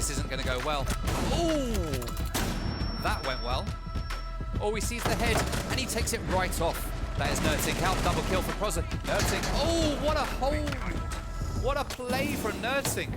This isn't going to go well. Ooh, that went well. Oh, he sees the head, and he takes it right off. That is Nerdtink out. Double kill for Proza. Nerdtink. Oh, what a hold. What a play from Nerdtink.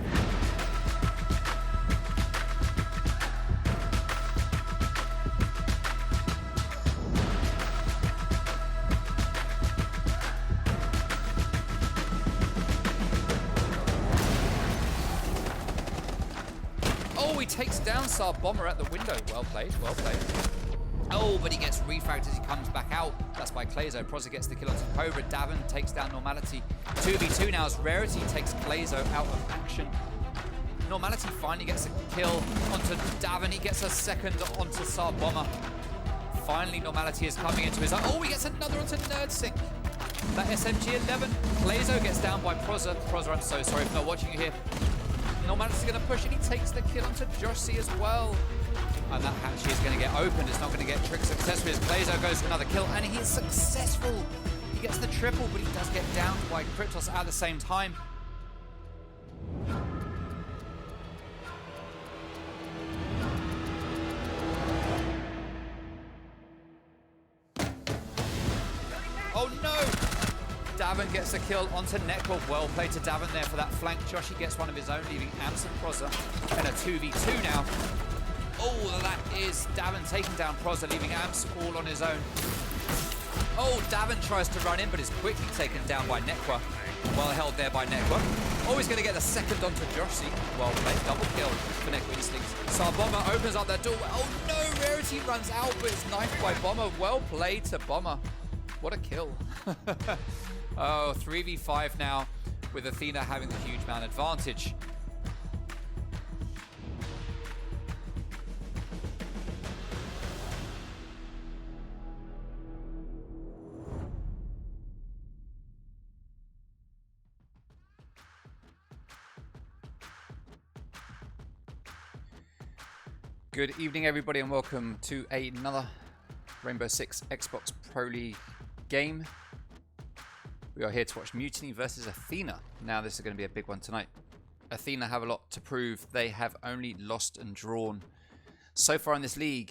Oh, he takes down Saab Bomber at the window. Well played, well played. Oh, but he gets refragged as he comes back out. That's by Clazo. Proza gets the kill onto Cobra. Davin takes down Normality. 2v2 now as Rarity takes Clazo out of action. Normality finally gets a kill onto Davin. He gets a second onto Saab Bomber. Finally, Normality is coming into his own. Oh, he gets another onto Nerdtink. That SMG-11. Clazo gets down by Proza. Proza, I'm so sorry for not watching you here. Normality's going to push, and he takes the kill onto Josh C as well. And that hatch is going to get opened. It's not going to get trick successfully as Clazo goes for another kill, and he is successful. He gets the triple, but he does get downed by Kryptos at the same time. Oh no! Davin gets a kill onto Netcore. Well played to Davin there for that flank. Joshy gets one of his own, leaving Ams and Proza in a 2v2 now. Oh, that is Davin taking down Proza, leaving Ams all on his own. Oh, Davin tries to run in, but is quickly taken down by Netcore. Well held there by Netcore. Oh, he's going to get the second onto Joshy. Well played, double kill for Netcore Instincts. Saab Bomber opens up that door. Oh no, Rarity runs out, but it's knifed by Bomber. Well played to Bomber. What a kill. Oh, 3v5 now, with Athena having the huge man advantage. Good evening, everybody, and welcome to another Rainbow Six Xbox Pro League game. We are here to watch Mutiny versus Athena. Now, this is going to be a big one tonight. Athena have a lot to prove. They have only lost and drawn so far in this league,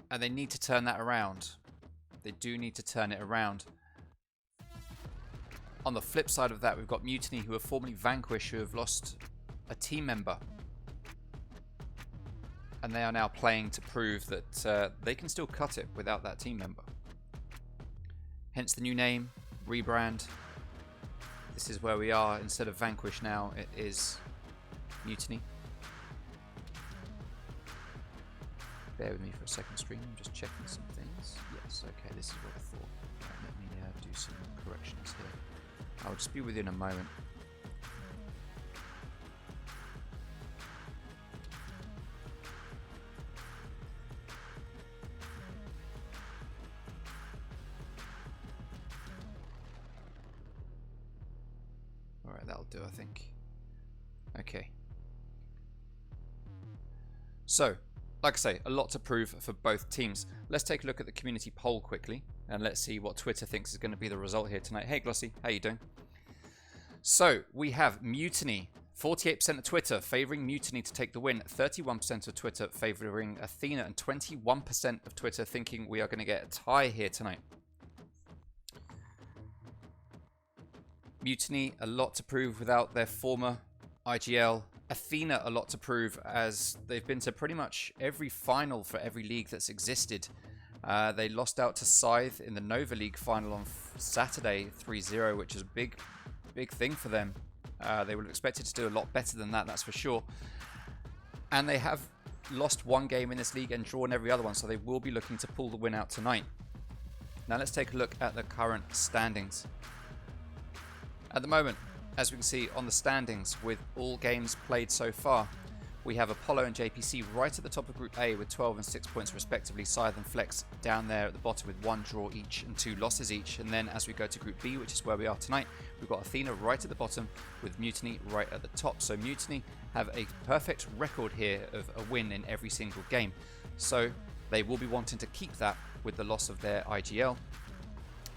and they need to turn that around. They do need to turn it around. On the flip side of that, we've got Mutiny, who are formerly Vanquish, who have lost a team member. And they are now playing to prove that they can still cut it without that team member. Hence the new name, rebrand. This is where we are. Instead of Vanquish now, it is Mutiny. Bear with me for a second, stream. I'm just checking some things. Yes, okay, this is what I thought. Right, let me do some corrections here. I'll just be with you in a moment. That'll do, I think. Okay. So, like I say, a lot to prove for both teams. Let's take a look at the community poll quickly, and let's see what Twitter thinks is going to be the result here tonight. Hey, Glossy, how you doing? So, we have Mutiny. 48% of Twitter favouring Mutiny to take the win. 31% of Twitter favouring Athena, and 21% of Twitter thinking we are going to get a tie here tonight. Mutiny, a lot to prove without their former IGL. Athena, a lot to prove, as they've been to pretty much every final for every league that's existed. They lost out to Scythe in the Nova League final on Saturday, 3-0, which is a big thing for them. They would have expected to do a lot better than that, that's for sure. And they have lost one game in this league and drawn every other one, so they will be looking to pull the win out tonight. Now let's take a look at the current standings. At the moment, as we can see on the standings, with all games played so far, we have Apollo and JPC right at the top of Group A with 12 and 6 points respectively. Scythe and Flex down there at the bottom with 1 draw each and 2 losses each. And then as we go to Group B, which is where we are tonight, we've got Athena right at the bottom with Mutiny right at the top. So Mutiny have a perfect record here of a win in every single game. So they will be wanting to keep that with the loss of their IGL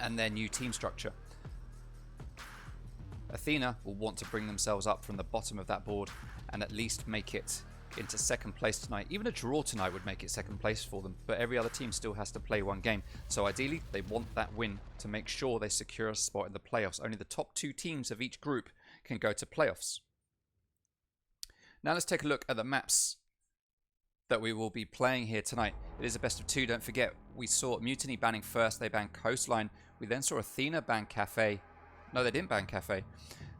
and their new team structure. Athena will want to bring themselves up from the bottom of that board and at least make it into second place tonight. Even a draw tonight would make it second place for them, but every other team still has to play one game. So ideally, they want that win to make sure they secure a spot in the playoffs. Only the top 2 teams of each group can go to playoffs. Now let's take a look at the maps that we will be playing here tonight. It is a best of 2, don't forget. We saw Mutiny banning first, they banned Coastline. We then saw Athena ban Cafe. No, they didn't ban Cafe.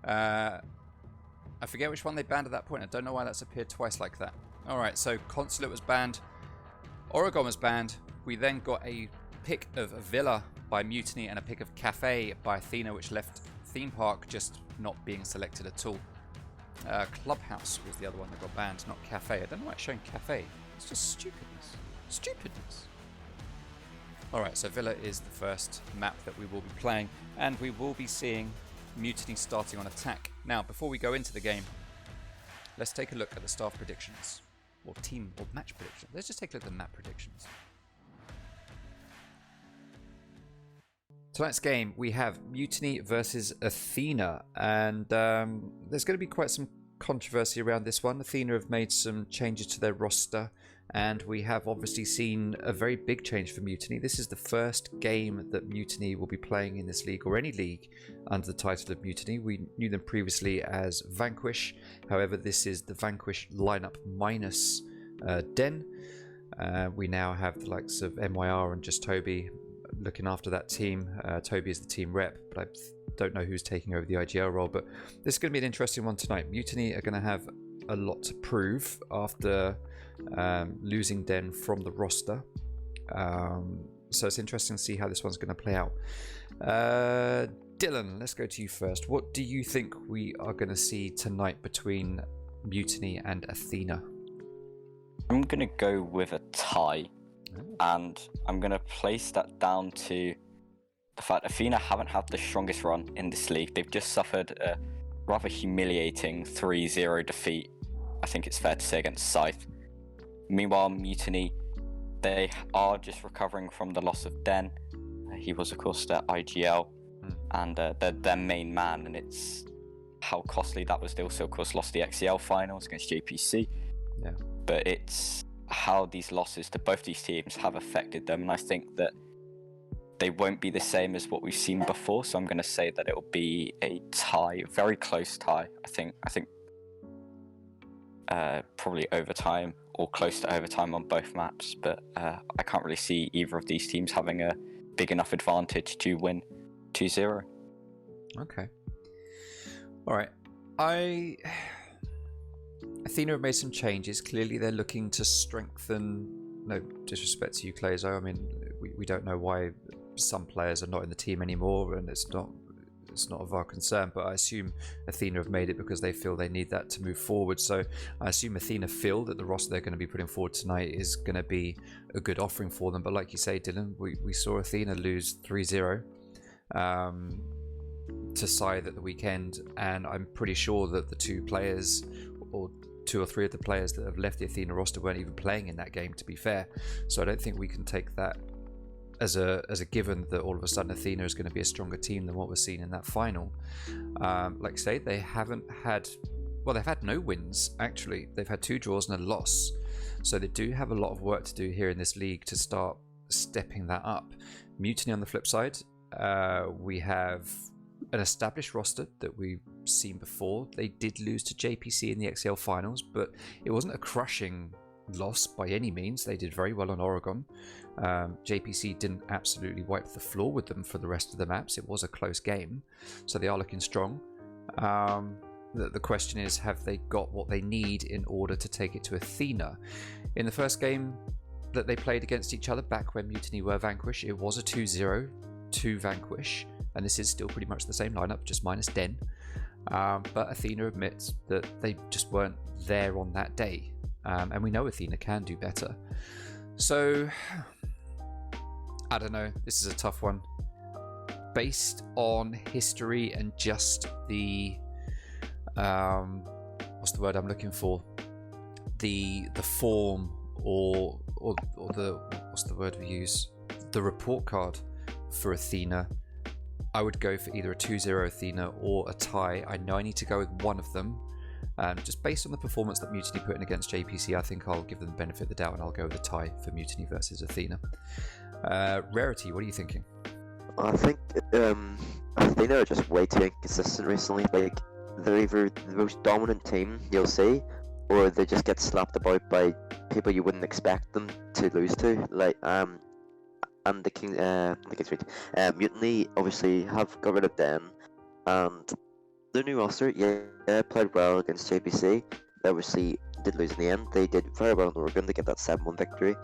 I forget which one they banned at that point. I don't know why that's appeared twice like that. Alright, so Consulate was banned. Oregon was banned. We then got a pick of Villa by Mutiny and a pick of Cafe by Athena, which left Theme Park just not being selected at all. Clubhouse was the other one that got banned, not Cafe. I don't know why it's showing Cafe. It's just stupidness. Stupidness. Alright, so Villa is the first map that we will be playing, and we will be seeing Mutiny starting on attack. Now, before we go into the game, let's take a look at the staff predictions, or team or match predictions. Let's just take a look at the map predictions. Tonight's game, we have Mutiny versus Athena, and there's going to be quite some controversy around this one. Athena have made some changes to their roster, and we have obviously seen a very big change for Mutiny. This is the first game that Mutiny will be playing in this league, or any league, under the title of Mutiny. We knew them previously as Vanquish. However, this is the Vanquish lineup minus Den. We now have the likes of MYR and just Toby looking after that team. Toby is the team rep, but I don't know who's taking over the IGL role. But this is going to be an interesting one tonight. Mutiny are going to have a lot to prove after losing Den from the roster. So it's interesting to see how this one's going to play out. Dylan, let's go to you first. What do you think we are going to see tonight between Mutiny and Athena? I'm going to go with a tie, and I'm going to place that down to the fact Athena haven't had the strongest run in this league. They've just suffered a rather humiliating 3-0 defeat, I think it's fair to say, against Scythe. Meanwhile, Mutiny, they are just recovering from the loss of Den. He was, of course, their IGL and their main man, and it's how costly that was. They also, of course, lost the XCL finals against JPC. Yeah. But it's how these losses to both these teams have affected them, and I think that they won't be the same as what we've seen before. So I'm going to say that it will be a tie, a very close tie. I think probably overtime or close to overtime on both maps, but I can't really see either of these teams having a big enough advantage to win 2-0. Okay. All right. Athena have made some changes. Clearly, they're looking to strengthen. No disrespect to you, Clazo. I mean, we don't know why some players are not in the team anymore, and it's not of our concern. But I assume Athena have made it because they feel they need that to move forward. So I assume Athena feel that the roster they're going to be putting forward tonight is going to be a good offering for them. But like you say, Dylan, we saw Athena lose 3-0 to Scythe at the weekend, and I'm pretty sure that the two players, or two or three of the players that have left the Athena roster, weren't even playing in that game, to be fair. So I don't think we can take that as a given that all of a sudden Athena is going to be a stronger team than what we're seeing in that final. Like I say, they haven't had, well, they've had no wins, actually. They've had 2 draws and a loss. So they do have a lot of work to do here in this league to start stepping that up. Mutiny on the flip side, we have an established roster that we've seen before. They did lose to JPC in the XL finals, but it wasn't a crushing loss by any means. They did very well on Oregon. JPC didn't absolutely wipe the floor with them for the rest of the maps. It was a close game, so they are looking strong. The question is, have they got what they need in order to take it to Athena? In the first game that they played against each other, back when Mutiny were Vanquish, it was a 2-0 to Vanquish, and this is still pretty much the same lineup, just minus Den. But Athena admits that they just weren't there on that day, and we know Athena can do better. So I don't know, this is a tough one. Based on history and just the what's the word I'm looking for? The form or the, what's the word we use? The report card for Athena. I would go for either a 2-0 Athena or a tie. I know I need to go with one of them. Just based on the performance that Mutiny put in against JPC, I think I'll give them the benefit of the doubt and I'll go with a tie for Mutiny versus Athena. Rarity, what are you thinking? I think Athena are just way too inconsistent recently. Like, they're either the most dominant team you'll see, or they just get slapped about by people you wouldn't expect them to lose to. Like, and the King's Region, Mutiny obviously have got rid of Den, and their new roster, played well against JPC. They obviously did lose in the end. They did very well in Oregon to get that 7-1 victory.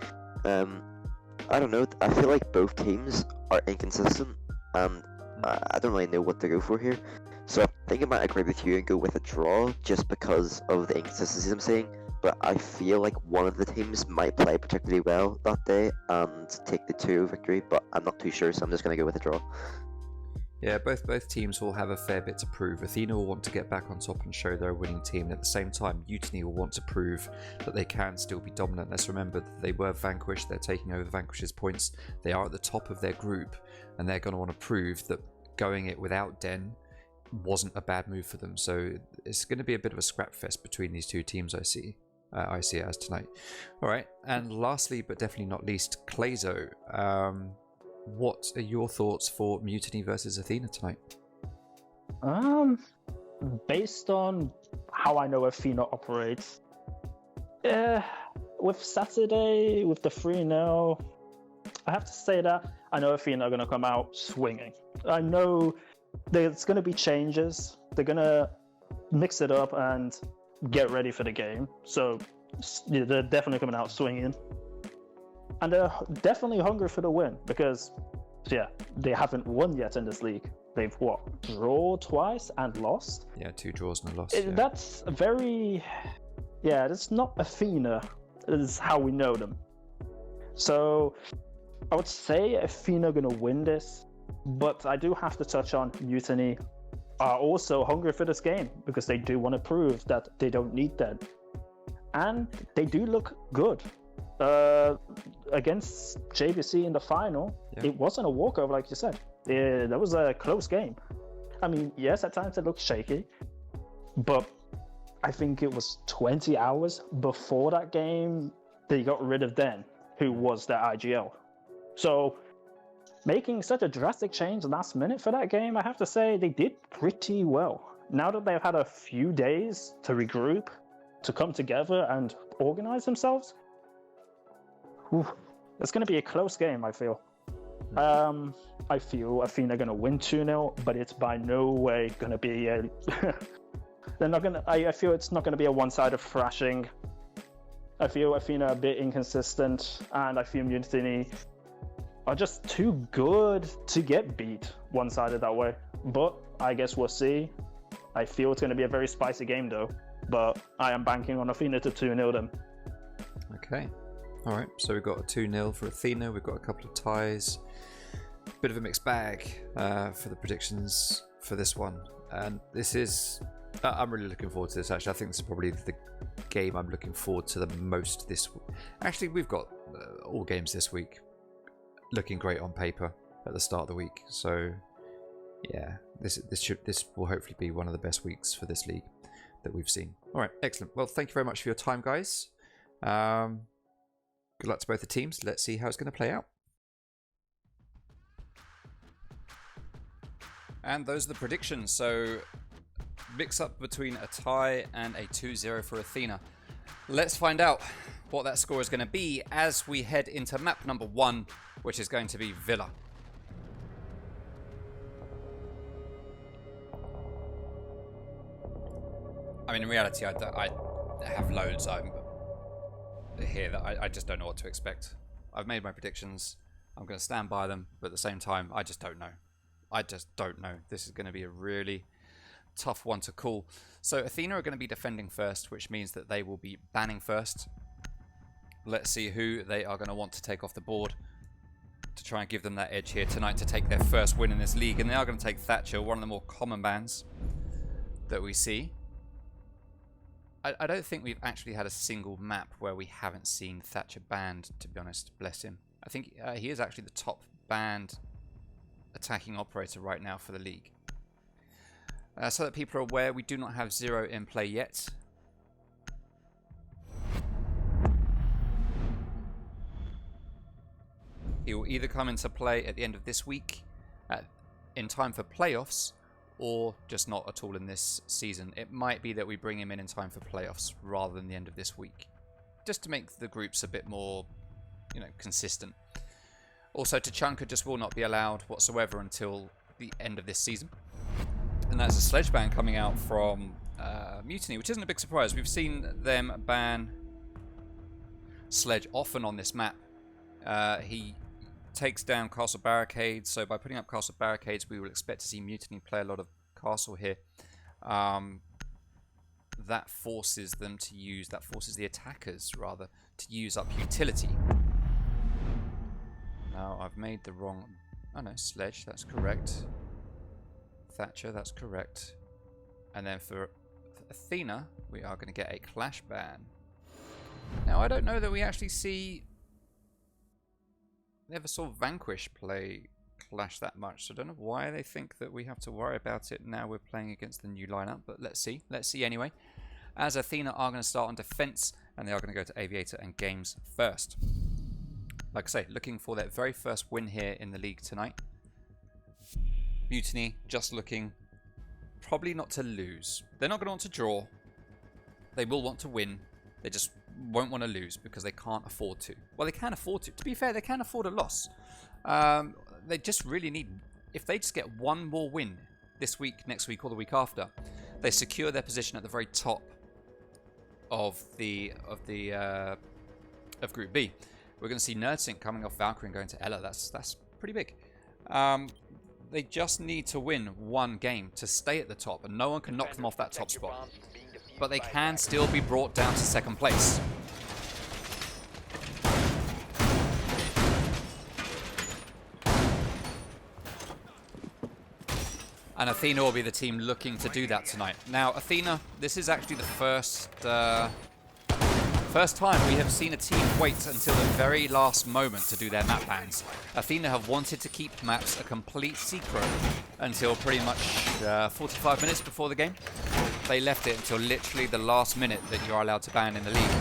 I don't know. I feel like both teams are inconsistent, and I don't really know what to go for here. So I think I might agree with you and go with a draw just because of the inconsistencies I'm seeing. But I feel like one of the teams might play particularly well that day and take the 2 victory, but I'm not too sure, so I'm just going to go with a draw. Yeah, both teams will have a fair bit to prove. Athena will want to get back on top and show they're a winning team, and at the same time, Mutiny will want to prove that they can still be dominant. Let's remember that they were vanquished, they're taking over Vanquish's points, they are at the top of their group, and they're going to want to prove that going it without Den wasn't a bad move for them. So it's going to be a bit of a scrap fest between these two teams, I see it as tonight. Alright, and lastly, but definitely not least, Clayzo. What are your thoughts for Mutiny versus Athena tonight? Based on how I know Athena operates, with Saturday, with the 3-0, I have to say that I know Athena are going to come out swinging. I know there's going to be changes. They're going to mix it up and get ready for the game. So they're definitely coming out swinging. And they're definitely hungry for the win because, they haven't won yet in this league. They've drawn twice and lost? Yeah, 2 draws and a loss. That's that's not Athena, is how we know them. So I would say Athena are going to win this, but I do have to touch on Mutiny are also hungry for this game because they do want to prove that they don't need that. And they do look good. Against JVC in the final, It wasn't a walkover like you said. That was a close game. I mean, yes, at times it looked shaky, but I think it was 20 hours before that game they got rid of Den, who was their IGL. So making such a drastic change last minute for that game, I have to say they did pretty well. Now that they've had a few days to regroup, to come together and organize themselves, it's going to be a close game, I feel. I feel Athena are going to win 2-0, but it's by no way going to be a... They're not going to... I feel it's not going to be a one-sided thrashing. I feel Athena are a bit inconsistent, and I feel Mutiny are just too good to get beat one-sided that way. But I guess we'll see. I feel it's going to be a very spicy game, though. But I am banking on Athena to 2-0 them. Okay. Alright, so we've got a 2-0 for Athena, we've got a couple of ties. Bit of a mixed bag for the predictions for this one. And this is... I'm really looking forward to this, actually. I think this is probably the game I'm looking forward to the most this week. Actually, we've got all games this week looking great on paper at the start of the week. So, yeah, this will hopefully be one of the best weeks for this league that we've seen. Alright, excellent. Well, thank you very much for your time, guys. Good luck to both the teams. Let's see how it's going to play out. And those are the predictions. So, mix up between a tie and a 2-0 for Athena. Let's find out what that score is going to be as we head into map number 1, which is going to be Villa. I mean, in reality, I have loads here that I just don't know what to expect. I've made my predictions. I'm going to stand by them, but at the same time, I just don't know. I just don't know. This is going to be a really tough one to call. So Athena are going to be defending first, which means that they will be banning first. Let's see who they are going to want to take off the board to try and give them that edge here tonight to take their first win in this league. And they are going to take Thatcher, one of the more common bans that we see. I don't think we've actually had a single map where we haven't seen Thatcher banned, to be honest. Bless him. I think he is actually the top banned attacking operator right now for the league. So that people are aware, we do not have Zero in play yet. He will either come into play at the end of this week, in time for playoffs, or just not at all in this season. It might be that we bring him in time for playoffs rather than the end of this week, just to make the groups a bit more, you know, consistent. Also, Tachanka just will not be allowed whatsoever until the end of this season. And that's a sledge ban coming out from Mutiny, which isn't a big surprise. We've seen them ban Sledge often on this map. He takes down castle barricades, so by putting up castle barricades we will expect to see Mutiny play a lot of castle here. That forces them to use, that forces the attackers rather, to use up utility. Now I've made the wrong, oh no, Sledge, that's correct. Thatcher, that's correct. And then for Athena, we are going to get a clash ban. Now I don't know that we actually see, never saw Vanquish play Clash that much, so I don't know why they think that we have to worry about it now we're playing against the new lineup, but let's see anyway. As Athena are going to start on defense, and they are going to go to Aviator and Games first. Like I say, looking for their very first win here in the league tonight. Mutiny just looking probably not to lose. They're not going to want to draw. They will want to win. They just won't want to lose because they can't afford to. Well, they can afford to. To be fair, they can afford a loss. They just really need, if they just get one more win this week, next week, or the week after, they secure their position at the very top of Group B. We're going to see Nerdsync coming off Valkyrie and going to Ella. That's pretty big. They just need to win one game to stay at the top, and no one can knock them off that top spot. But they can still be brought down to second place. And Athena will be the team looking to do that tonight. Now, Athena, this is actually the first time we have seen a team wait until the very last moment to do their map bans. Athena have wanted to keep maps a complete secret until pretty much 45 minutes before the game. They left it until literally the last minute that you are allowed to ban in the league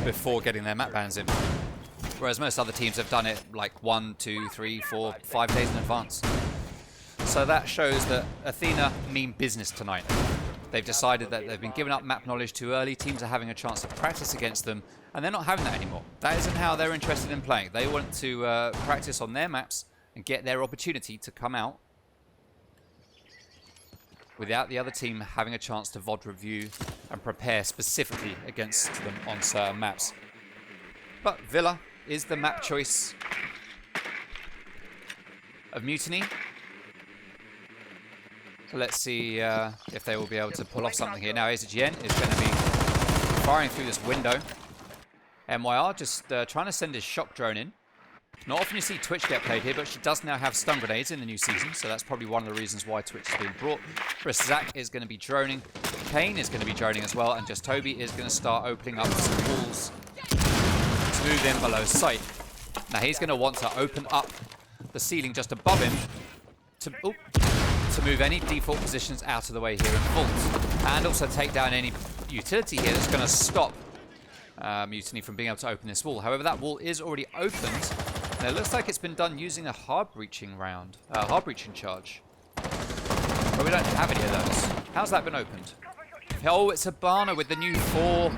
before getting their map bans in. Whereas most other teams have done it like 1, 2, 3, 4, 5 days in advance. So that shows that Athena mean business tonight. They've decided that they've been giving up map knowledge too early. Teams are having a chance to practice against them, and they're not having that anymore. That isn't how they're interested in playing. They want to practice on their maps and get their opportunity to come out without the other team having a chance to VOD review and prepare specifically against them on certain maps. But Villa is the map choice of Mutiny. So let's see if they will be able to pull off something here. Now AZGN is going to be firing through this window. MYR just trying to send his shock drone in. Not often you see Twitch get played here, but she does now have stun grenades in the new season, so that's probably one of the reasons why Twitch is being brought. Chris Zach is going to be droning. Kane is going to be droning as well, and just Toby is going to start opening up some walls to move in below sight. Now he's going to want to open up the ceiling just above him to move any default positions out of the way here in Vault, and also take down any utility here that's going to stop Mutiny from being able to open this wall. However, that wall is already opened. And it looks like it's been done using a hard breaching charge. But we don't have any of those. How's that been opened? Oh, it's Habana with the new 4.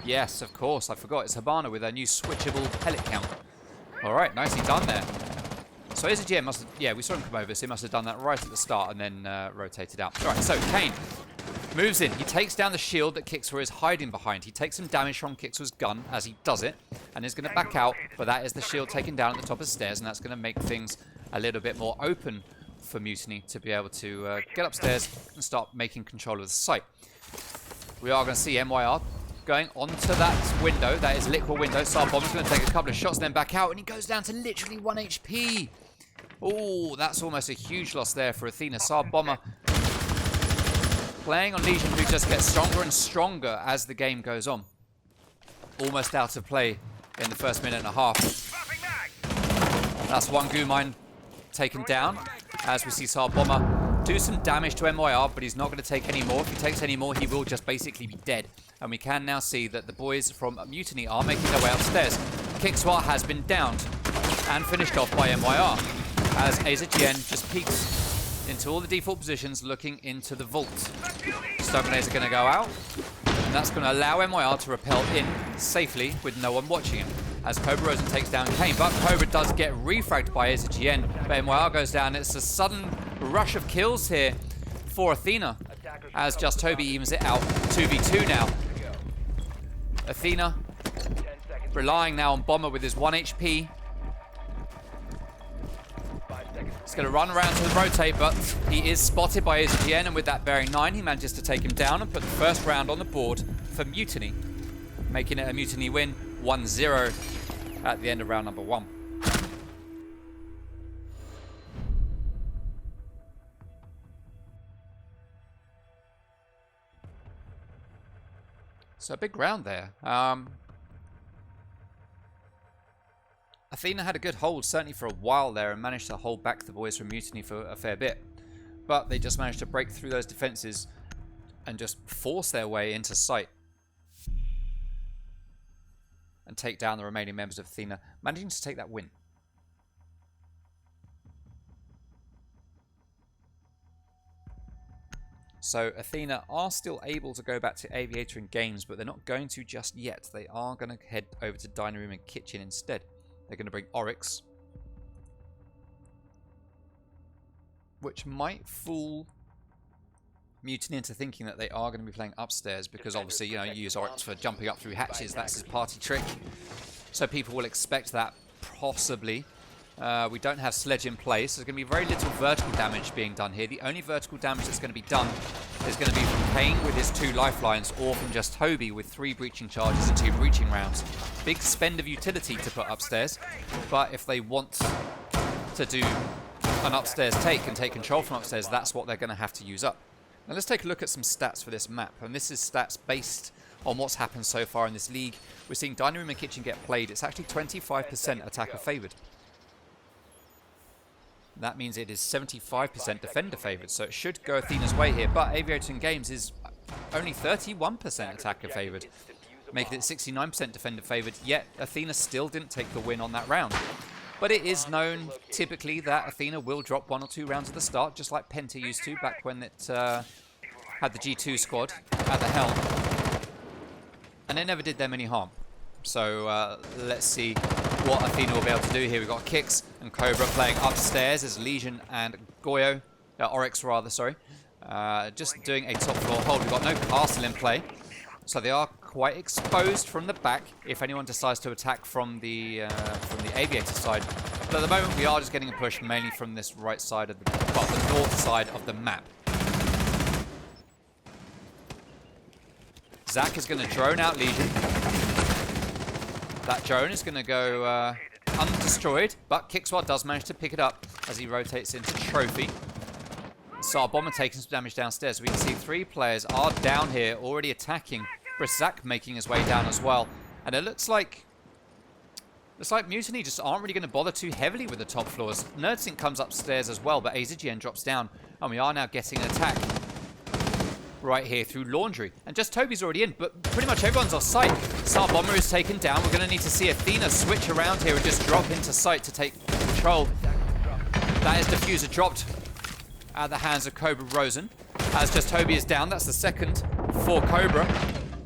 Yes, of course, I forgot. It's Habana with a new switchable pellet count. All right, nicely done there. So AZGN must have, yeah, we saw him come over, so he must have done that right at the start and then rotated out. All right, so Kane moves in. He takes down the shield that Kixor is hiding behind. He takes some damage from Kixor's gun as he does it, and is going to back out, but that is the shield taken down at the top of the stairs, and that's going to make things a little bit more open for Mutiny to be able to get upstairs and start making control of the site. We are going to see MYR going onto that window. That is Liquid window. Sarbomber's going to take a couple of shots, then back out, and he goes down to literally 1 HP. Oh, that's almost a huge loss there for Athena. Sarbomber playing on Legion, who just gets stronger and stronger as the game goes on. Almost out of play in the first minute and a half. That's one goo mine taken down. as we see Tsar Bomber do some damage to MYR, but he's not going to take any more. If he takes any more, he will just basically be dead. And we can now see that the boys from Mutiny are making their way upstairs. Kickswat has been downed and finished off by MYR, as AZGN just peeks into all the default positions, looking into the vault. Stone grenades are going to go out, and that's going to allow MYR to repel in safely with no one watching him, as Cobra Rosen takes down Kane. But Cobra does get refragged by AZGN, but MYR goes down. It's a sudden rush of kills here for Athena, as Just Toby evens it out 2v2 now. Athena relying now on Bomber with his 1 HP. He's going to run around to the rotate, but he is spotted by AZGN, and with that bearing 9, he manages to take him down and put the first round on the board for Mutiny, making it a Mutiny win, 1-0 at the end of round number 1. So a big round there. Athena had a good hold, certainly for a while there, and managed to hold back the boys from Mutiny for a fair bit. But they just managed to break through those defenses and just force their way into sight and take down the remaining members of Athena, managing to take that win. So Athena are still able to go back to Aviator and Games, but they're not going to just yet. They are going to head over to Dining Room and Kitchen instead. They're going to bring Oryx, which might fool Mutiny into thinking that they are going to be playing upstairs, because obviously, you know, you use Oryx for jumping up through hatches. That's his party trick. So people will expect that, possibly. We don't have Sledge in place. There's going to be very little vertical damage being done here. The only vertical damage that's going to be done is going to be from Kane with his 2 lifelines, or from just Toby with 3 breaching charges and 2 breaching rounds. Big spend of utility to put upstairs, but if they want to do an upstairs take and take control from upstairs, that's what they're going to have to use up. Now let's take a look at some stats for this map, and this is stats based on what's happened so far in this league. We're seeing Dining Room and Kitchen get played. It's actually 25% attacker favoured. That means it is 75% defender favoured, so it should go Athena's way here. But Aviator and Games is only 31% attacker favoured, making it 69% defender favoured, yet Athena still didn't take the win on that round. But it is known typically that Athena will drop 1 or 2 rounds at the start, just like Penta used to back when it had the G2 squad at the helm. And it never did them any harm. So let's see what Athena will be able to do here. We've got Kix and Cobra playing upstairs as Legion and Goyo, Oryx rather, sorry. Just doing a top floor hold. We've got no castle in play, so they are quite exposed from the back if anyone decides to attack from the Aviator side. But at the moment we are just getting a push mainly from this right side of the, well, the north side of the map. Zach is going to drone out Legion. That drone is going to go undestroyed, but Kickswad does manage to pick it up as he rotates into Trophy. Tsar Bomber taking some damage downstairs. We can see 3 players are down here already attacking. Zach making his way down as well. And it looks like Mutiny just aren't really going to bother too heavily with the top floors. NerdSync comes upstairs as well, but AZGN drops down. And we are now getting an attack right here through Laundry. And just Toby's already in, but pretty much everyone's off site. Tsar Bomber is taken down. We're going to need to see Athena switch around here and just drop into site to take control. That is Diffuser dropped at the hands of Cobra Rosen. As just Toby is down, that's the second for Cobra.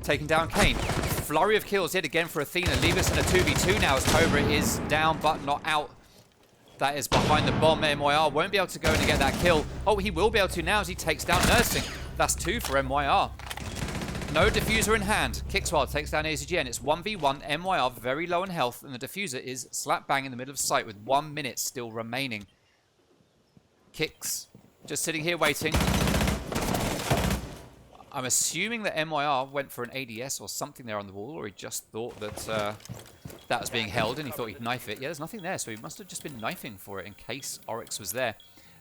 Taking down Kane. Flurry of kills yet again for Athena. Leave us in a 2v2 now as Cobra is down but not out. That is behind the bomb. MYR won't be able to go in and get that kill. Oh, he will be able to now as he takes down NerdSync. That's 2 for MYR. No diffuser in hand. Kickswild takes down AZGN. It's 1v1. MYR very low in health, and the diffuser is slap bang in the middle of sight with 1 minute still remaining. Kicks just sitting here waiting. I'm assuming that MYR went for an ADS or something there on the wall, or he just thought that that was being held and he thought he'd knife it. Yeah, there's nothing there, so he must have just been knifing for it in case Oryx was there.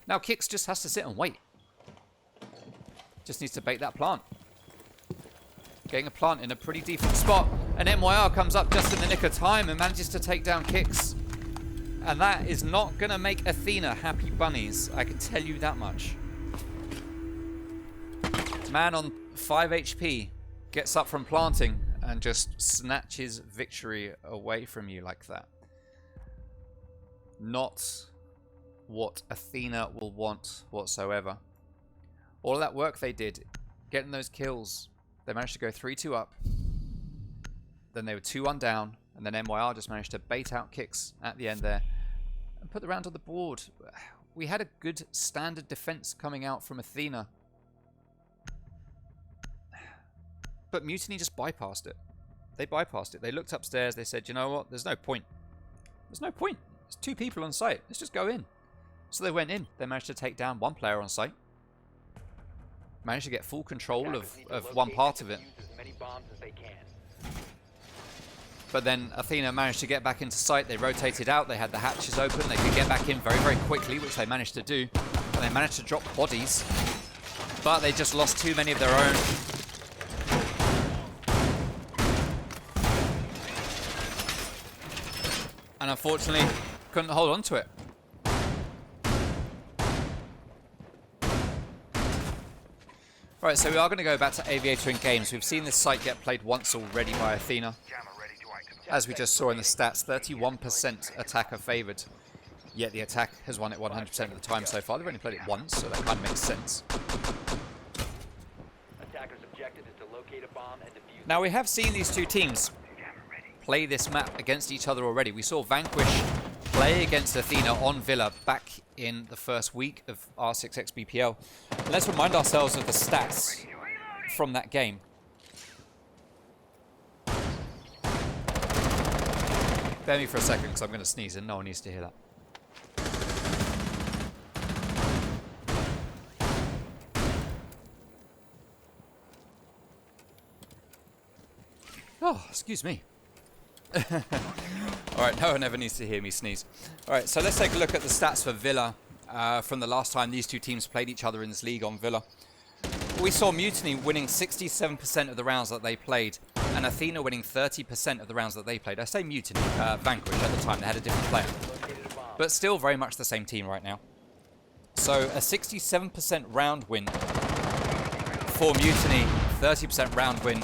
Now Kix just has to sit and wait. Just needs to bait that plant. Getting a plant in a pretty default spot. And MYR comes up just in the nick of time and manages to take down Kix And that is not going to make Athena happy bunnies. I can tell you that much. Man on 5 HP gets up from planting and just snatches victory away from you like that. Not what Athena will want whatsoever. All of that work they did, getting those kills, they managed to go 3-2 up. Then they were 2-1 down, and then MYR just managed to bait out kicks at the end there and put the round on the board. We had a good standard defense coming out from Athena. But Mutiny just bypassed it. They bypassed it. They looked upstairs, they said, you know what, there's no point. There's no point. There's 2 people on site. Let's just go in. So they went in. They managed to take down 1 player on site. Managed to get full control of one part of it. But then Athena managed to get back into site. They rotated out. They had the hatches open. They could get back in very, very quickly, which they managed to do. And they managed to drop bodies. But they just lost too many of their own. And unfortunately, couldn't hold on to it. Right, so we are going to go back to Aviator in games. We've seen this site get played once already by Athena. As we just saw in the stats, 31% attacker favoured. Yet the attack has won it 100% of the time so far. They've only played it once, so that kind of makes sense. Now we have seen these 2 teams play this map against each other already. We saw Vanquish play against Athena on Villa back in the first week of R6XBPL. And let's remind ourselves of the stats from that game. Bear me for a second because I'm going to sneeze and no one needs to hear that. Oh, excuse me. Alright, no one ever needs to hear me sneeze. Alright, so let's take a look at the stats for Villa from the last time these 2 teams played each other in this league on Villa. We saw Mutiny winning 67% of the rounds that they played, and Athena winning 30% of the rounds that they played. I say Mutiny, Vanquish at the time, they had a different player. But still very much the same team right now. So a 67% round win for Mutiny, 30% round win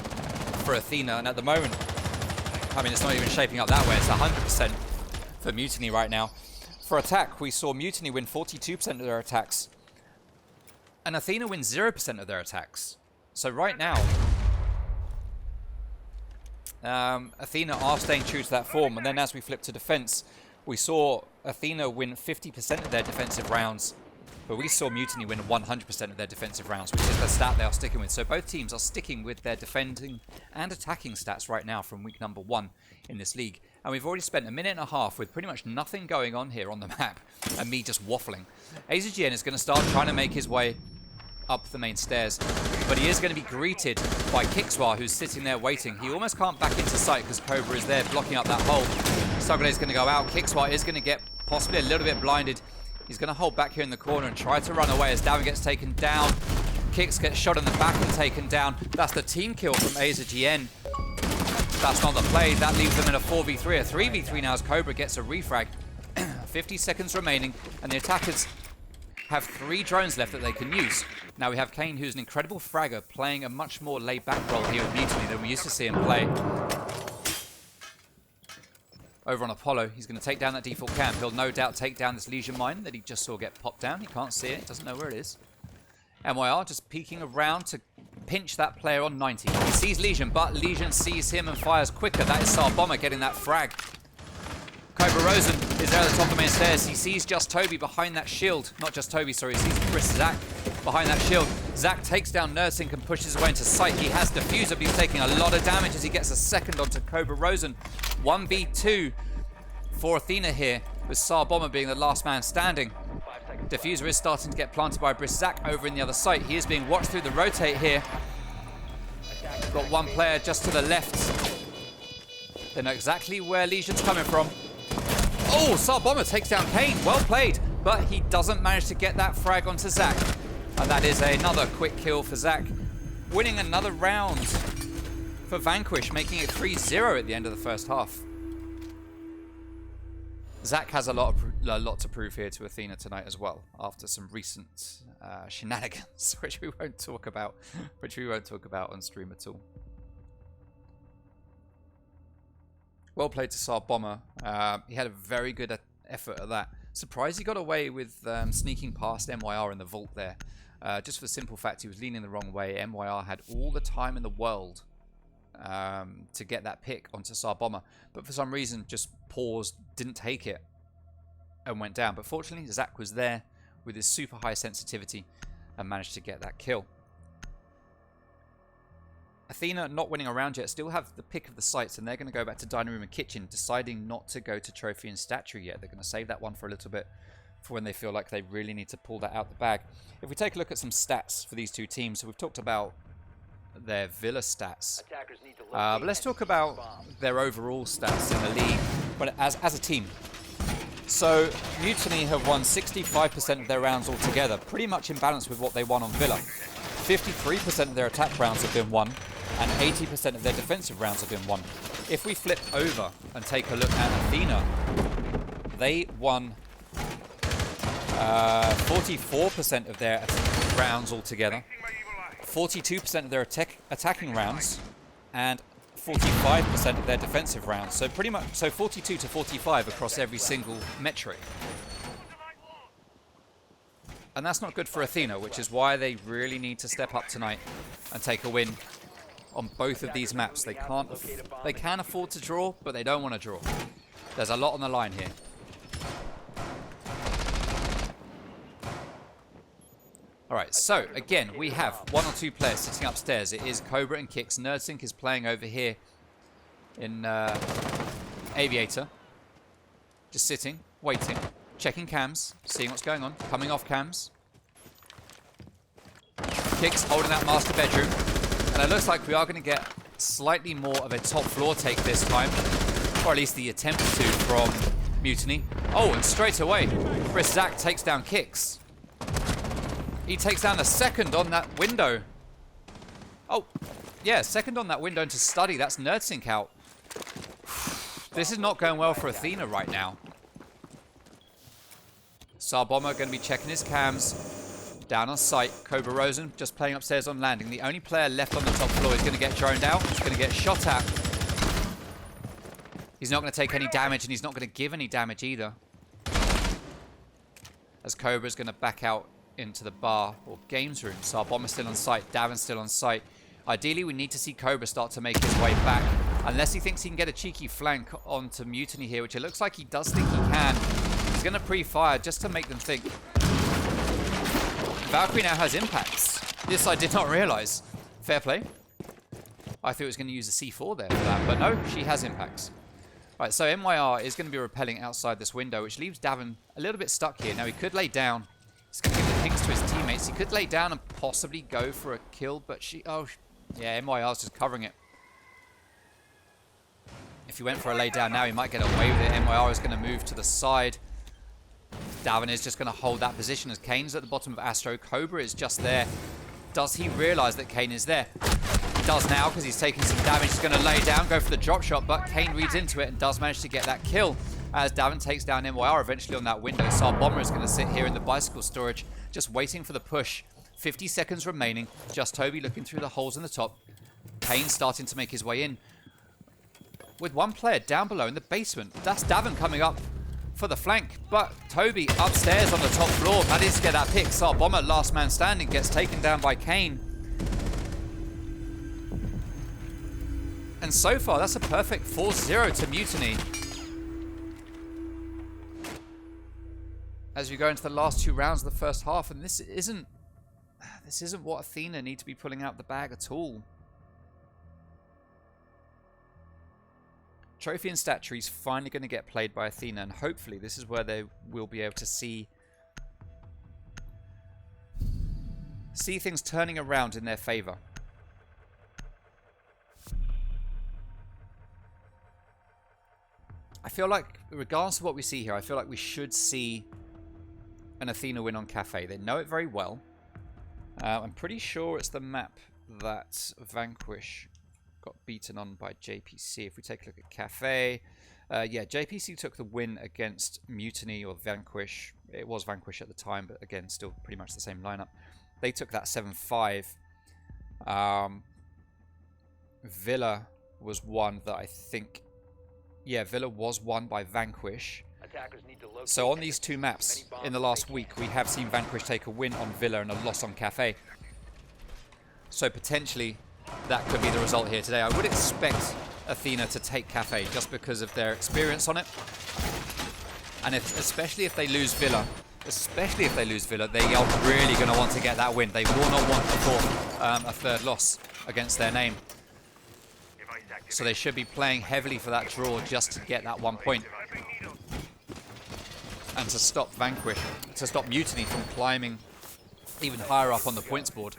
for Athena, and at the moment, I mean, it's not even shaping up that way. It's 100% for Mutiny right now. For attack, we saw Mutiny win 42% of their attacks. And Athena win 0% of their attacks. So right now, Athena are staying true to that form. And then as we flip to defense, we saw Athena win 50% of their defensive rounds. But we saw Mutiny win 100% of their defensive rounds, which is the stat they are sticking with. So both teams are sticking with their defending and attacking stats right now from week number 1 in this league. And we've already spent a minute and a half with pretty much nothing going on here on the map and me just waffling. AZGN is going to start trying to make his way up the main stairs, but he is going to be greeted by Kixwar, who's sitting there waiting. He almost can't back into sight because Cobra is there blocking up that hole. Suggle is going to go out. Kixwar is going to get possibly a little bit blinded. He's going to hold back here in the corner and try to run away as Davin gets taken down. Kix gets shot in the back and taken down. That's the team kill from AZGN. That's not the play. That leaves them in a 4v3. A 3v3 now as Cobra gets a refrag. 50 seconds remaining, and the attackers have 3 drones left that they can use. Now we have Kane, who's an incredible fragger, playing a much more laid-back role here with Mutiny than we used to see him play. Over on Apollo, he's going to take down that default camp. He'll no doubt take down this Legion mine that he just saw get popped down. He can't see it, doesn't know where it is. MYR just peeking around to pinch that player on 90. He sees Legion, but Legion sees him and fires quicker. That is Sar Bomber getting that frag. Cobra Rosen is there at the top of the main stairs. He sees just Toby behind that shield. Not just Toby, sorry. He sees Chris Zach behind that shield. Zach takes down Nursing and pushes away into sight. He has Diffuser, but he's taking a lot of damage as he gets a second onto Cobra Rosen. 1v2 for Athena here, with Sar Bomber being the last man standing. Diffuser is starting to get planted by Briss Zach over in the other site. He is being watched through the rotate here. Got one player just to the left. They know exactly where Legion's coming from. Oh, Sar Bomber takes down Kane. Well played, but he doesn't manage to get that frag onto Zach. And that is another quick kill for Zach. Winning another round for Vanquish, making it 3-0 at the end of the first half. Zach has a lot to prove here to Athena tonight as well, after some recent shenanigans, which we won't talk about, on stream at all. Well played to Saab Bomber. He had a very good effort at that. Surprised he got away with sneaking past MYR in the vault there. Just for the simple fact he was leaning the wrong way. MYR had all the time in the world to get that pick onto Saab Bomber, but for some reason just paused, didn't take it, and went down. But fortunately, Zach was there with his super high sensitivity and managed to get that kill. Athena, not winning a round yet, still have the pick of the sights, and they're going to go back to Dining Room and Kitchen, deciding not to go to Trophy and Statue yet. They're going to save that one for a little bit, for when they feel like they really need to pull that out the bag. If we take a look at some stats for these two teams, so we've talked about their Villa stats, but let's talk about their overall stats in the league, but as a team. So Mutiny have won 65% of their rounds altogether, pretty much in balance with what they won on Villa. 53% of their attack rounds have been won, and 80% of their defensive rounds have been won. If we flip over and take a look at Athena, they won 44% of their rounds altogether, 42% of their attacking rounds, and 45% of their defensive rounds. So pretty much, so 42 to 45 across every single metric. And that's not good for Athena, which is why they really need to step up tonight and take a win on both of these maps. They can afford to draw, but they don't want to draw. There's a lot on the line here. Alright, so again, we have one or two players sitting upstairs. It is Cobra and Kix. Nerdsync is playing over here in Aviator. Just sitting, waiting, checking cams, seeing what's going on, coming off cams. Kix holding that master bedroom. And it looks like we are going to get slightly more of a top floor take this time. Or at least the attempt to from Mutiny. Oh, and straight away, Chris Zach takes down Kix. He takes down a second on that window. Oh, yeah, second on that window into study. That's Nerdsync out. This is not going well for Athena right now. Saab Bomber going to be checking his cams. Down on site, Cobra Rosen just playing upstairs on landing. The only player left on the top floor is going to get droned out. He's going to get shot at. He's not going to take any damage, and he's not going to give any damage either. As Cobra's going to back out into the bar or games room. Saab Bomber still on site. Davin's still on site. Ideally, we need to see Cobra start to make his way back. Unless he thinks he can get a cheeky flank onto Mutiny here, which it looks like he does think he can. He's going to pre-fire just to make them think. Valkyrie now has impacts. This I did not realize. Fair play. I thought he was going to use a C4 there for that, but no, she has impacts. Right, so MYR is going to be repelling outside this window, which leaves Davin a little bit stuck here. Now, he could lay down. He's going to give the pings to his teammates. He could lay down and possibly go for a kill, but oh, yeah, MYR's just covering it. If he went for a lay down now, he might get away with it. MYR is going to move to the side. Davin is just going to hold that position as Kane's at the bottom of Astro. Cobra is just there. Does he realize that Kane is there? He does now because he's taking some damage. He's going to lay down, go for the drop shot, but Kane reads into it and does manage to get that kill as Davin takes down MYR eventually on that window. Saab Bomber is going to sit here in the bicycle storage, just waiting for the push. 50 seconds remaining. Just Toby looking through the holes in the top. Kane starting to make his way in. With one player down below in the basement. That's Davin coming up for the flank, but Toby upstairs on the top floor manages to get that pick. Saab Bomber, last man standing, gets taken down by Kane. And so far, that's a perfect 4-0 to Mutiny. As we go into the last two rounds of the first half, and this isn't what Athena need to be pulling out the bag at all. Trophy and Statue is finally going to get played by Athena, and hopefully this is where they will be able to see things turning around in their favor. I feel like, regardless of what we see here, I feel like we should see an Athena win on Cafe. They know it very well. I'm pretty sure it's the map that Vanquish got beaten on by JPC. If we take a look at Cafe, Yeah, JPC took the win against Mutiny or Vanquish. It was Vanquish at the time, but again, still pretty much the same lineup. They took that 7-5. Villa was one that I think... Yeah, Villa was won by Vanquish. So on these two maps, in the last week, we have seen Vanquish take a win on Villa and a loss on Cafe. So potentially, that could be the result here today. I would expect Athena to take Cafe just because of their experience on it. And especially if they lose Villa, they are really going to want to get that win. They will not want a third loss against their name. So they should be playing heavily for that draw just to get that 1 point. And to stop Vanquish, to stop Mutiny from climbing even higher up on the points board.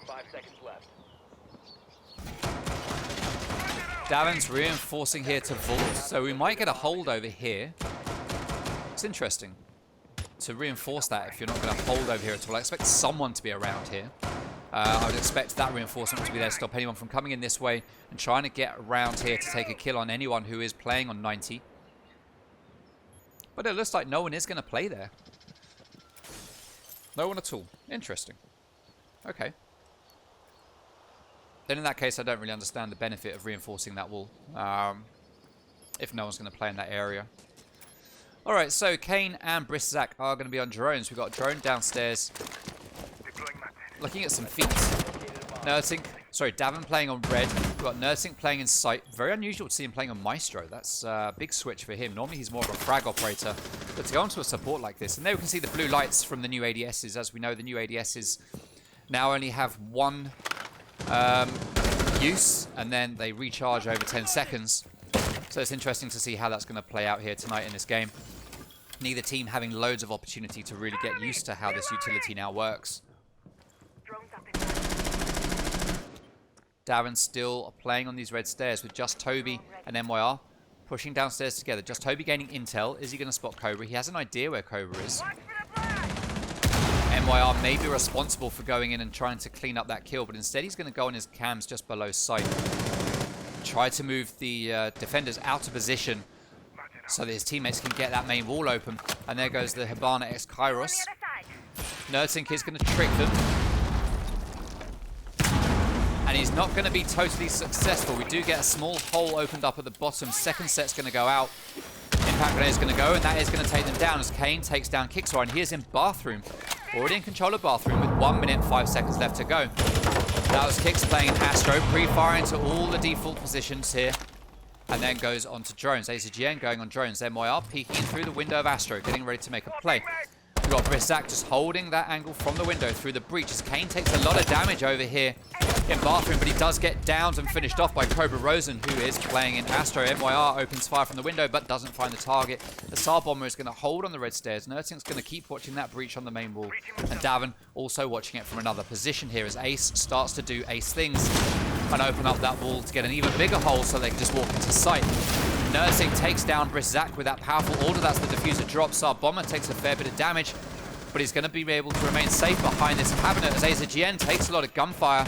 5 seconds left. Davin's reinforcing here to vault, so we might get a hold over here. It's interesting to reinforce that if you're not going to hold over here at all. I expect someone to be around here. I would expect that reinforcement to be there to stop anyone from coming in this way and trying to get around here to take a kill on anyone who is playing on 90. But it looks like no one is going to play there. No one at all. Interesting. Okay. Then in that case, I don't really understand the benefit of reinforcing that wall. If no one's going to play in that area. Alright, so Kane and Briszak are going to be on drones. We've got a drone downstairs. Looking at some feet. Davin playing on red. We've got Nursing playing in sight. Very unusual to see him playing on Maestro. That's a big switch for him. Normally he's more of a frag operator. But to go onto a support like this, and there we can see the blue lights from the new ADSs. As we know, the new ADSs now only have one use, and then they recharge over 10 seconds. So it's interesting to see how that's going to play out here tonight in this game. Neither team having loads of opportunity to really get used to how this utility now works. Davin still playing on these red stairs with just Toby and MYR pushing downstairs together. Just Toby gaining intel. Is he going to spot Cobra? He has an idea where Cobra is. MYR may be responsible for going in and trying to clean up that kill, but instead he's going to go on his cams just below sight. Try to move the defenders out of position so that his teammates can get that main wall open. And there goes the Hibana X Kairos. Nerdsync is going to trick them. And he's not going to be totally successful. We do get a small hole opened up at the bottom. Second set's going to go out. Impact grenade is going to go, and that is going to take them down as Kane takes down Kixor. And he is in Bathroom. Already in control of Bathroom with 1 minute, 5 seconds left to go. That was Kix playing in Astro, pre-firing to all the default positions here. And then goes on to drones. ACGN going on drones. MYR peeking through the window of Astro, getting ready to make a play. We've got Briszak just holding that angle from the window through the breach as Kane takes a lot of damage over here in Bathroom, but he does get downed and finished off by Cobra Rosen, who is playing in Astro. MYR opens fire from the window, but doesn't find the target. The SAR Bomber is going to hold on the red stairs. Nerdsync's going to keep watching that breach on the main wall. And Davin also watching it from another position here as Ace starts to do Ace things and open up that wall to get an even bigger hole so they can just walk into sight. Nursing takes down Briszak with that powerful order. That's the diffuser drop. SAR Bomber takes a fair bit of damage, but he's going to be able to remain safe behind this cabinet as AZGN takes a lot of gunfire.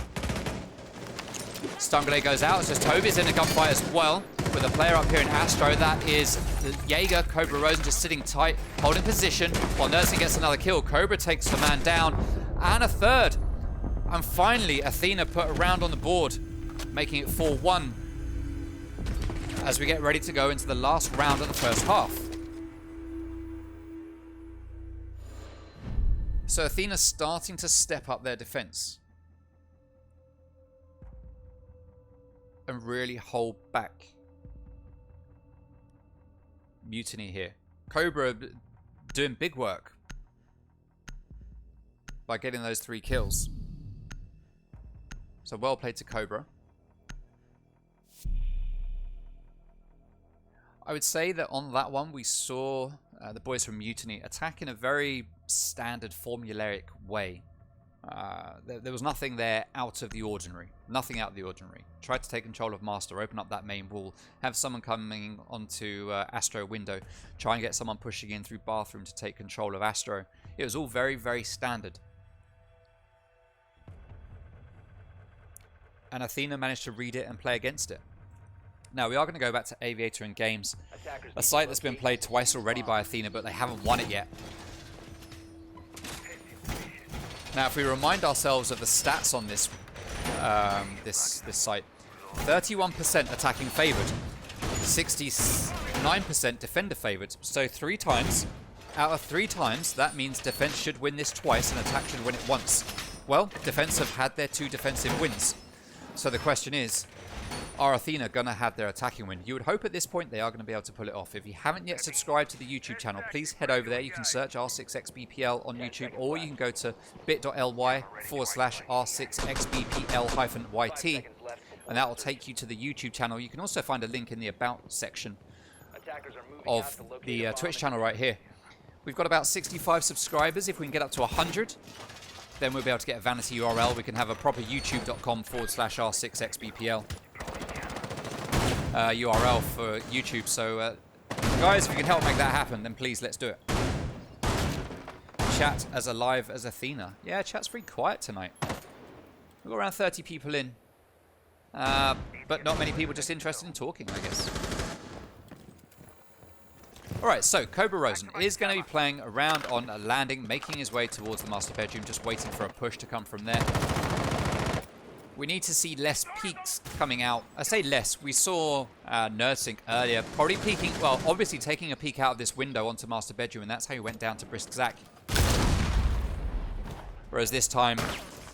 Stun grenade goes out. It's just Toby's in the gunfight as well with a player up here in Astro. That is the Jaeger. Cobra Rosen just sitting tight, holding position while Nursing gets another kill. Cobra takes the man down and a third. And finally, Athena put a round on the board, making it 4-1 as we get ready to go into the last round of the first half. So Athena's starting to step up their defense and really hold back Mutiny here. Cobra doing big work by getting those 3 kills. So well played to Cobra. I would say that on that one we saw the boys from Mutiny attack in a very standard formulaic way. There was nothing there out of the ordinary. Nothing out of the ordinary. Tried to take control of Master, open up that main wall, have someone coming onto Astro window, try and get someone pushing in through Bathroom to take control of Astro. It was all very, very standard. and Athena managed to read it and play against it. Now, we are going to go back to Aviator and Games, a site that's been played twice already by Athena, but they haven't won it yet. Now, if we remind ourselves of the stats on this this site, 31% attacking favored, 69% defender favored. So 3 times out of 3 times, that means defense should win this twice and attack should win it once. Well, defense have had their 2 defensive wins. So the question is, are Athena going to have their attacking win? You would hope at this point they are going to be able to pull it off. If you haven't yet subscribed to the YouTube channel, please head over there. You can search R6XBPL on YouTube, or you can go to bit.ly/R6XBPL-YT, and that will take you to the YouTube channel. You can also find a link in the About section of the Twitch channel right here. We've got about 65 subscribers. If we can get up to 100, then we'll be able to get a vanity URL. We can have a proper youtube.com/R6XBPL URL for YouTube. So, guys, if you can help make that happen, then please let's do it. Chat as alive as Athena. Yeah, chat's pretty quiet tonight. We've got around 30 people in, but not many people just interested in talking, I guess. Alright, so Cobra Rosen is going to be playing around on a landing, making his way towards the master bedroom, just waiting for a push to come from there. We need to see less peaks coming out. I say less, we saw Nerdsync earlier, probably peeking, well, obviously taking a peek out of this window onto master bedroom, and that's how he went down to Brisk Zach. Whereas this time,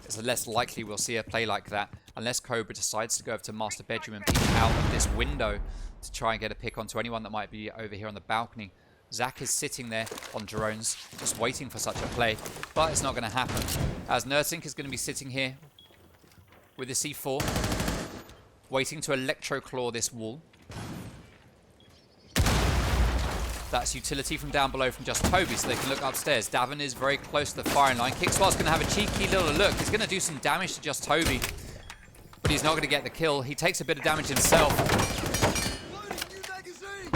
it's less likely we'll see a play like that, unless Cobra decides to go over to master bedroom and peek out of this window to try and get a pick onto anyone that might be over here on the balcony. Zach is sitting there on drones, just waiting for such a play, but it's not going to happen, as Nerdsync is going to be sitting here with the C4, waiting to electroclaw this wall. That's utility from down below from just Toby, so they can look upstairs. Davin is very close to the firing line. Kickswell's going to have a cheeky little look. He's going to do some damage to just Toby, but he's not going to get the kill. He takes a bit of damage himself,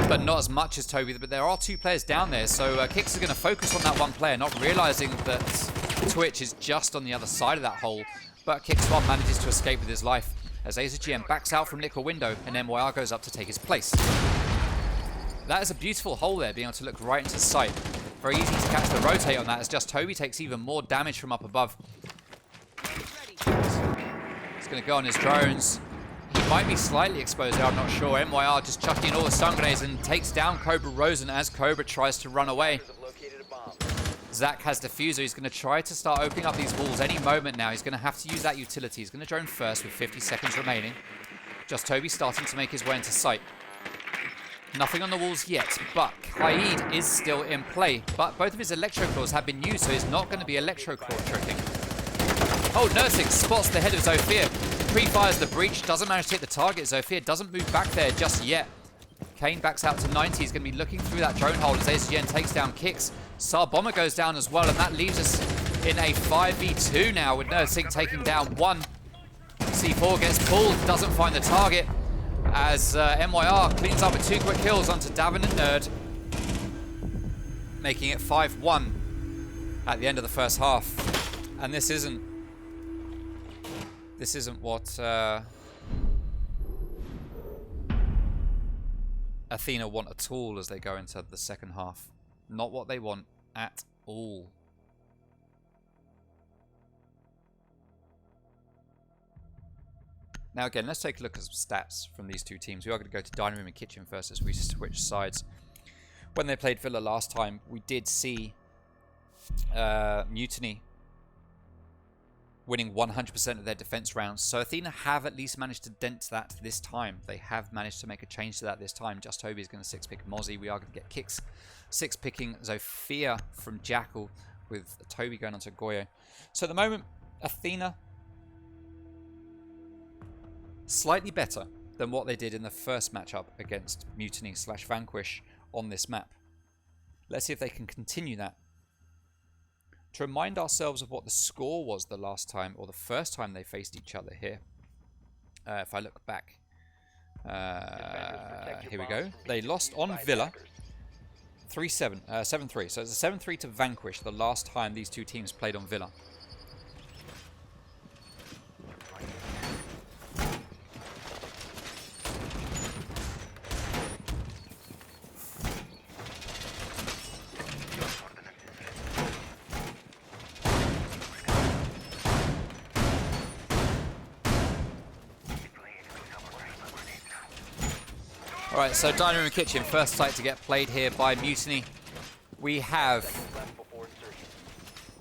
but not as much as Toby. But there are 2 players down there, so Kicks is going to focus on that one player, not realizing that Twitch is just on the other side of that hole. But Kickswell manages to escape with his life as AZGM backs out from Nickel window and MYR goes up to take his place. That is a beautiful hole there, being able to look right into sight. Very easy to catch the rotate on that, as just Toby takes even more damage from up above. He's going to go on his drones. He might be slightly exposed there, I'm not sure. MYR just chucking in all the stun grenades and takes down Cobra Rosen as Cobra tries to run away. Zach has diffuser. He's going to try to start opening up these walls any moment now. He's going to have to use that utility. He's going to drone first with 50 seconds remaining. Just Toby starting to make his way into sight. Nothing on the walls yet, but Qaid is still in play. But both of his electroclaws have been used, so he's not going to be electroclaw tricking. Oh, Nursing spots the head of Zofia. Pre-fires the breach, doesn't manage to hit the target. Zofia doesn't move back there just yet. Kane backs out to 90. He's going to be looking through that drone hole as AZGN takes down Kicks. Sar Bomber goes down as well, and that leaves us in a 5v2 now with Nerdsync taking down 1. C4 gets pulled, doesn't find the target as MYR cleans up with 2 quick kills onto Davin and Nerd, making it 5-1 at the end of the first half. And this isn't what Athena want at all as they go into the second half. Not what they want at all. Now again, let's take a look at some stats from these 2 teams. We are going to go to Dining Room and Kitchen first as we switch sides. When they played Villa last time, we did see Mutiny winning 100% of their defense rounds. So Athena have at least managed to dent that this time. They have managed to make a change to that this time. Just Toby is going to 6-pick Mozzie. We are going to get Kicks 6-picking Zofia from Jackal, with Toby going on to Goyo. So at the moment, Athena slightly better than what they did in the first matchup against Mutiny/Vanquish on this map. Let's see if they can continue that. To remind ourselves of what the score was the last time, or the first time they faced each other here. If I look back. Here we go. They lost on Villa 3-7, 7-3. So it's a 7-3 to Vanquish the last time these 2 teams played on Villa. Alright, so Dining Room Kitchen, first site to get played here by Mutiny. We have...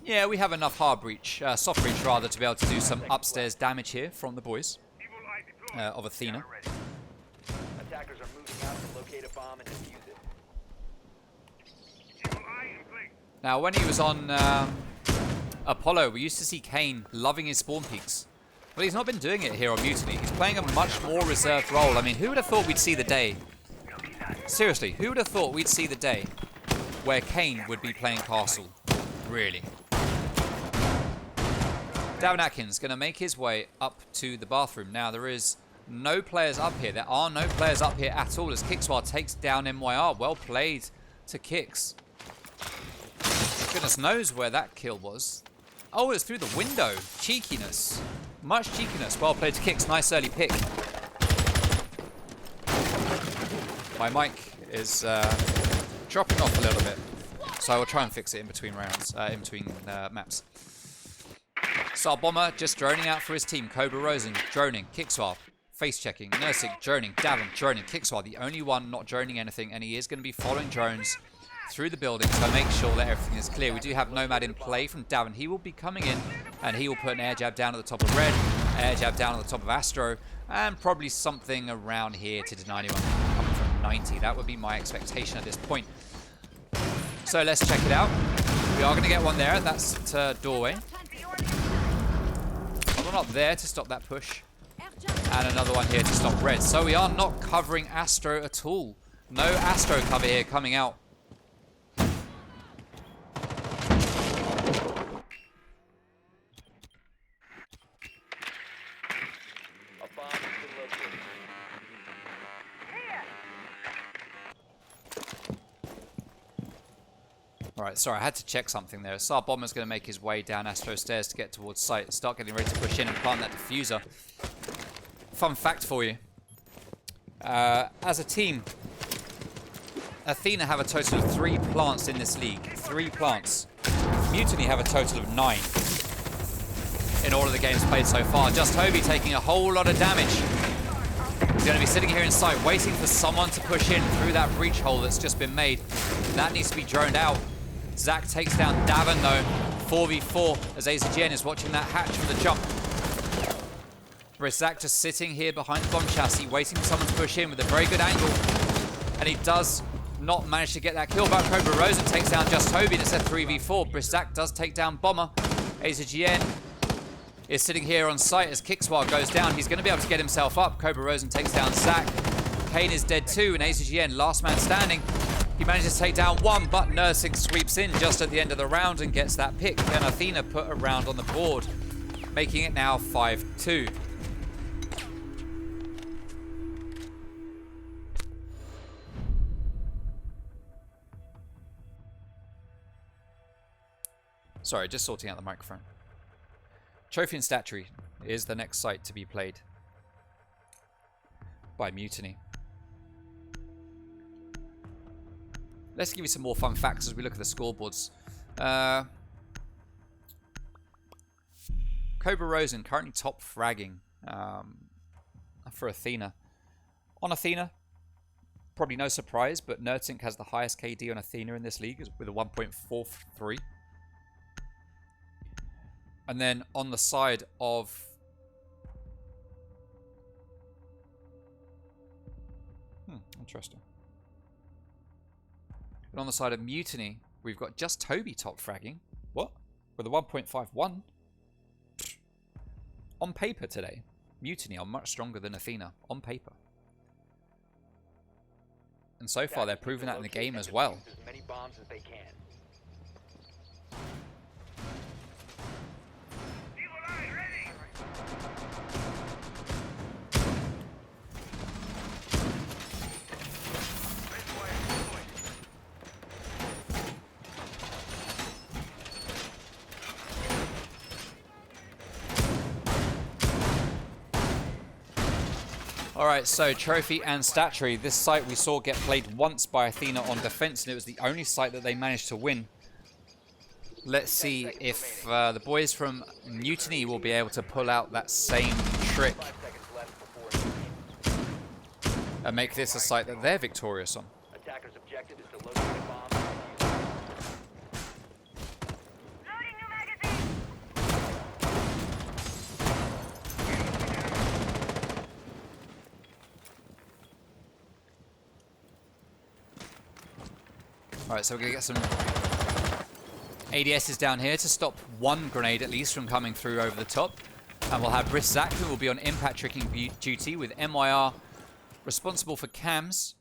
Yeah, we have enough hard breach, soft breach rather, to be able to do some upstairs damage here from the boys of Athena. Attackers are moving out to locate a bomb and defuse it. Now, when he was on Apollo, we used to see Kane loving his spawn peaks. Well, he's not been doing it here on Mutiny. He's playing a much more reserved role. I mean, who would have thought we'd see the day? Seriously, who would have thought we'd see the day where Kane would be playing Castle? Really? Davin Atkins going to make his way up to the bathroom. Now, there is no players up here. There are no players up here at all as Kickswar takes down MYR. Well played to Kicks. Goodness knows where that kill was. Oh, it's through the window. Cheekiness. Much cheekiness. Well played to Kicks. Nice early pick. My mic is dropping off a little bit, so I will try and fix it in between rounds, in between maps. Sar Bomber just droning out for his team. Cobra Rosen droning. Kickswar face checking. Nursing droning. Davin droning. Kickswar the only one not droning anything, and he is going to be following drones through the building to make sure that everything is clear. We do have Nomad in play from Davin. He will be coming in and he will put an air jab down at the top of Red, air jab down at the top of Astro, and probably something around here to deny anyone coming from 90. That would be my expectation at this point. So let's check it out. We are going to get one there. That's to doorway. One up there to stop that push. And another one here to stop Red. So we are not covering Astro at all. No Astro cover here coming out. Alright, sorry, I had to check something there. Sar Bomber's going to make his way down Astro stairs to get towards site. Start getting ready to push in and plant that diffuser. Fun fact for you. As a team, Athena have a total of 3 plants in this league. 3 plants. Mutiny have a total of 9 in all of the games played so far. Just Hobie taking a whole lot of damage. He's going to be sitting here in sight, waiting for someone to push in through that breach hole that's just been made. That needs to be droned out. Zach takes down Davin though. 4v4 as AZGN is watching that hatch for the jump. Zach just sitting here behind the bomb chassis, waiting for someone to push in with a very good angle. And he does not manage to get that kill. But Cobra Rosen takes down Just Hobie. That's a 3v4. Zach does take down Bomber. AZGN is sitting here on site as Kickswar goes down. He's going to be able to get himself up. Cobra Rosen takes down Zach. Kane is dead too, and AZGN, last man standing. He manages to take down one, but Nursing sweeps in just at the end of the round and gets that pick. And Athena put a round on the board, making it now 5-2. Sorry, just sorting out the microphone. Trophy and Statuary is the next site to be played by Mutiny. Let's give you some more fun facts as we look at the scoreboards. Cobra Rosen currently top fragging for Athena. On Athena, probably no surprise, but Nerdtink has the highest KD on Athena in this league with a 1.43. And then on the side of interesting. And on the side of Mutiny, we've got just Toby top fragging. What? With a 1.51. On paper today, Mutiny are much stronger than Athena. On paper. And so far, they're proving that in the game as well. As many bombs as they can. Alright, so Trophy and Statuary. This site we saw get played once by Athena on defense, and it was the only site that they managed to win. Let's see if the boys from Mutiny will be able to pull out that same trick. and make this a site that they're victorious on. Attackers' objective is to locate a bomb and defuse it. Alright, so we're going to get some ADSs down here to stop one grenade at least from coming through over the top. And we'll have Briss Zach, who will be on impact tricking duty with MYR responsible for cams.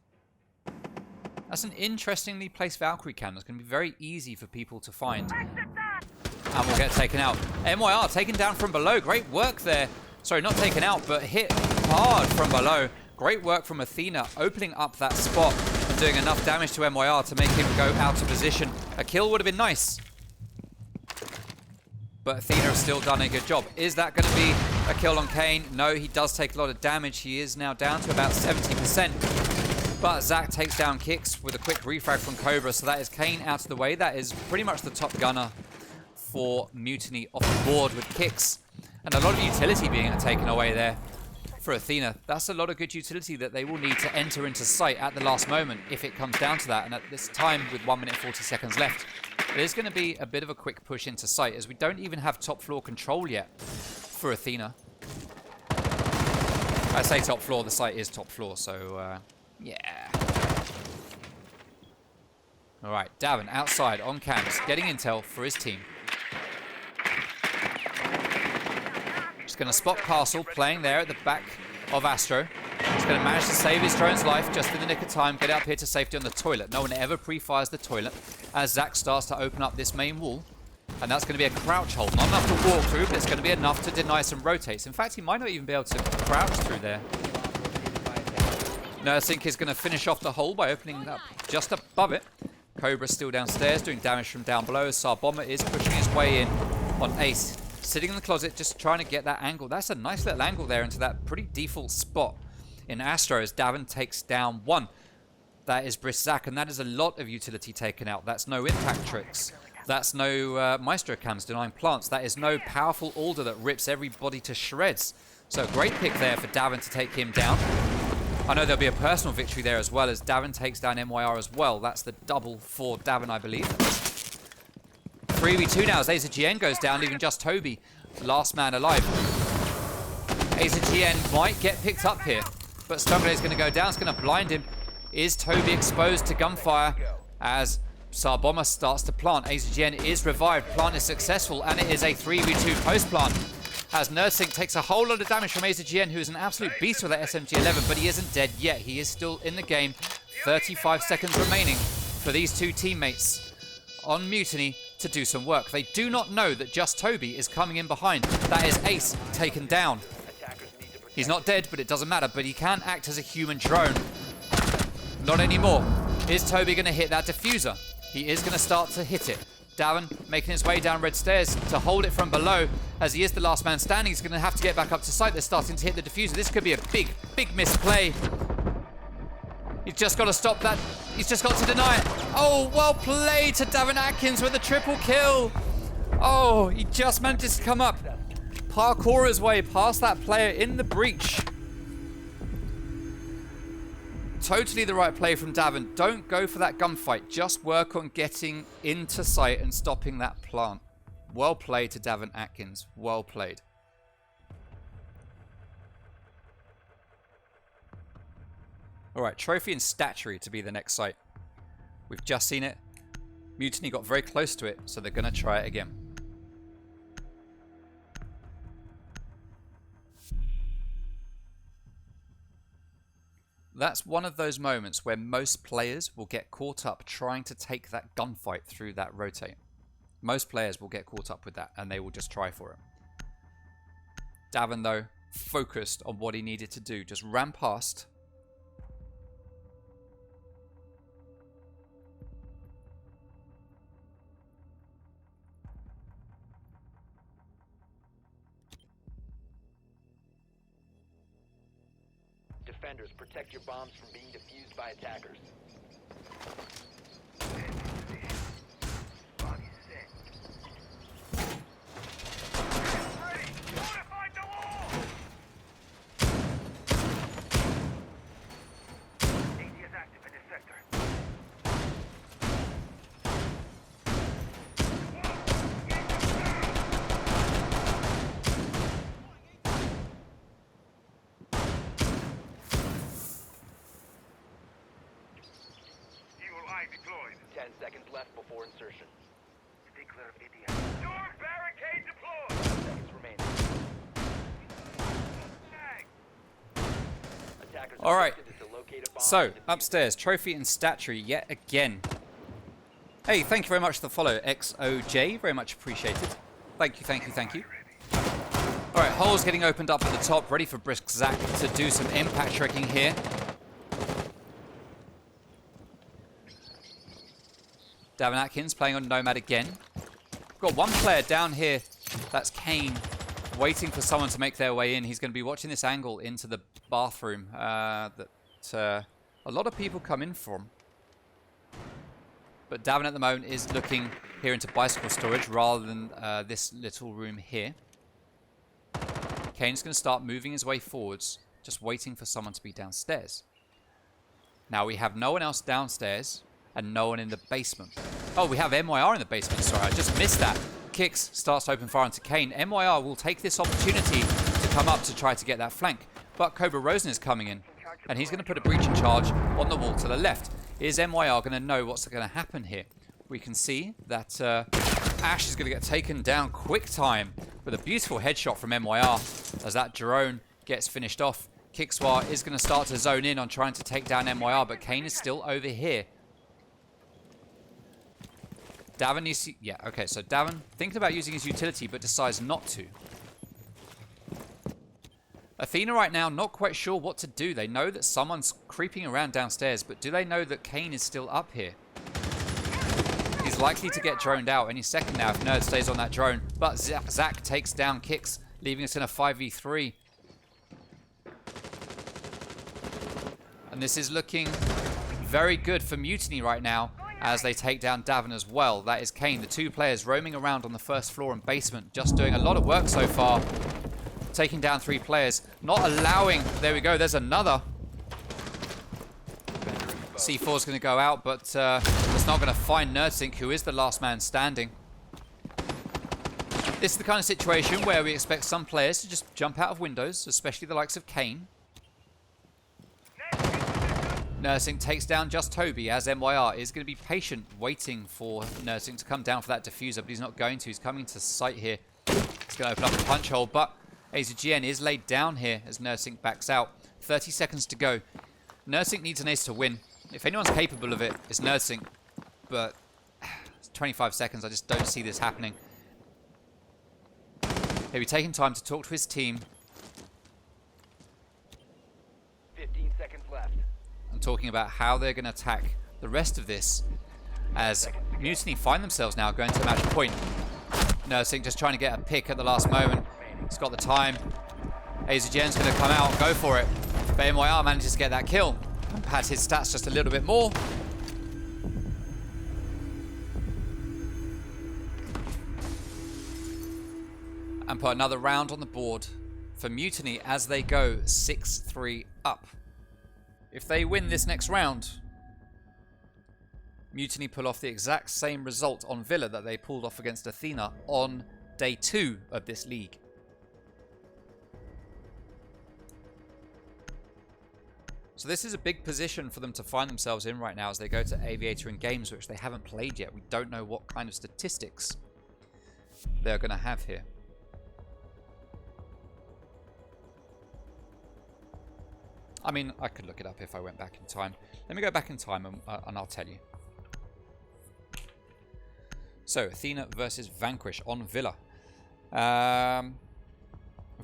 That's an interestingly placed Valkyrie cam. That's going to be very easy for people to find. And we'll get taken out. MYR taken down from below. Great work there. Sorry, not taken out, but hit hard from below. Great work from Athena, opening up that spot and doing enough damage to MYR to make him go out of position. A kill would have been nice. But Athena has still done a good job. Is that going to be a kill on Kane? No, he does take a lot of damage. He is now down to about 70%. But Zach takes down Kicks with a quick refrag from Cobra. So that is Kane out of the way. That is pretty much the top gunner for Mutiny off the board with Kicks. And a lot of utility being taken away there for Athena. That's a lot of good utility that they will need to enter into sight at the last moment if it comes down to that. And at this time, with 1 minute 40 seconds left, it is going to be a bit of a quick push into sight, as we don't even have top floor control yet for Athena. I say top floor, the site is top floor, so yeah. Alright, Davin outside on cams, getting intel for his team. Just going to spot Castle playing there at the back of Astro. He's going to manage to save his drone's life just in the nick of time, get up here to safety on the toilet. No one ever pre-fires the toilet as Zach starts to open up this main wall. And that's going to be a crouch hold. Not enough to walk through, but it's going to be enough to deny some rotates. In fact, he might not even be able to crouch through there. Nursink is going to finish off the hole by opening up just above it. Cobra's still downstairs, doing damage from down below. Sarbomber is pushing his way in on Ace. Sitting in the closet, just trying to get that angle. That's a nice little angle there into that pretty default spot in Astro as Davin takes down one. That is Briss Zach, and that is a lot of utility taken out. That's no impact tricks. That's no Maestro cams denying plants. That is no powerful Alder that rips everybody to shreds. So great pick there for Davin to take him down. I know there'll be a personal victory there as well as Davin takes down MYR as well. That's the double for Davin, I believe. 3v2 now as AZGN goes down, leaving just Toby, last man alive. AZGN might get picked up here, but Stungray is going to go down. It's going to blind him. Is Toby exposed to gunfire as Sarbomber starts to plant? AZGN is revived. Plant is successful, and it is a 3v2 post-plant. As Nursink takes a whole lot of damage from AZGN, who is an absolute beast with that SMG-11, but he isn't dead yet. He is still in the game. 35 seconds remaining for these two teammates on Mutiny to do some work. They do not know that just Toby is coming in behind. That is Ace taken down. He's not dead, but it doesn't matter. But he can act as a human drone. Not anymore. Is Toby going to hit that diffuser? He is going to start to hit it. Davin making his way down red stairs to hold it from below. As he is the last man standing, he's going to have to get back up to sight. They're starting to hit the diffuser. This could be a big, big misplay. He's just got to stop that. He's just got to deny it. Oh, well played to Davin Atkins with a triple kill. Oh, he just managed to come up. Parkour his way past that player in the breach. Totally the right play from Davin. Don't go for that gunfight. Just work on getting into sight and stopping that plant. Well played to Davin Atkins. Well played. Alright, Trophy and Statuary to be the next site. We've just seen it. Mutiny got very close to it, so they're going to try it again. That's one of those moments where most players will get caught up trying to take that gunfight through that rotate. Most players will get caught up with that and they will just try for it. Davin, though, focused on what he needed to do. Just ran past. Defenders, protect your bombs from being defused by attackers. deployed. 10 seconds left before insertion. Stay clear of ADS. Door barricade deployed. 10 seconds remaining. Attackers All right. to locate a bomb So, and defuse upstairs, trophy and statuary yet again. Hey, thank you very much for the follow, XOJ. Very much appreciated. Thank you, thank you, thank you. All right, holes getting opened up at the top, ready for Brisk Zach to do some impact tricking here. Davin Atkins playing on Nomad again. Got one player down here, that's Kane, waiting for someone to make their way in. He's going to be watching this angle into the bathroom that a lot of people come in from. But Davin at the moment is looking here into bicycle storage rather than this little room here. Kane's going to start moving his way forwards, just waiting for someone to be downstairs. Now we have no one else downstairs and no one in the basement. Oh, we have MYR in the basement. Sorry, I just missed that. Kicks starts to open fire onto Kane. MYR will take this opportunity to come up to try to get that flank. But Cobra Rosen is coming in, and he's going to put a breaching charge on the wall to the left. Is MYR going to know what's going to happen here? We can see that Ash is going to get taken down quick time with a beautiful headshot from MYR as that drone gets finished off. Kickswar is going to start to zone in on trying to take down MYR, but Kane is still over here. Davin needs to... Yeah, okay, so Davin thinking about using his utility, but decides not to. Athena right now not quite sure what to do. They know that someone's creeping around downstairs, but do they know that Kane is still up here? He's likely to get droned out any second now if Nerd stays on that drone. But Zach takes down Kicks, leaving us in a 5v3. And this is looking very good for Mutiny right now as they take down Davin as well. That is Kane, the two players roaming around on the first floor and basement, just doing a lot of work so far. Taking down 3 players, not allowing... There we go, there's another. C4's going to go out, but it's not going to find Nerdsync, who is the last man standing. This is the kind of situation where we expect some players to just jump out of windows, especially the likes of Kane. Nerdsync takes down just Toby, as MYR is going to be patient, waiting for Nerdsync to come down for that diffuser, but he's not going to. He's coming to site here. He's going to open up a punch hole, but AZGN is laid down here as Nerdsync backs out. 30 seconds to go. Nerdsync needs an ace to win. If anyone's capable of it, it's Nerdsync. But 25 seconds, I just don't see this happening. He'll be taking time to talk to his team. 15 seconds left. And talking about how they're going to attack the rest of this. As Mutiny find themselves now going to match point. Nerdsync just trying to get a pick at the last moment. He's got the time. AZGN's going to come out and go for it. But MYR manages to get that kill. And pads his stats just a little bit more. And put another round on the board for Mutiny as they go 6-3 up. If they win this next round, Mutiny pull off the exact same result on Villa that they pulled off against Athena on day 2 of this league. So this is a big position for them to find themselves in right now as they go to Aviator in games which they haven't played yet. We don't know what kind of statistics they're going to have here. I mean, I could look it up if I went back in time. Let me go back in time and I'll tell you. So, Athena versus Vanquish on Villa.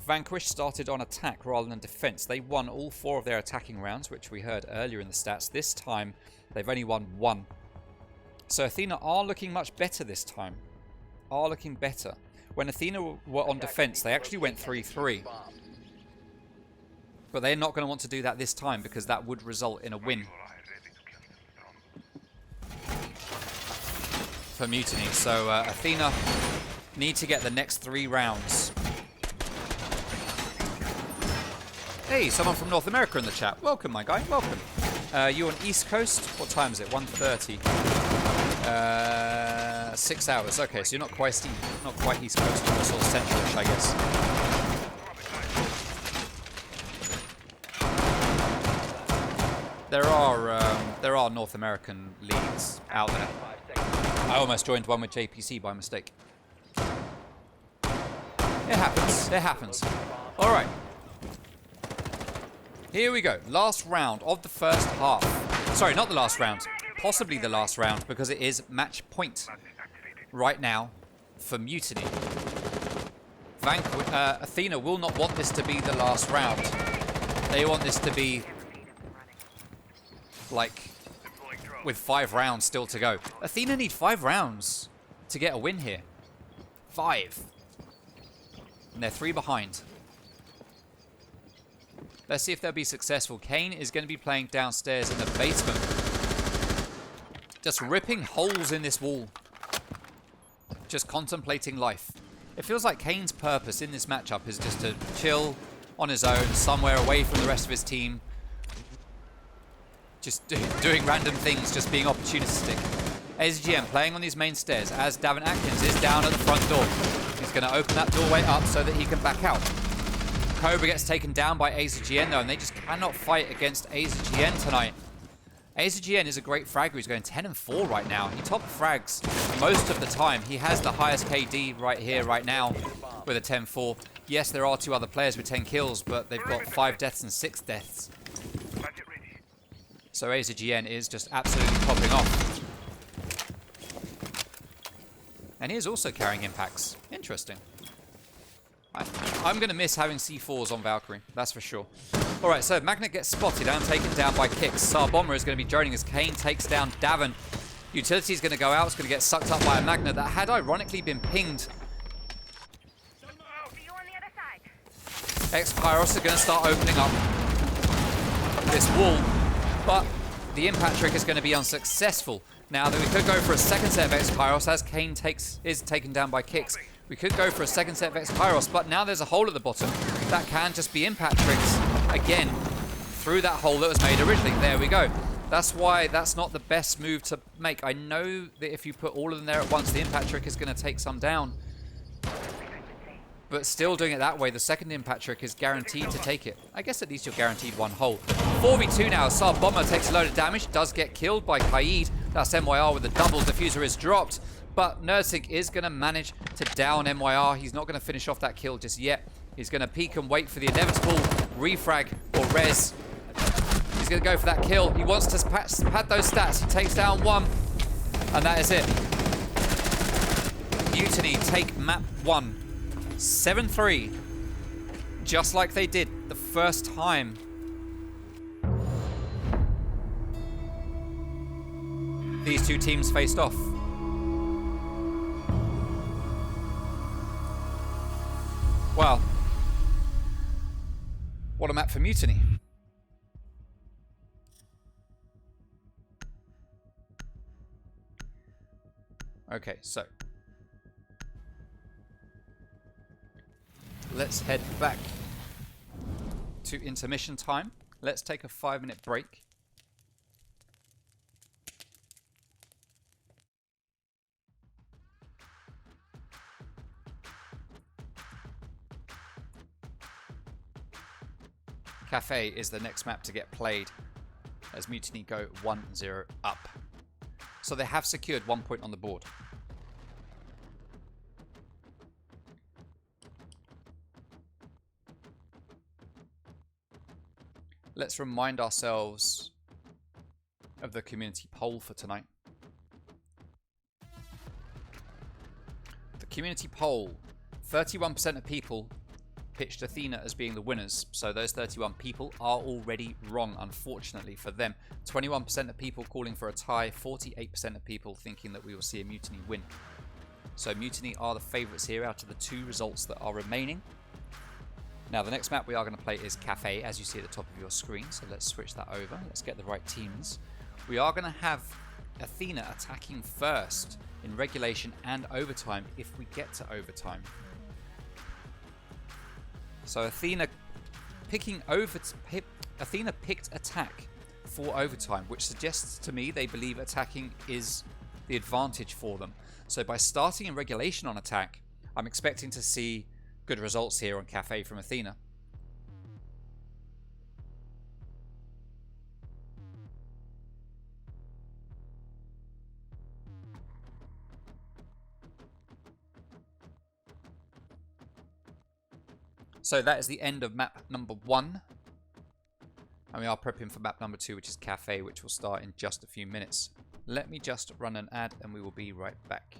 Vanquish started on attack rather than defense. They won all 4 of their attacking rounds, which we heard earlier in the stats. This time, they've only won 1. So Athena are looking much better this time. Are looking better. When Athena were on defense, they actually went 3-3. But they're not going to want to do that this time because that would result in a win for Mutiny. So Athena need to get the next 3 rounds. Hey, someone from North America in the chat. Welcome, my guy. Welcome. You on East Coast? What time is it? 1:30. 6 hours. Okay, so you're not quite East Coast. You're sort of central-ish, I guess. There there are North American leagues out there. 5 seconds. I almost joined one with JPC by mistake. It happens. It happens. All right. Here we go. Last round of the first half. Sorry, not the last round. Possibly the last round, because it is match point right now for Mutiny. Athena will not want this to be the last round. They want this to be like with 5 rounds still to go. Athena need 5 rounds to get a win here. 5. And they're 3 behind. Let's see if they'll be successful. Kane is going to be playing downstairs in the basement. Just ripping holes in this wall. Just contemplating life. It feels like Kane's purpose in this matchup is just to chill on his own, somewhere away from the rest of his team. Just doing random things, just being opportunistic. AZGM playing on these main stairs as Davin Atkins is down at the front door. He's going to open that doorway up so that he can back out. Cobra gets taken down by AZGN though, and they just cannot fight against AZGN tonight. AZGN is a great fragger. He's going 10 and 4 right now. He top frags most of the time. He has the highest KD right here, right now, with a 10-4. Yes, there are 2 other players with 10 kills, but they've got 5 deaths and 6 deaths. So AZGN is just absolutely popping off. And he is also carrying impacts. Interesting. I'm going to miss having C4s on Valkyrie, that's for sure. Alright, so Magnet gets spotted and taken down by kicks. Sar Bomber is going to be joining as Kane takes down Davin. Utility is going to go out, it's going to get sucked up by a Magnet that had ironically been pinged. X-Pyros is going to start opening up this wall, but the impact trick is going to be unsuccessful. Now that we could go for a second set of X-Pyros as Kane is taken down by kicks. We could go for a second set of X-Pyros, but now there's a hole at the bottom. That can just be impact tricks again through that hole that was made originally. There we go. That's why that's not the best move to make. I know that if you put all of them there at once, the impact trick is going to take some down. But still doing it that way, the second impact trick is guaranteed to take it. I guess at least you're guaranteed 1 hole. 4v2 now. Sar Bomber takes a load of damage, does get killed by Kaid. That's MYR with the double. Diffuser is dropped. But Nursig is going to manage to down MYR. He's not going to finish off that kill just yet. He's going to peek and wait for the inevitable refrag or res. He's going to go for that kill. He wants to pad those stats. He takes down 1. And that is it. Mutiny take map 1. 7-3. Just like they did the first time. These 2 teams faced off. Well, what a map for Mutiny. Okay, so let's head back to intermission time. Let's take a 5-minute break. Cafe is the next map to get played as Mutiny go 1-0 up. So they have secured 1 point on the board. Let's remind ourselves of the community poll for tonight. The community poll, 31% of people pitched Athena as being the winners. So those 31 people are already wrong, unfortunately for them. 21% of people calling for a tie, 48% of people thinking that we will see a Mutiny win. So Mutiny are the favourites here out of the 2 results that are remaining. Now the next map we are going to play is Cafe, as you see at the top of your screen. So let's switch that over. Let's get the right teams. We are going to have Athena attacking first in regulation and overtime if we get to overtime. So Athena picked attack for overtime, which suggests to me they believe attacking is the advantage for them. So by starting in regulation on attack, I'm expecting to see good results here on Cafe from Athena. So that is the end of map number 1. And we are prepping for map number 2, which is Cafe, which will start in just a few minutes. Let me just run an ad and we will be right back.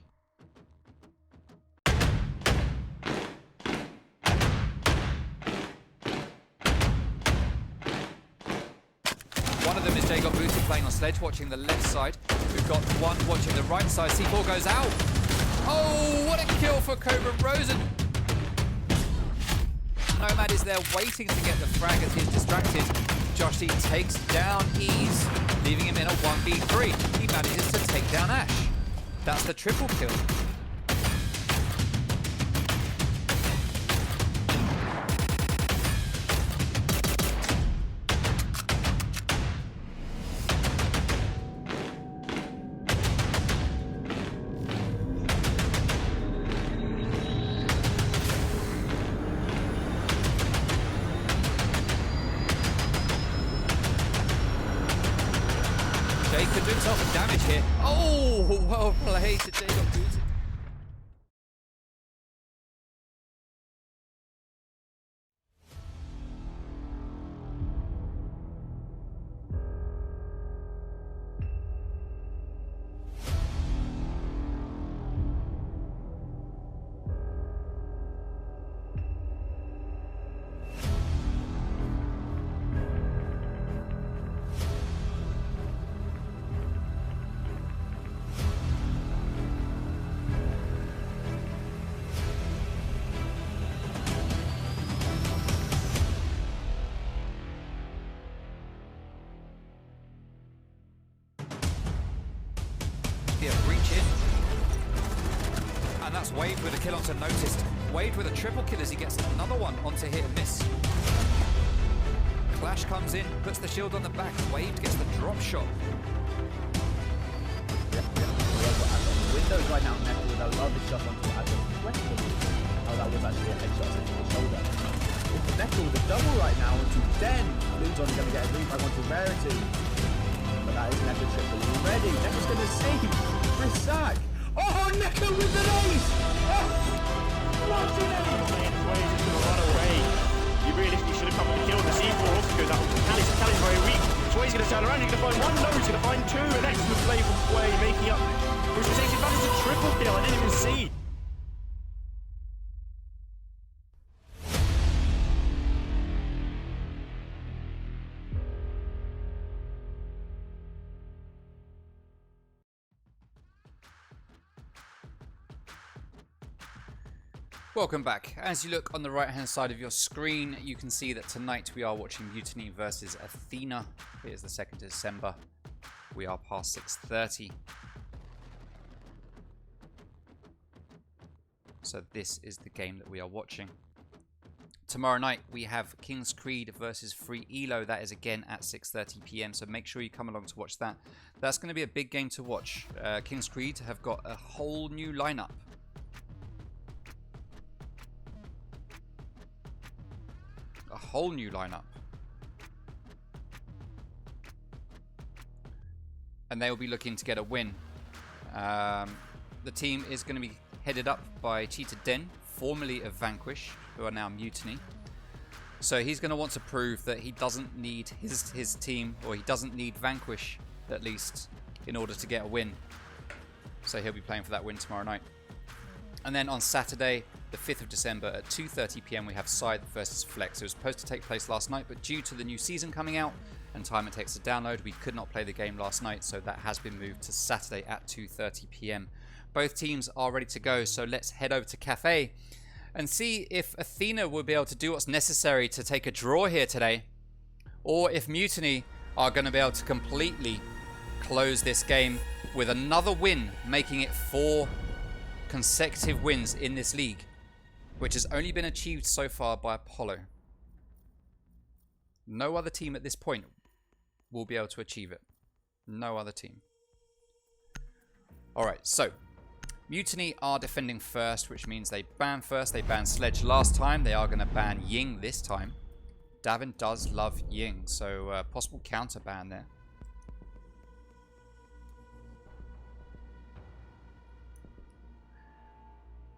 One of them is Jacob Booty playing on Sledge, watching the left side. We've got one watching the right side. C4 goes out. Oh, what a kill for Cobra Rosen. Nomad is there waiting to get the frag as he's distracted. Josh D takes down Ease, leaving him in a 1v3. He manages to take down Ash. That's the triple kill. Jay could do himself some damage here. Oh, well played to Jacob Booty. Reach in. And that's Wade with a kill onto Noticed. Wade with a triple kill as he gets another one onto Hit and Miss. Clash comes in, puts the shield on the back. Wade gets the drop shot. Windows right now, Metal with a lovely shot onto Adam. Question how that was actually a headshot into the shoulder. It's Metal with a double right now onto Den. Blue's only going to get a replay onto Rarity. But that is Neko triple already. Neko's going to save for a sack. Oh, Neko with an ace! Oh, what an ace! Ways is going to run away. You realistically should have come with the kill. The C4 also goes out. Callie's very weak. Sway's going to turn around. He's going to find one. No, he's going to find two. An excellent play from Sway, making up. Which was actually that is a triple kill. I didn't even see. Welcome back. As you look on the right hand side of your screen, you can see that tonight we are watching Mutiny versus Athena. It is the 2nd of December. We are past 6:30. So this is the game that we are watching. Tomorrow night we have King's Creed versus Free Elo. That is again at 6:30 PM. So make sure you come along to watch that. That's going to be a big game to watch. King's Creed have got a whole new lineup. A whole new lineup. And they will be looking to get a win. The team is going to be headed up by Cheetah Den, formerly of Vanquish, who are now Mutiny. So he's going to want to prove that he doesn't need his team, or he doesn't need Vanquish, at least, in order to get a win. So he'll be playing for that win tomorrow night. And then on Saturday, the 5th of December at 2:30 PM, we have Scythe versus Flex. It was supposed to take place last night, but due to the new season coming out and time it takes to download, we could not play the game last night, so that has been moved to Saturday at 2:30 PM. Both teams are ready to go, so let's head over to Cafe and see if Athena will be able to do what's necessary to take a draw here today, or if Mutiny are going to be able to completely close this game with another win, making it 4 consecutive wins in this league, which has only been achieved so far by Apollo. No other team at this point will be able to achieve it. No other team. Alright, so Mutiny are defending first, which means they ban first. They banned Sledge last time. They are going to ban Ying this time. Davin does love Ying, so possible counter ban there.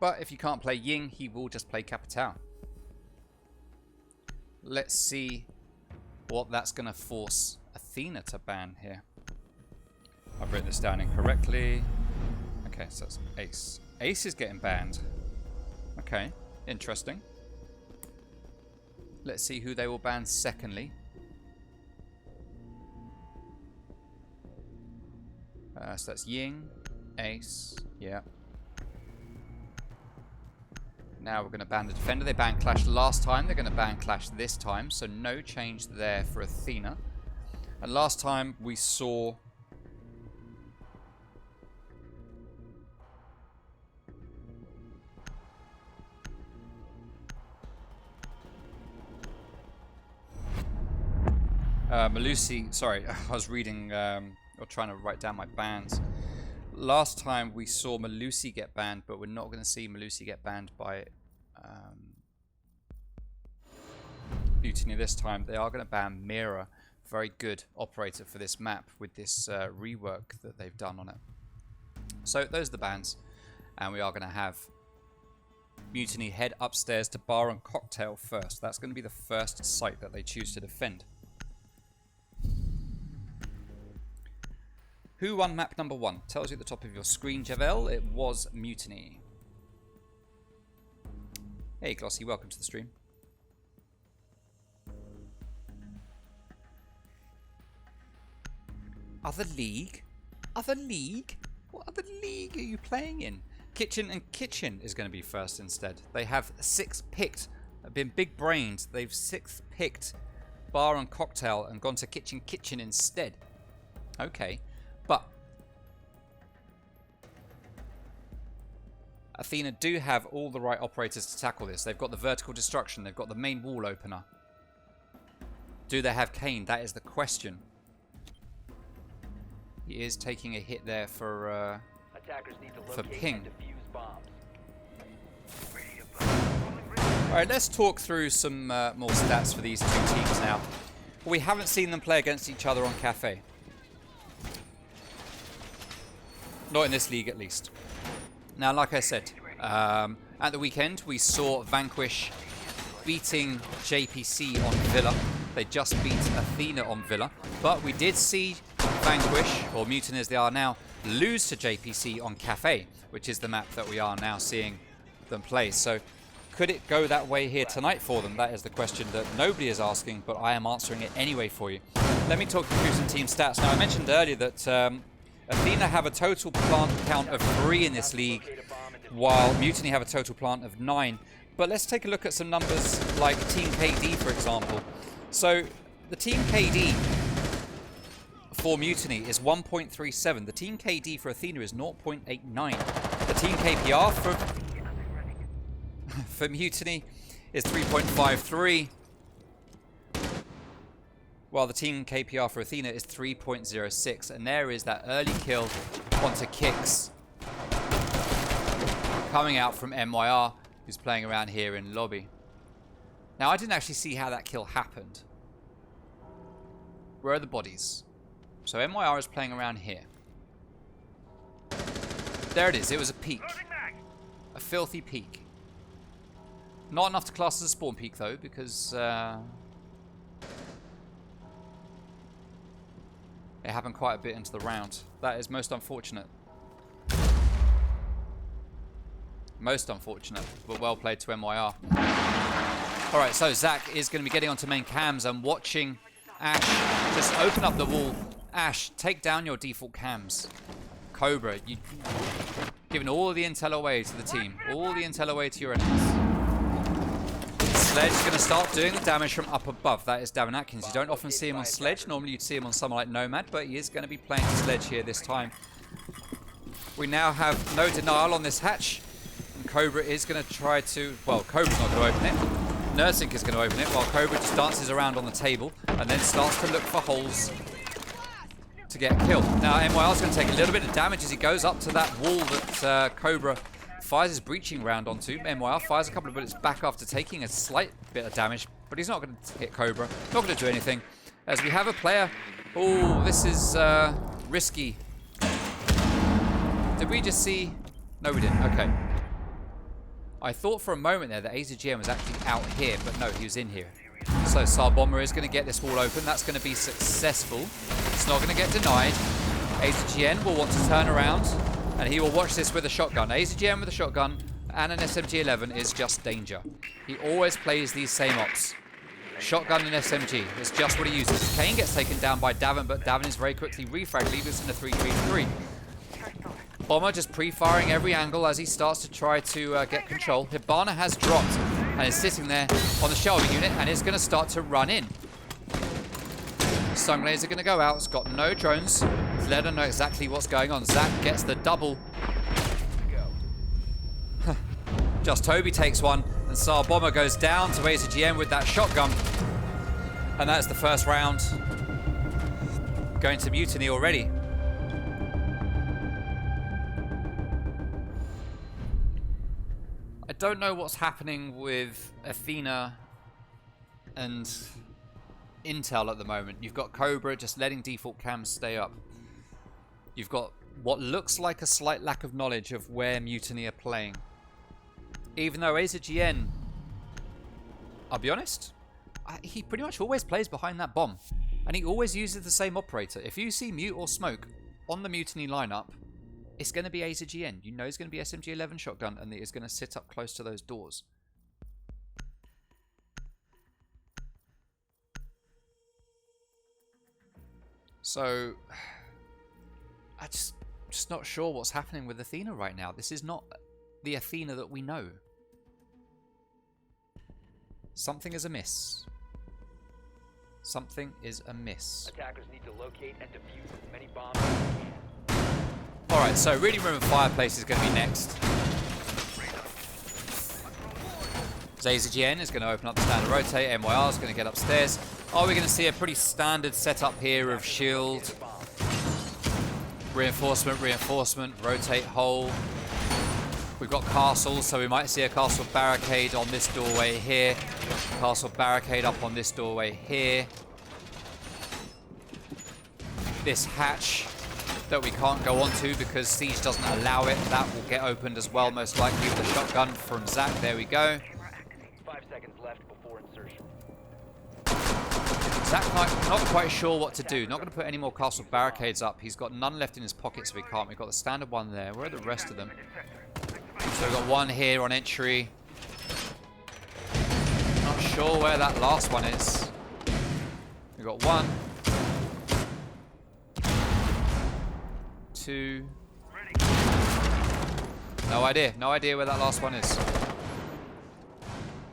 But if you can't play Ying, he will just play Capital. let's see what that's going to force Athena to ban here. I've written this down incorrectly. Okay, so that's Ace. Ace is getting banned. Okay, interesting. Let's see who they will ban secondly. So that's Ying, Ace, yeah. Now we're going to ban the defender. They banned Clash last time. They're going to ban Clash this time. So no change there for Athena. And last time we saw... Melusi, sorry, I was reading... or trying to write down my bans. Last time we saw Melusi get banned, but we're not going to see Melusi get banned by Mutiny this time. They are going to ban Mira, very good operator for this map with this rework that they've done on it. So those are the bans, and we are going to have Mutiny head upstairs to Bar and Cocktail first. That's going to be the first site that they choose to defend. Who won map number 1? Tells you at the top of your screen, Javel. It was Mutiny. Hey, Glossy, welcome to the stream. Other league? Other league? What other league are you playing in? Kitchen and Kitchen is going to be first instead. They have 6 picked. They've been big brained. They've 6 picked Bar and Cocktail and gone to Kitchen Kitchen instead. Okay. But Athena do have all the right operators to tackle this. They've got the vertical destruction. They've got the main wall opener. Do they have Kane? That is the question. He is taking a hit there for ping. Alright, let's talk through some more stats for these two teams now. We haven't seen them play against each other on Cafe. Not in this league, at least. Now, like I said, at the weekend, we saw Vanquish beating JPC on Villa. They just beat Athena on Villa. But we did see Vanquish, or Mutiny as they are now, lose to JPC on Cafe, which is the map that we are now seeing them play. So, could it go that way here tonight for them? That is the question that nobody is asking, but I am answering it anyway for you. Let me talk you through some team stats. Now, I mentioned earlier that... Athena have a total plant count of 3 in this league, while Mutiny have a total plant of 9. But let's take a look at some numbers like Team KD, for example. So, the Team KD for Mutiny is 1.37. The Team KD for Athena is 0.89. The Team KPR for Mutiny is 3.53. While the Team KPR for Athena is 3.06. And there is that early kill onto Kicks. Coming out from MYR, who's playing around here in lobby. Now, I didn't actually see how that kill happened. Where are the bodies? So MYR is playing around here. There it is. It was a peek. A filthy peek. Not enough to class as a spawn peek, though, because... it happened quite a bit into the round. That is most unfortunate. Most unfortunate, but well played to MYR. Alright, so Zach is going to be getting onto main cams and watching Ash just open up the wall. Ash, take down your default cams. Cobra, you've given all the intel away to the team. All the intel away to your enemies. Sledge is going to start doing the damage from up above. That is Davin Atkins. You don't often see him on Sledge. Normally you'd see him on someone like Nomad, but he is going to be playing Sledge here this time. We now have no denial on this hatch. And Cobra is going to try to... Well, Cobra's not going to open it. Nursing is going to open it, while Cobra just dances around on the table and then starts to look for holes to get killed. Now, MYR is going to take a little bit of damage as he goes up to that wall that Cobra... fires his breaching round onto. MYR fires a couple of bullets back after taking a slight bit of damage, but he's not going to hit Cobra. Not going to do anything. As we have a player... Oh, this is risky. Did we just see... No, we didn't. Okay. I thought for a moment there that AZGM was actually out here, but no, he was in here. So Sar Bomber is going to get this wall open. That's going to be successful. It's not going to get denied. AZGN will want to turn around, and he will watch this with a shotgun. AZGN with a shotgun and an SMG-11 is just danger. He always plays these same ops. Shotgun and SMG. It's just what he uses. Kane gets taken down by Davin, but Davin is very quickly refragged, leaving us in a 3-3-3. Bomber just pre-firing every angle as he starts to try to get control. Hibana has dropped and is sitting there on the shelving unit and is going to start to run in. Stun grenades are going to go out. It's got no drones. Let him know exactly what's going on. Zach gets the double. Just Toby takes one, and Sar Bomber goes down to AZGN with that shotgun. And that's the first round. Going to Mutiny already. I don't know what's happening with Athena and Intel at the moment. You've got Cobra just letting default cams stay up. You've got what looks like a slight lack of knowledge of where Mutiny are playing. Even though AZGN, I'll be honest, he pretty much always plays behind that bomb. And he always uses the same operator. If you see Mute or Smoke on the Mutiny lineup, it's going to be AZGN. You know he's going to be SMG-11 shotgun, and he's going to sit up close to those doors. So, I'm just not sure what's happening with Athena right now. This is not the Athena that we know. Something is amiss. Something is amiss. Attackers need to locate and defuse as many bombs as they can. Alright, so Reading Room and Fireplace is going to be next. AZGN is going to open up the standard rotate. MYR is going to get upstairs. Are we going to see a pretty standard setup here of shield, reinforcement, reinforcement, rotate hole. We've got castles, so we might see a castle barricade on this doorway here. Castle barricade up on this doorway here. This hatch that we can't go onto because Siege doesn't allow it, that will get opened as well, most likely with a shotgun from Zach. There we go. 5 seconds left before insertion. Zach not quite sure what to do. Not going to put any more castle barricades up. He's got none left in his pocket, so he can't. We've got the standard one there. Where are the rest of them? So we've got one here on entry. Not sure where that last one is. We've got 1, 2. No idea. No idea where that last one is.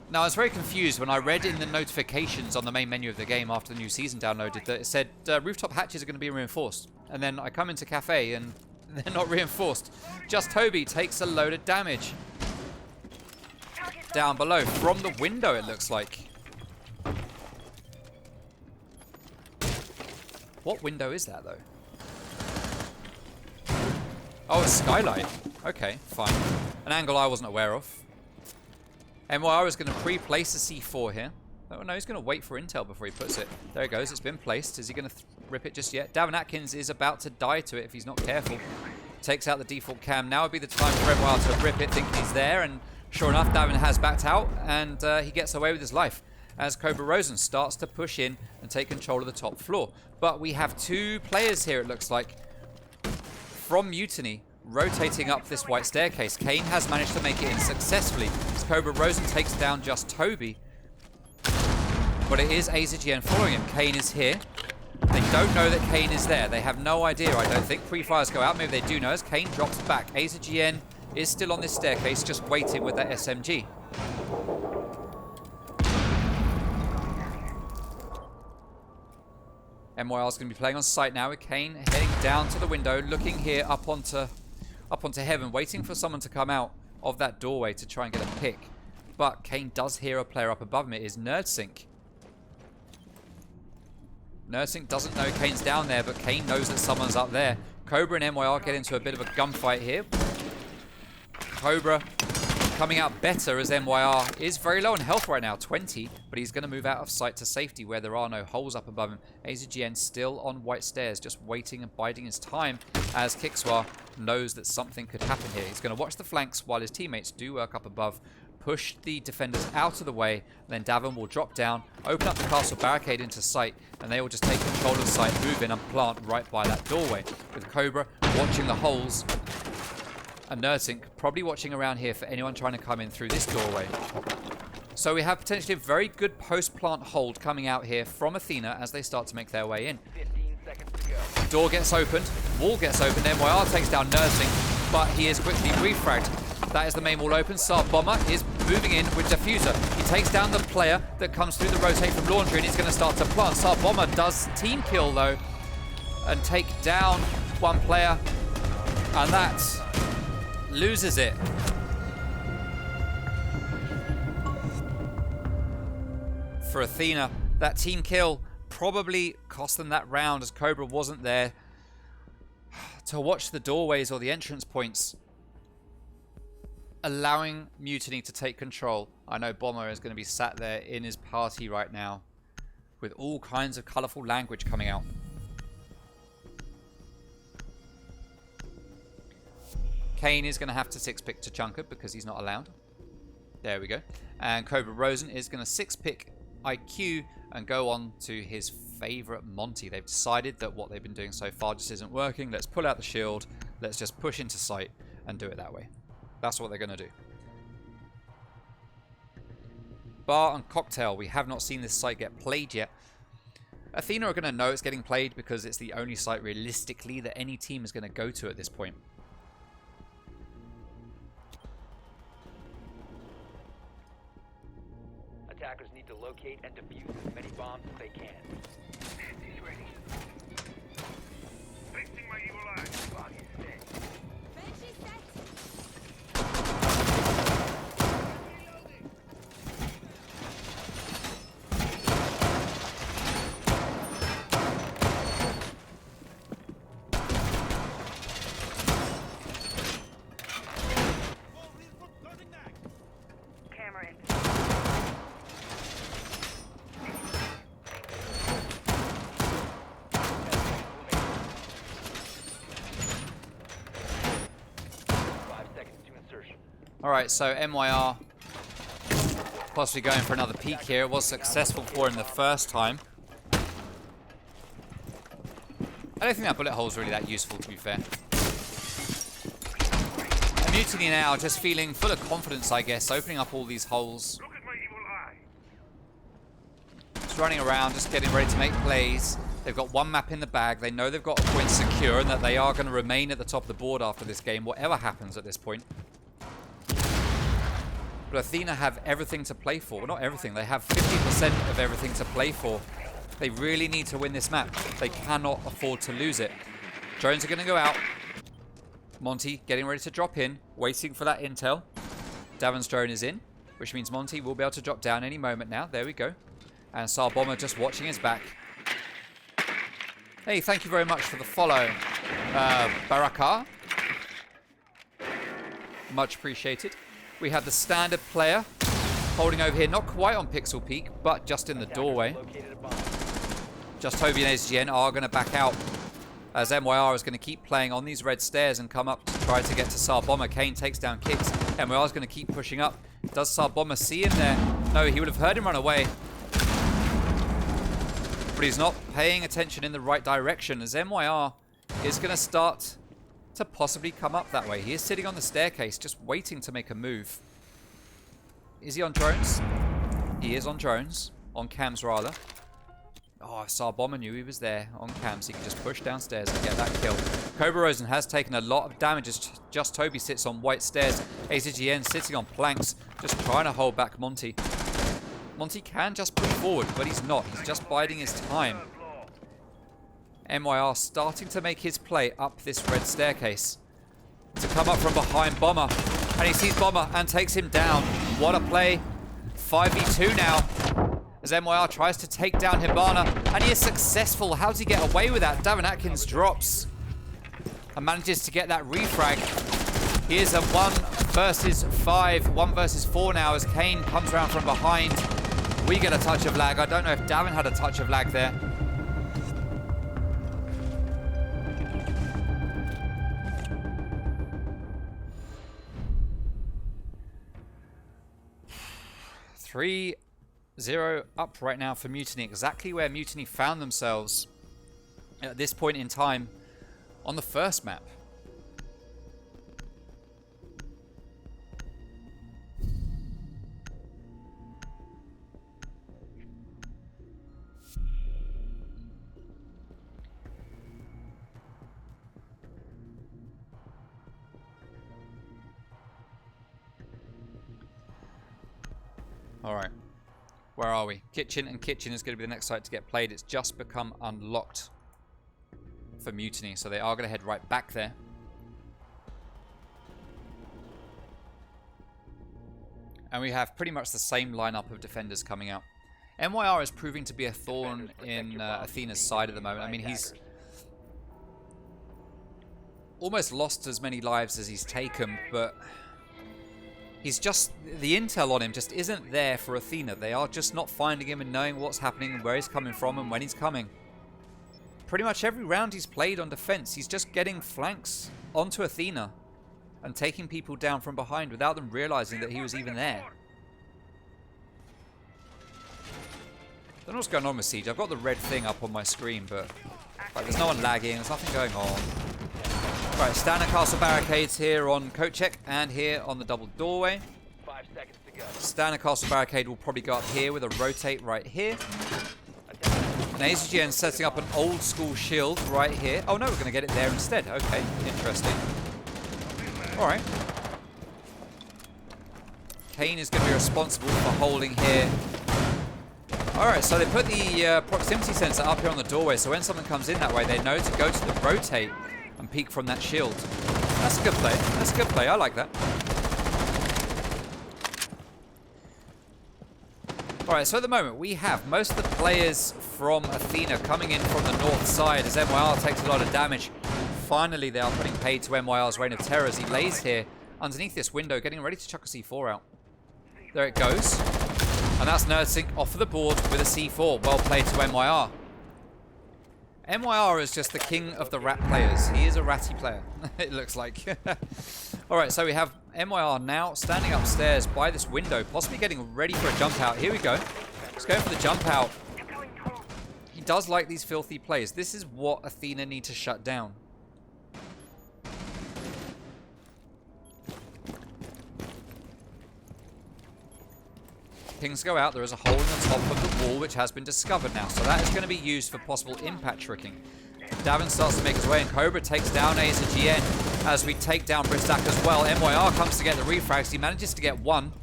Now, I was very confused when I read in the notifications on the main menu of the game after the new season downloaded that it said rooftop hatches are going to be reinforced. And then I come into Cafe and they're not reinforced. Just Toby takes a load of damage. Down below. From the window, it looks like. What window is that, though? Oh, a skylight. Okay, fine. An angle I wasn't aware of. MYR is going to pre-place a C4 here. Oh no, he's going to wait for intel before he puts it. There it goes, it's been placed. Is he going to rip it just yet? Davin Atkins is about to die to it if he's not careful. Takes out the default cam. Now would be the time for MYR to rip it, thinking he's there. And sure enough, Davin has backed out and he gets away with his life as Cobra Rosen starts to push in and take control of the top floor. But we have 2 players here, it looks like, from Mutiny, rotating up this white staircase. Kane has managed to make it in successfully. As Cobra Rosen takes down just Toby. But it is AZGN following him. Kane is here. They don't know that Kane is there. They have no idea, I don't think. Pre-fires go out. Maybe they do know as Kane drops back. AZGN is still on this staircase, just waiting with that SMG. MYR is going to be playing on site now with Kane heading down to the window, looking here up onto heaven, waiting for someone to come out of that doorway to try and get a pick. But Kane does hear a player up above him. It is NerdSync. NerdSync doesn't know Kane's down there, but Kane knows that someone's up there. Cobra and MYR get into a bit of a gunfight here. Cobra coming out better as MYR is very low on health right now, 20, but he's going to move out of sight to safety where there are no holes up above him. AZGN still on white stairs, just waiting and biding his time as Kickswar knows that something could happen here. He's going to watch the flanks while his teammates do work up above. push the defenders out of the way. Then Davin will drop down, open up the castle barricade into sight, and they will just take control of sight, move in and plant right by that doorway. With Cobra watching the holes, and Nursink probably watching around here for anyone trying to come in through this doorway. So we have potentially a very good post-plant hold coming out here from Athena as they start to make their way in. 15 seconds to go. Door gets opened, wall gets opened, MYR takes down Nursing, but he is quickly refragged. That is the main wall open. Saab Bomber is moving in with Diffuser. He takes down the player that comes through the rotate from Laundry, and he's going to start to plant. Saab Bomber does team kill though, and take down one player, and that loses it. For Athena, that team kill probably cost them that round as Cobra wasn't there to watch the doorways or the entrance points, allowing Mutiny to take control. I know Bomber is going to be sat there in his party right now with all kinds of colourful language coming out. Kane is going to have to 6-pick Tachanka because he's not allowed. There we go. And Cobra Rosen is going to 6-pick IQ and go on to his favourite Monty. They've decided that what they've been doing so far just isn't working. Let's pull out the shield. Let's just push into sight and do it that way. That's what they're going to do. Bar and Cocktail. We have not seen this site get played yet. Athena are going to know it's getting played because it's the only site realistically that any team is going to go to at this point. Attackers need to locate and defuse as many bombs as they can. He's ready. Fixing my evil eye. Body set. Banshee set. Camera in. Alright, so MYR possibly going for another peek here. It was successful for him the first time. I don't think that bullet hole is really that useful, to be fair. And Mutiny now just feeling full of confidence, I guess, opening up all these holes. Look at my evil eye. Just running around, just getting ready to make plays. They've got one map in the bag. They know they've got a point secure and that they are going to remain at the top of the board after this game, whatever happens at this point. But Athena have everything to play for. Well, not everything. They have 50% of everything to play for. They really need to win this map. They cannot afford to lose it. Drones are going to go out. Monty getting ready to drop in, waiting for that intel. Davin's drone is in, which means Monty will be able to drop down any moment now. There we go. And Saab Bomber just watching his back. Hey, thank you very much for the follow, Baraka. Much appreciated. We have the standard player holding over here, not quite on Pixel Peak, but just in the doorway. Just Toby and SGN are going to back out as MYR is going to keep playing on these red stairs and come up to try to get to Saab Bomber. Kane takes down Kicks. MYR is going to keep pushing up. Does Saab Bomber see him there? No, he would have heard him run away. But he's not paying attention in the right direction as MYR is going to start to possibly come up that way. He is sitting on the staircase just waiting to make a move. Is he on drones? He is on drones. On cams rather. Oh, Saab Bomber knew he was there on cams. He can just push downstairs and get that kill. Cobra Rosen has taken a lot of damage as just Toby sits on white stairs. AZGN sitting on planks, just trying to hold back Monty. Monty can just push forward, but he's not. He's just biding his time. MYR starting to make his play up this red staircase to come up from behind Bomber, and he sees Bomber and takes him down. What a play. 5v2 now as MYR tries to take down Hibana, and he is successful. How does he get away with that? Davin Atkins drops and manages to get that refrag. He is a 1 versus 5, 1 versus 4 now as Kane comes around from behind. We get a touch of lag. I don't know if Davin had a touch of lag there. 3-0 up right now for Mutiny. Exactly where Mutiny found themselves at this point in time on the first map. Alright, where are we? Kitchen, and Kitchen is going to be the next site to get played. It's just become unlocked for Mutiny, so they are going to head right back there. And we have pretty much the same lineup of defenders coming out. MYR is proving to be a thorn in Athena's side at the moment. I mean, he's almost lost as many lives as he's taken, but he's just, the intel on him just isn't there for Athena. They are just not finding him and knowing what's happening and where he's coming from and when he's coming. Pretty much every round he's played on defense, he's just getting flanks onto Athena and taking people down from behind without them realizing that he was even there. Don't know what's going on with Siege. I've got the red thing up on my screen, but like, there's no one lagging, there's nothing going on. Right, standard castle barricades here on coat check and here on the double doorway. 5 seconds to go. Standard castle barricade will probably go up here with a rotate right here. And AZGN setting up an old school shield right here. Oh no, we're going to get it there instead. Okay, interesting. Alright. Kane is going to be responsible for holding here. Alright, so they put the proximity sensor up here on the doorway, so when someone comes in that way, they know to go to the rotate and peek from that shield. That's a good play. That's a good play. I like that. Alright, so at the moment, we have most of the players from Athena coming in from the north side as MYR takes a lot of damage. Finally, they are putting paid to MYR's Reign of Terror as he lays here underneath this window, getting ready to chuck a C4 out. There it goes. And that's NerdSync off of the board with a C4. Well played to MYR. MYR is just the king of the rat players. He is a ratty player, it looks like. Alright, so we have MYR now standing upstairs by this window, possibly getting ready for a jump out. Here we go. Let's go for the jump out. He does like these filthy plays. This is what Athena need to shut down. Pings go out. There is a hole in the top of the wall which has been discovered now. So that is going to be used for possible impact tricking. Davin starts to make his way and Cobra takes down AZGN as we take down Bristak as well. MYR comes to get the refrags. He manages to get one.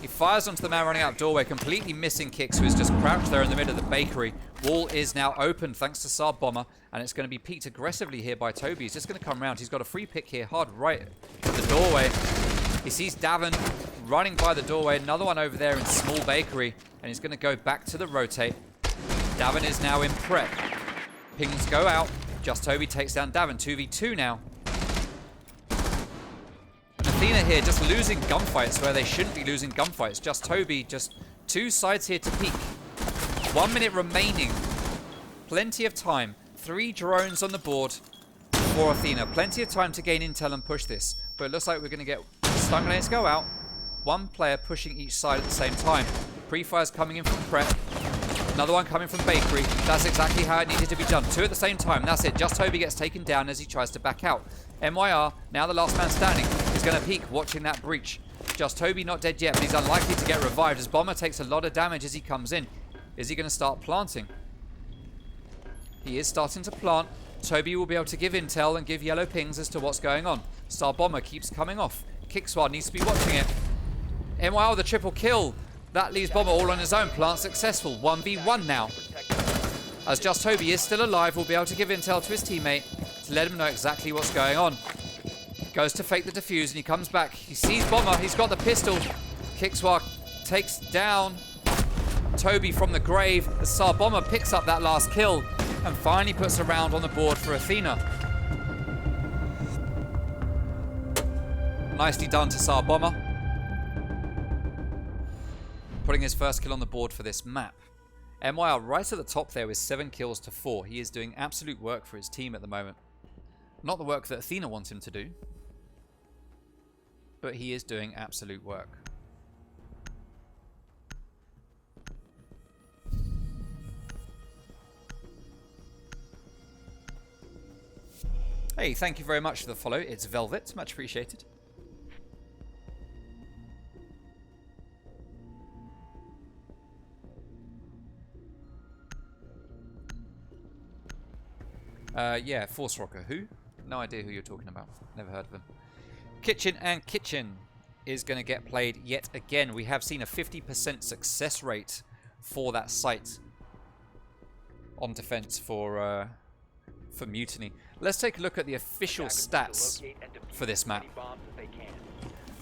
He fires onto the man running out doorway, completely missing Kicks, who is just crouched there in the middle of the bakery. Wall is now open thanks to Saab Bomber, and it's going to be peeked aggressively here by Toby. He's just going to come around. He's got a free pick here, hard right to the doorway. He sees Davin running by the doorway, another one over there in small bakery, and he's going to go back to the rotate. Davin is now in prep. Pings go out. Just Toby takes down Davin. 2v2 now. And Athena here just losing gunfights where they shouldn't be losing gunfights. Just Toby, just two sides here to peek. 1 minute remaining. Plenty of time. 3 drones on the board for Athena. Plenty of time to gain intel and push this. But it looks like we're going to get stun grenades go out. 1 player pushing each side at the same time. Pre-fire's coming in from prep. Another one coming from bakery. That's exactly how it needed to be done. 2 at the same time. That's it. Just Toby gets taken down as he tries to back out. MYR, now the last man standing, is going to peek, watching that breach. Just Toby not dead yet, but he's unlikely to get revived as Bomber takes a lot of damage as he comes in. Is he going to start planting? He is starting to plant. Toby will be able to give intel and give yellow pings as to what's going on. Star Bomber keeps coming off. Kickswad needs to be watching it. MYR with a triple kill. That leaves Bomber all on his own. Plant successful. 1v1 now. As Just Toby is still alive, we'll be able to give intel to his teammate to let him know exactly what's going on. Goes to fake the defuse and he comes back. He sees Bomber. He's got the pistol. Kickswad takes down Toby from the grave. The Star Bomber picks up that last kill and finally puts a round on the board for Athena. Nicely done to Star Bomber. Putting his first kill on the board for this map. MYR right at the top there with 7 kills to 4. He is doing absolute work for his team at the moment. Not the work that Athena wants him to do, but he is doing absolute work. Hey, thank you very much for the follow. It's Velvet. Much appreciated. Yeah, Force Rocker. Who? No idea who you're talking about. Never heard of them. Kitchen and Kitchen is going to get played yet again. We have seen a 50% success rate for that site on defense for Mutiny. Let's take a look at the official stats for this map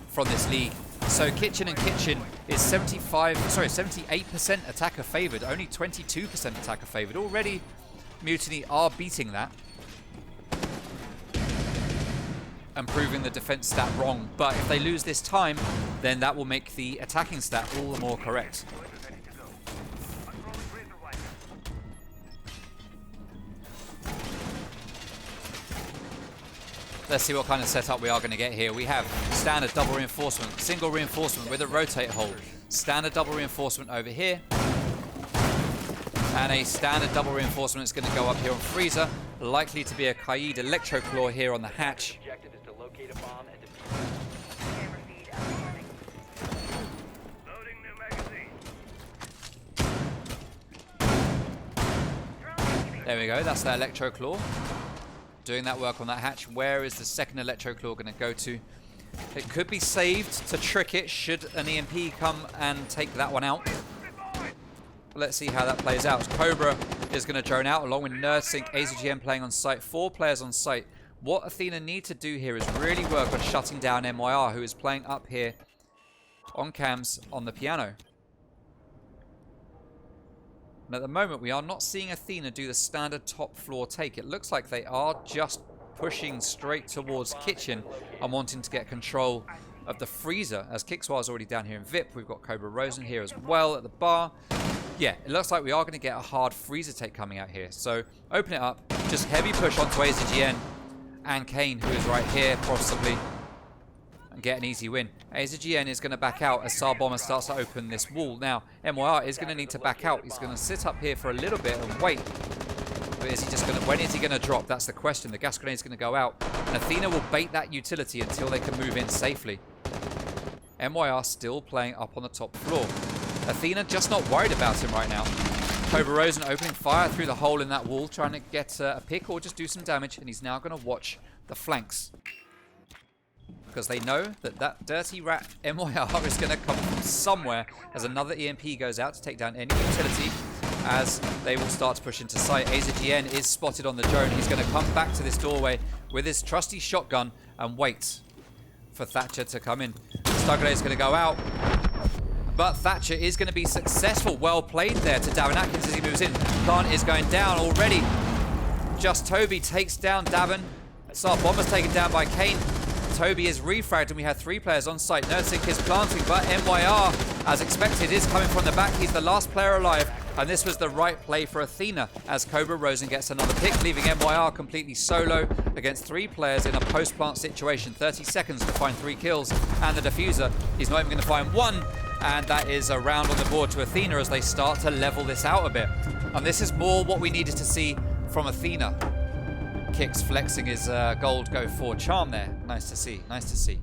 from this league. So Kitchen and Kitchen is 78% attacker favored, only 22% attacker favored. Already Mutiny are beating that and proving the defense stat wrong. But if they lose this time, then that will make the attacking stat all the more correct. Let's see what kind of setup we are going to get here. We have standard double reinforcement, single reinforcement with a rotate hold, standard double reinforcement over here, and a standard double reinforcement is going to go up here on freezer. Likely to be a Kaid Electro Claw here on the hatch. There we go, that's that Electro Claw. Doing that work on that hatch. Where is the second Electro Claw going to go to? It could be saved to trick it should an EMP come and take that one out. Let's see how that plays out. Cobra is going to drone out along with Nerdsync, AZGM playing on site. 4 players on site. What Athena need to do here is really work on shutting down MYR, who is playing up here on cams on the piano. And at the moment, we are not seeing Athena do the standard top floor take. It looks like they are just pushing straight towards Kitchen and wanting to get control of the freezer. As Kixwar is already down here in VIP, we've got Cobra Rosen here as well at the bar. Yeah, it looks like we are going to get a hard freezer take coming out here. So open it up, just heavy push onto AZGN and Kane, who is right here possibly, and get an easy win. AZGN is going to back out as Tsar Bomber starts to open this wall. Now, MYR is going to need to back out. He's going to sit up here for a little bit and wait. But is he just going to, when is he going to drop? That's the question. The gas grenade is going to go out. And Athena will bait that utility until they can move in safely. MYR still playing up on the top floor. Athena just not worried about him right now. Cobra Rosen opening fire through the hole in that wall, trying to get a pick or just do some damage. And he's now going to watch the flanks, because they know that that dirty rat MYR is going to come from somewhere as another EMP goes out to take down any utility as they will start to push into sight. AZGN is spotted on the drone. He's going to come back to this doorway with his trusty shotgun and wait for Thatcher to come in. Stuggerday is going to go out, but Thatcher is going to be successful. Well played there to Davin Atkins as he moves in. Plant is going down already. Just Toby takes down Davin. Tsar Bomber's taken down by Kane. Toby is refragged and we have 3 players on site. Nerdsync is planting, but MYR, as expected, is coming from the back. He's the last player alive, and this was the right play for Athena as Cobra Rosen gets another pick, leaving MYR completely solo against 3 players in a post-plant situation. 30 seconds to find 3 kills, and the diffuser, he's not even going to find 1, and that is a round on the board to Athena as they start to level this out a bit. And this is more what we needed to see from Athena. Kicks flexing his gold go for charm there. Nice to see, nice to see.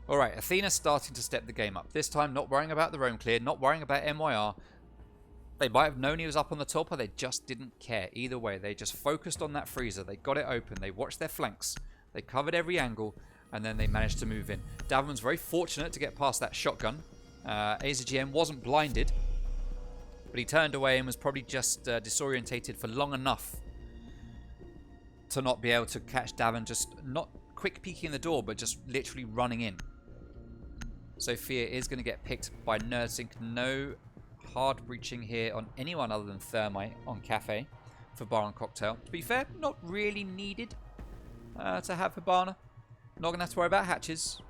Alright, Athena starting to step the game up. This time not worrying about the roam clear, not worrying about MYR. They might have known he was up on the top, or they just didn't care. Either way, they just focused on that freezer. They got it open, they watched their flanks, they covered every angle, and then they managed to move in. Davin's very fortunate to get past that shotgun. AZGM wasn't blinded, but he turned away and was probably just disorientated for long enough to not be able to catch Davin, just not quick peeking the door, but just literally running in. Sophia is going to get picked by Nerdsync. No hard breaching here on anyone other than Thermite on Cafe for Bar and Cocktail. To be fair, not really needed to have Hibana. Not going to have to worry about hatches.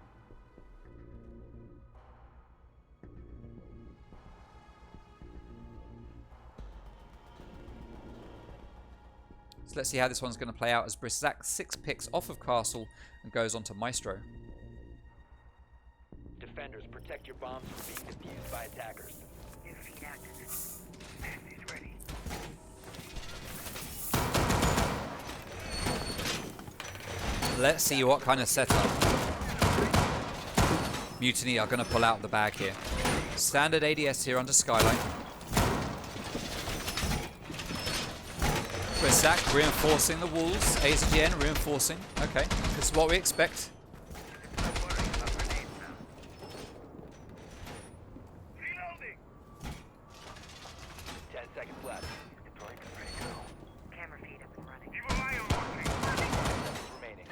So let's see how this one's going to play out as Brisak 6 picks off of Castle and goes on to Maestro. Defenders, protect your bombs from being defused by attackers. New feed active. Is ready. Let's see what kind of setup Mutiny are going to pull out of the bag here. Standard ADS here under Skylight. With Zach reinforcing the walls. AZGN reinforcing. Okay, this is what we expect. Reloading. 10 seconds left. Deploying and ready to go. Camera feed up and running. Keep an eye on Mutiny. 30 seconds remaining.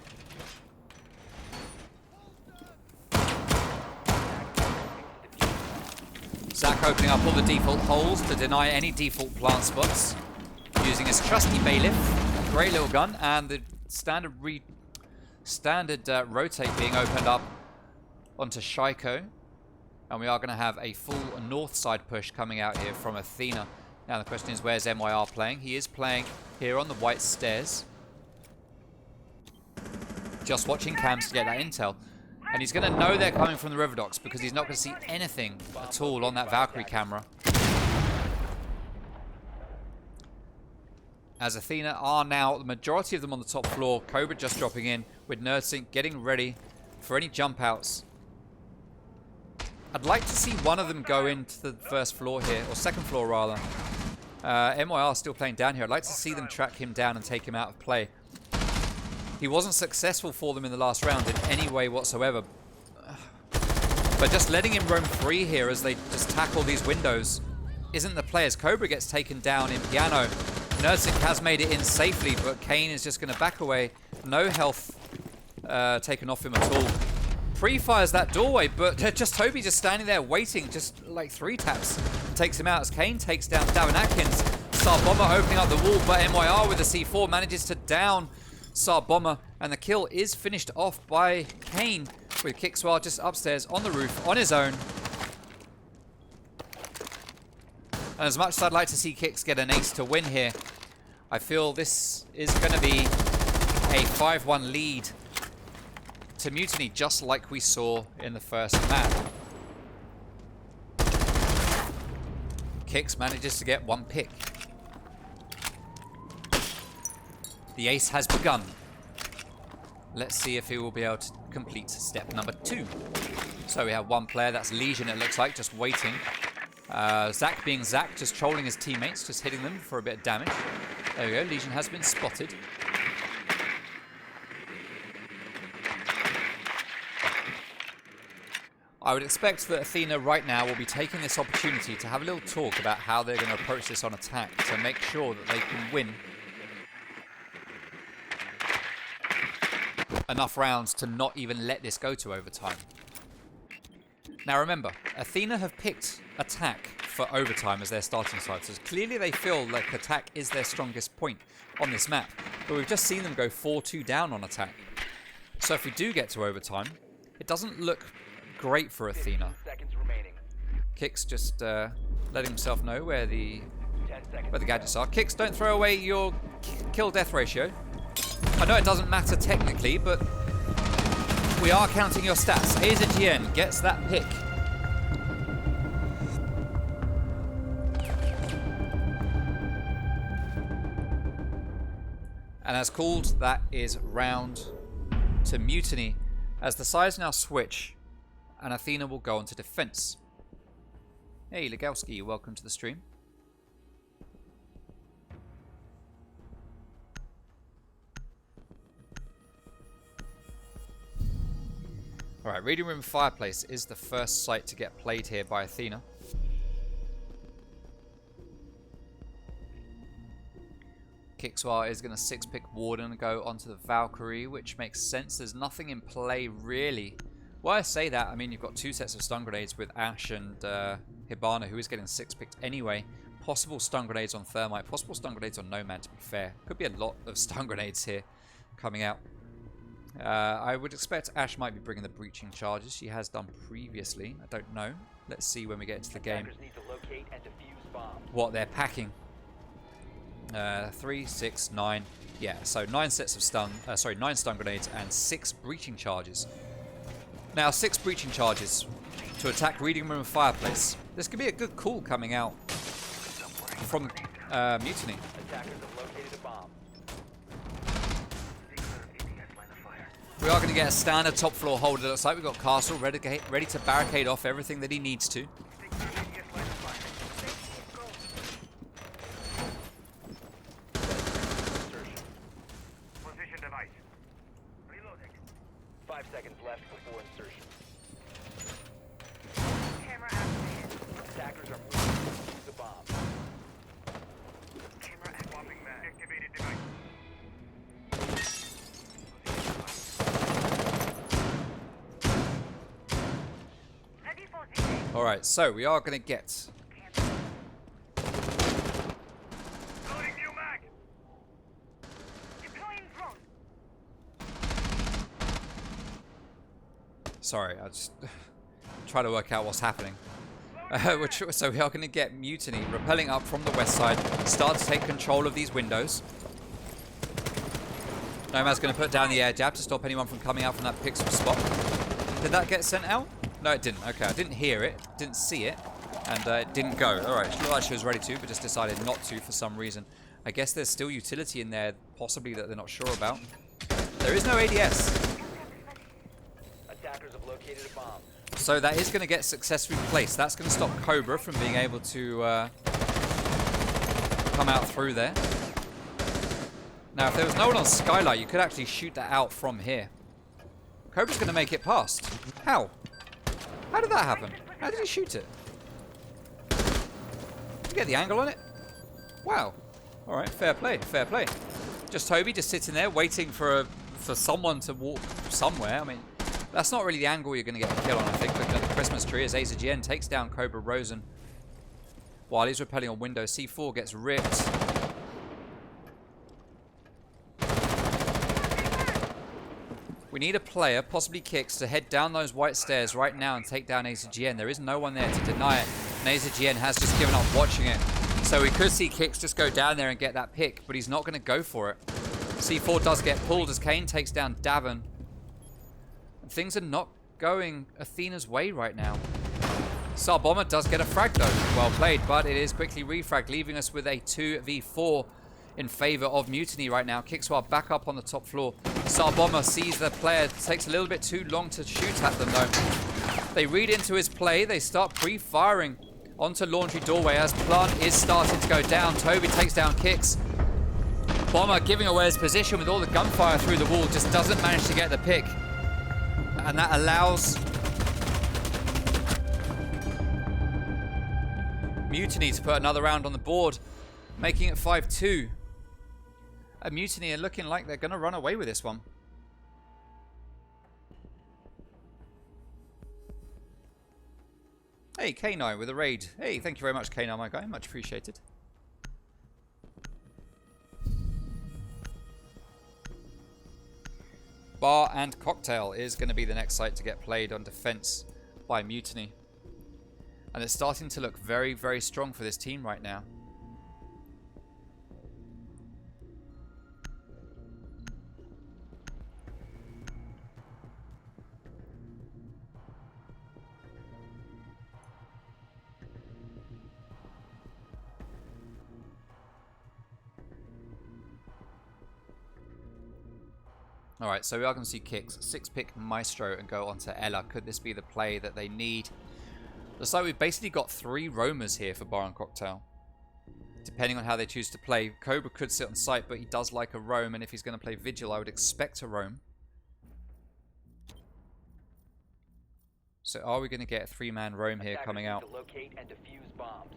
Zach opening up all the default holes to deny any default plant spots. Using his trusty bailiff, great little gun, and the standard rotate being opened up onto Shaiko. And we are going to have a full north side push coming out here from Athena. Now the question is, where's MYR playing? He is playing here on the white stairs. Just watching cams to get that intel. And he's going to know they're coming from the river docks because he's not going to see anything at all on that Valkyrie camera. As Athena are now, the majority of them on the top floor. Cobra just dropping in with NerdSync getting ready for any jump outs. I'd like to see one of them go into the first floor here, or second floor rather. MYR still playing down here. I'd like to see them track him down and take him out of play. He wasn't successful for them in the last round in any way whatsoever. But just letting him roam free here as they just tackle these windows isn't the play, as Cobra gets taken down in piano. NerdSync has made it in safely, but Kane is just going to back away. No health taken off him at all. Pre-fires that doorway, but just Toby just standing there waiting, just like 3 taps, and takes him out as Kane takes down Davin Atkins. Star Bomber opening up the wall, but MYR with the C4 manages to down Star Bomber, and the kill is finished off by Kane with Kickswell just upstairs on the roof on his own. And as much as I'd like to see Kicks get an ace to win here, I feel this is going to be a 5-1 lead to Mutiny, just like we saw in the first map. Kicks manages to get 1 pick. The ace has begun. Let's see if he will be able to complete step number 2. So we have 1 player, that's Legion it looks like, just waiting. Zach being Zach, just trolling his teammates, just hitting them for a bit of damage. There we go, Legion has been spotted. I would expect that Athena right now will be taking this opportunity to have a little talk about how they're going to approach this on attack to make sure that they can win enough rounds to not even let this go to overtime. Now remember, Athena have picked attack for overtime as their starting side, so clearly they feel like attack is their strongest point on this map, but we've just seen them go 4-2 down on attack. So if we do get to overtime, it doesn't look great for Athena. Kicks just letting himself know where the gadgets are. Kicks, don't throw away your kill-death ratio. I know it doesn't matter technically, but we are counting your stats. AZGN gets that pick. And as called, that is round to Mutiny, as the sides now switch and Athena will go onto defense. Hey Legowski, welcome to the stream. Alright, Reading Room Fireplace is the first site to get played here by Athena. Kickswar is going to 6-pick Warden and go onto the Valkyrie, which makes sense. There's nothing in play really. Why I say that, I mean, you've got 2 sets of stun grenades with Ash and Hibana, who is getting 6-picked anyway. Possible stun grenades on Thermite, possible stun grenades on Nomad, to be fair. Could be a lot of stun grenades here coming out. I would expect Ash might be bringing the breaching charges. She has done previously. I don't know. Let's see when we get into the game what they're packing. 3, 6, 9. Yeah, so 9 sets of stun. 9 stun grenades and 6 breaching charges. Now 6 breaching charges to attack Reading Room and Fireplace. This could be a good call coming out from Mutiny. We are going to get a standard top floor hold. It looks like we've got Castle ready to barricade off everything that he needs to. Position device. Reloading. 5 seconds left before insertion. Camera activated. Attackers are moving to the bomb. Camera swapping mag. Activated device. Alright, so we are going to get... Loading new mag. Deploying drone. Sorry, I just try to work out what's happening. So we are going to get Mutiny rappelling up from the west side, start to take control of these windows. Nomad's going to put down the air jab to stop anyone from coming out from that pixel spot. Did that get sent out? No, it didn't. Okay, I didn't hear it, didn't see it, and it didn't go. Alright, she looked like she was ready to, but just decided not to for some reason. I guess there's still utility in there, possibly, that they're not sure about. There is no ADS. Attackers have located a bomb. So that is going to get successfully placed. That's going to stop Cobra from being able to come out through there. Now, if there was no one on Skylight, you could actually shoot that out from here. Cobra's going to make it past. How? How did that happen? How did he shoot it? Did you get the angle on it? Wow. Alright, fair play, fair play. Just Toby just sitting there waiting for someone to walk somewhere. I mean, that's not really the angle you're going to get a kill on, I think. Looking at the Christmas tree as AZGN takes down Cobra Rosen while he's repelling on window. C4 gets ripped. We need a player, possibly Kicks, to head down those white stairs right now and take down AZGN. There is no one there to deny it. And AZGN has just given up watching it. So we could see Kicks just go down there and get that pick, but he's not going to go for it. C4 does get pulled as Kane takes down Davin. And things are not going Athena's way right now. Sar Bomber does get a frag though. Well played, but it is quickly refragged, leaving us with a 2v4 in favor of Mutiny right now. Kickswar back up on the top floor. Sar Bomber sees the player. It takes a little bit too long to shoot at them though. They read into his play. They start pre-firing onto Laundry Doorway as Plant is starting to go down. Toby takes down Kicks. Bomber giving away his position with all the gunfire through the wall. Just doesn't manage to get the pick. And that allows Mutiny to put another round on the board, making it 5-2. A Mutiny are looking like they're going to run away with this one. Hey, K9 with a raid. Hey, thank you very much, K9, my guy. Much appreciated. Bar and Cocktail is going to be the next site to get played on defense by Mutiny. And it's starting to look very, very strong for this team right now. Alright, so we are going to see Kicks. 6-pick Maestro and go on to Ella. Could this be the play that they need? Looks like we've basically got 3 roamers here for Bar and Cocktail. Depending on how they choose to play. Cobra could sit on site, but he does like a roam, and if he's going to play Vigil, I would expect a roam. So are we going to get a 3-man roam here coming out? To locate and defuse bombs.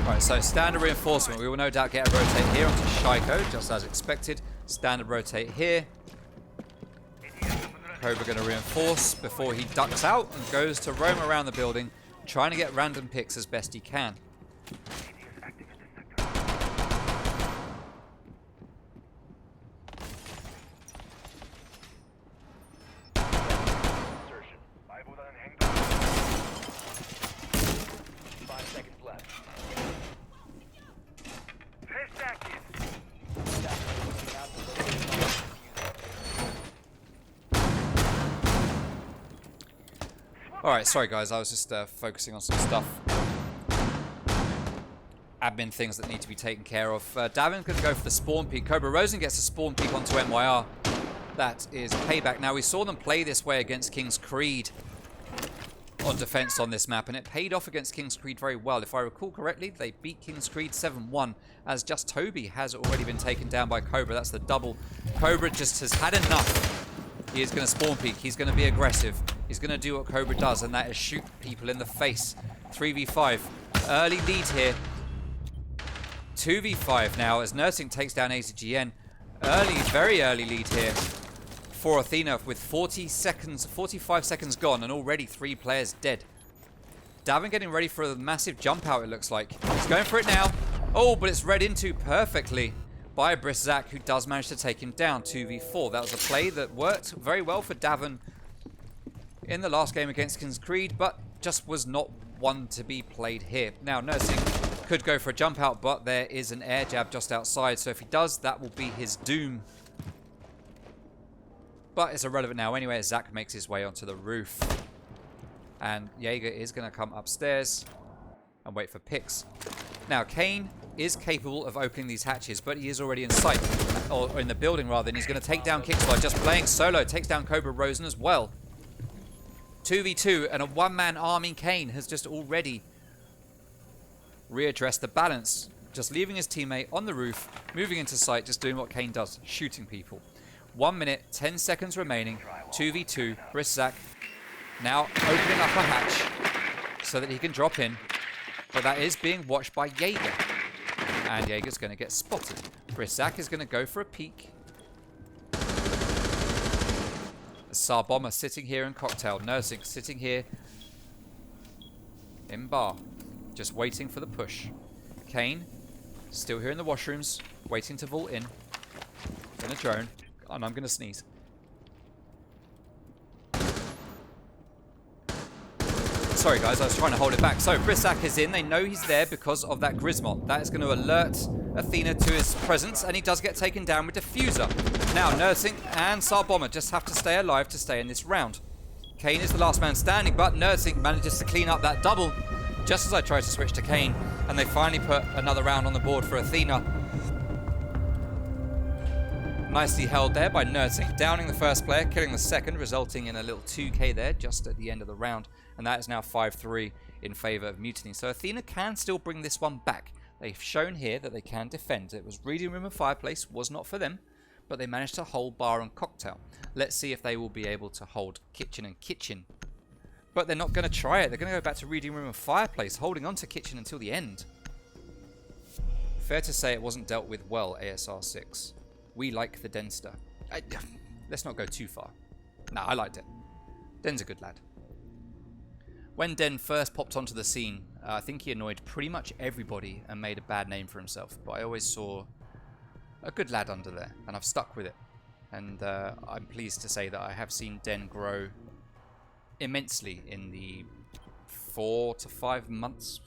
Right, so standard reinforcement. We will no doubt get a rotate here onto Shaiko, just as expected. Standard rotate here. Cobra going to reinforce before he ducks out and goes to roam around the building, trying to get random picks as best he can. Alright, sorry guys, I was just focusing on some stuff. admin things that need to be taken care of. Davin's going to go for the spawn peek. Cobra Rosen gets a spawn peek onto MYR. That is payback. Now, we saw them play this way against King's Creed on defense on this map, and it paid off against King's Creed very well. If I recall correctly, they beat King's Creed 7-1, as just Toby has already been taken down by Cobra. That's the double. Cobra just has had enough. He is going to spawn peek. He's going to be aggressive. He's going to do what Cobra does, and that is shoot people in the face. 3v5. Early lead here. 2v5 now as Nursing takes down AZGN. Early, very early lead here for Athena with 45 seconds gone and already 3 players dead. Davin getting ready for a massive jump out, it looks like. He's going for it now. Oh, but it's read into perfectly by Briszak, who does manage to take him down. 2v4. That was a play that worked very well for Davin in the last game against King's Creed, but just was not one to be played here. Now, Nursing could go for a jump out, but there is an air jab just outside, so if he does, that will be his doom. But it's irrelevant now anyway, as Zach makes his way onto the roof. And Jaeger is going to come upstairs and wait for picks. Now, Kane is capable of opening these hatches, but he is already in sight, or in the building rather, and he's going to take down Kickstar. Just playing solo, takes down Cobra Rosen as well. 2v2, and a one-man arming Kane has just already readdressed the balance. Just leaving his teammate on the roof, moving into sight, just doing what Kane does, shooting people. 1 minute, 10 seconds remaining. 2v2. Briszak now opening up a hatch so that he can drop in. But that is being watched by Jaeger. And Jaeger's going to get spotted. Briszak is going to go for a peek. Sarbomber sitting here in cocktail. Nursing sitting here in bar. Just waiting for the push. Kane still here in the washrooms, waiting to vault in. Gonna drone. And I'm gonna sneeze. Sorry guys, I was trying to hold it back. So Briszak is in. They know he's there because of that Grismot. That is going to alert Athena to his presence, and he does get taken down with Diffuser. Now Nursing and Sarbomber just have to stay alive to stay in this round. Kane is the last man standing, but Nursing manages to clean up that double just as I try to switch to Kane, and they finally put another round on the board for Athena. Nicely held there by Nursing, downing the first player, killing the second, resulting in a little 2k there just at the end of the round. And that is now 5-3 in favour of Mutiny. So Athena can still bring this one back. They've shown here that they can defend. It was Reading Room and Fireplace, was not for them, but they managed to hold Bar and Cocktail. Let's see if they will be able to hold Kitchen and Kitchen. But they're not going to try it. They're going to go back to Reading Room and Fireplace, holding on to Kitchen until the end. Fair to say it wasn't dealt with well, ASR6. We like the Denster. Let's not go too far. Nah, I liked it. Den's a good lad. When Den first popped onto the scene, I think he annoyed pretty much everybody and made a bad name for himself. But I always saw a good lad under there, and I've stuck with it. And I'm pleased to say that I have seen Den grow immensely in the 4 months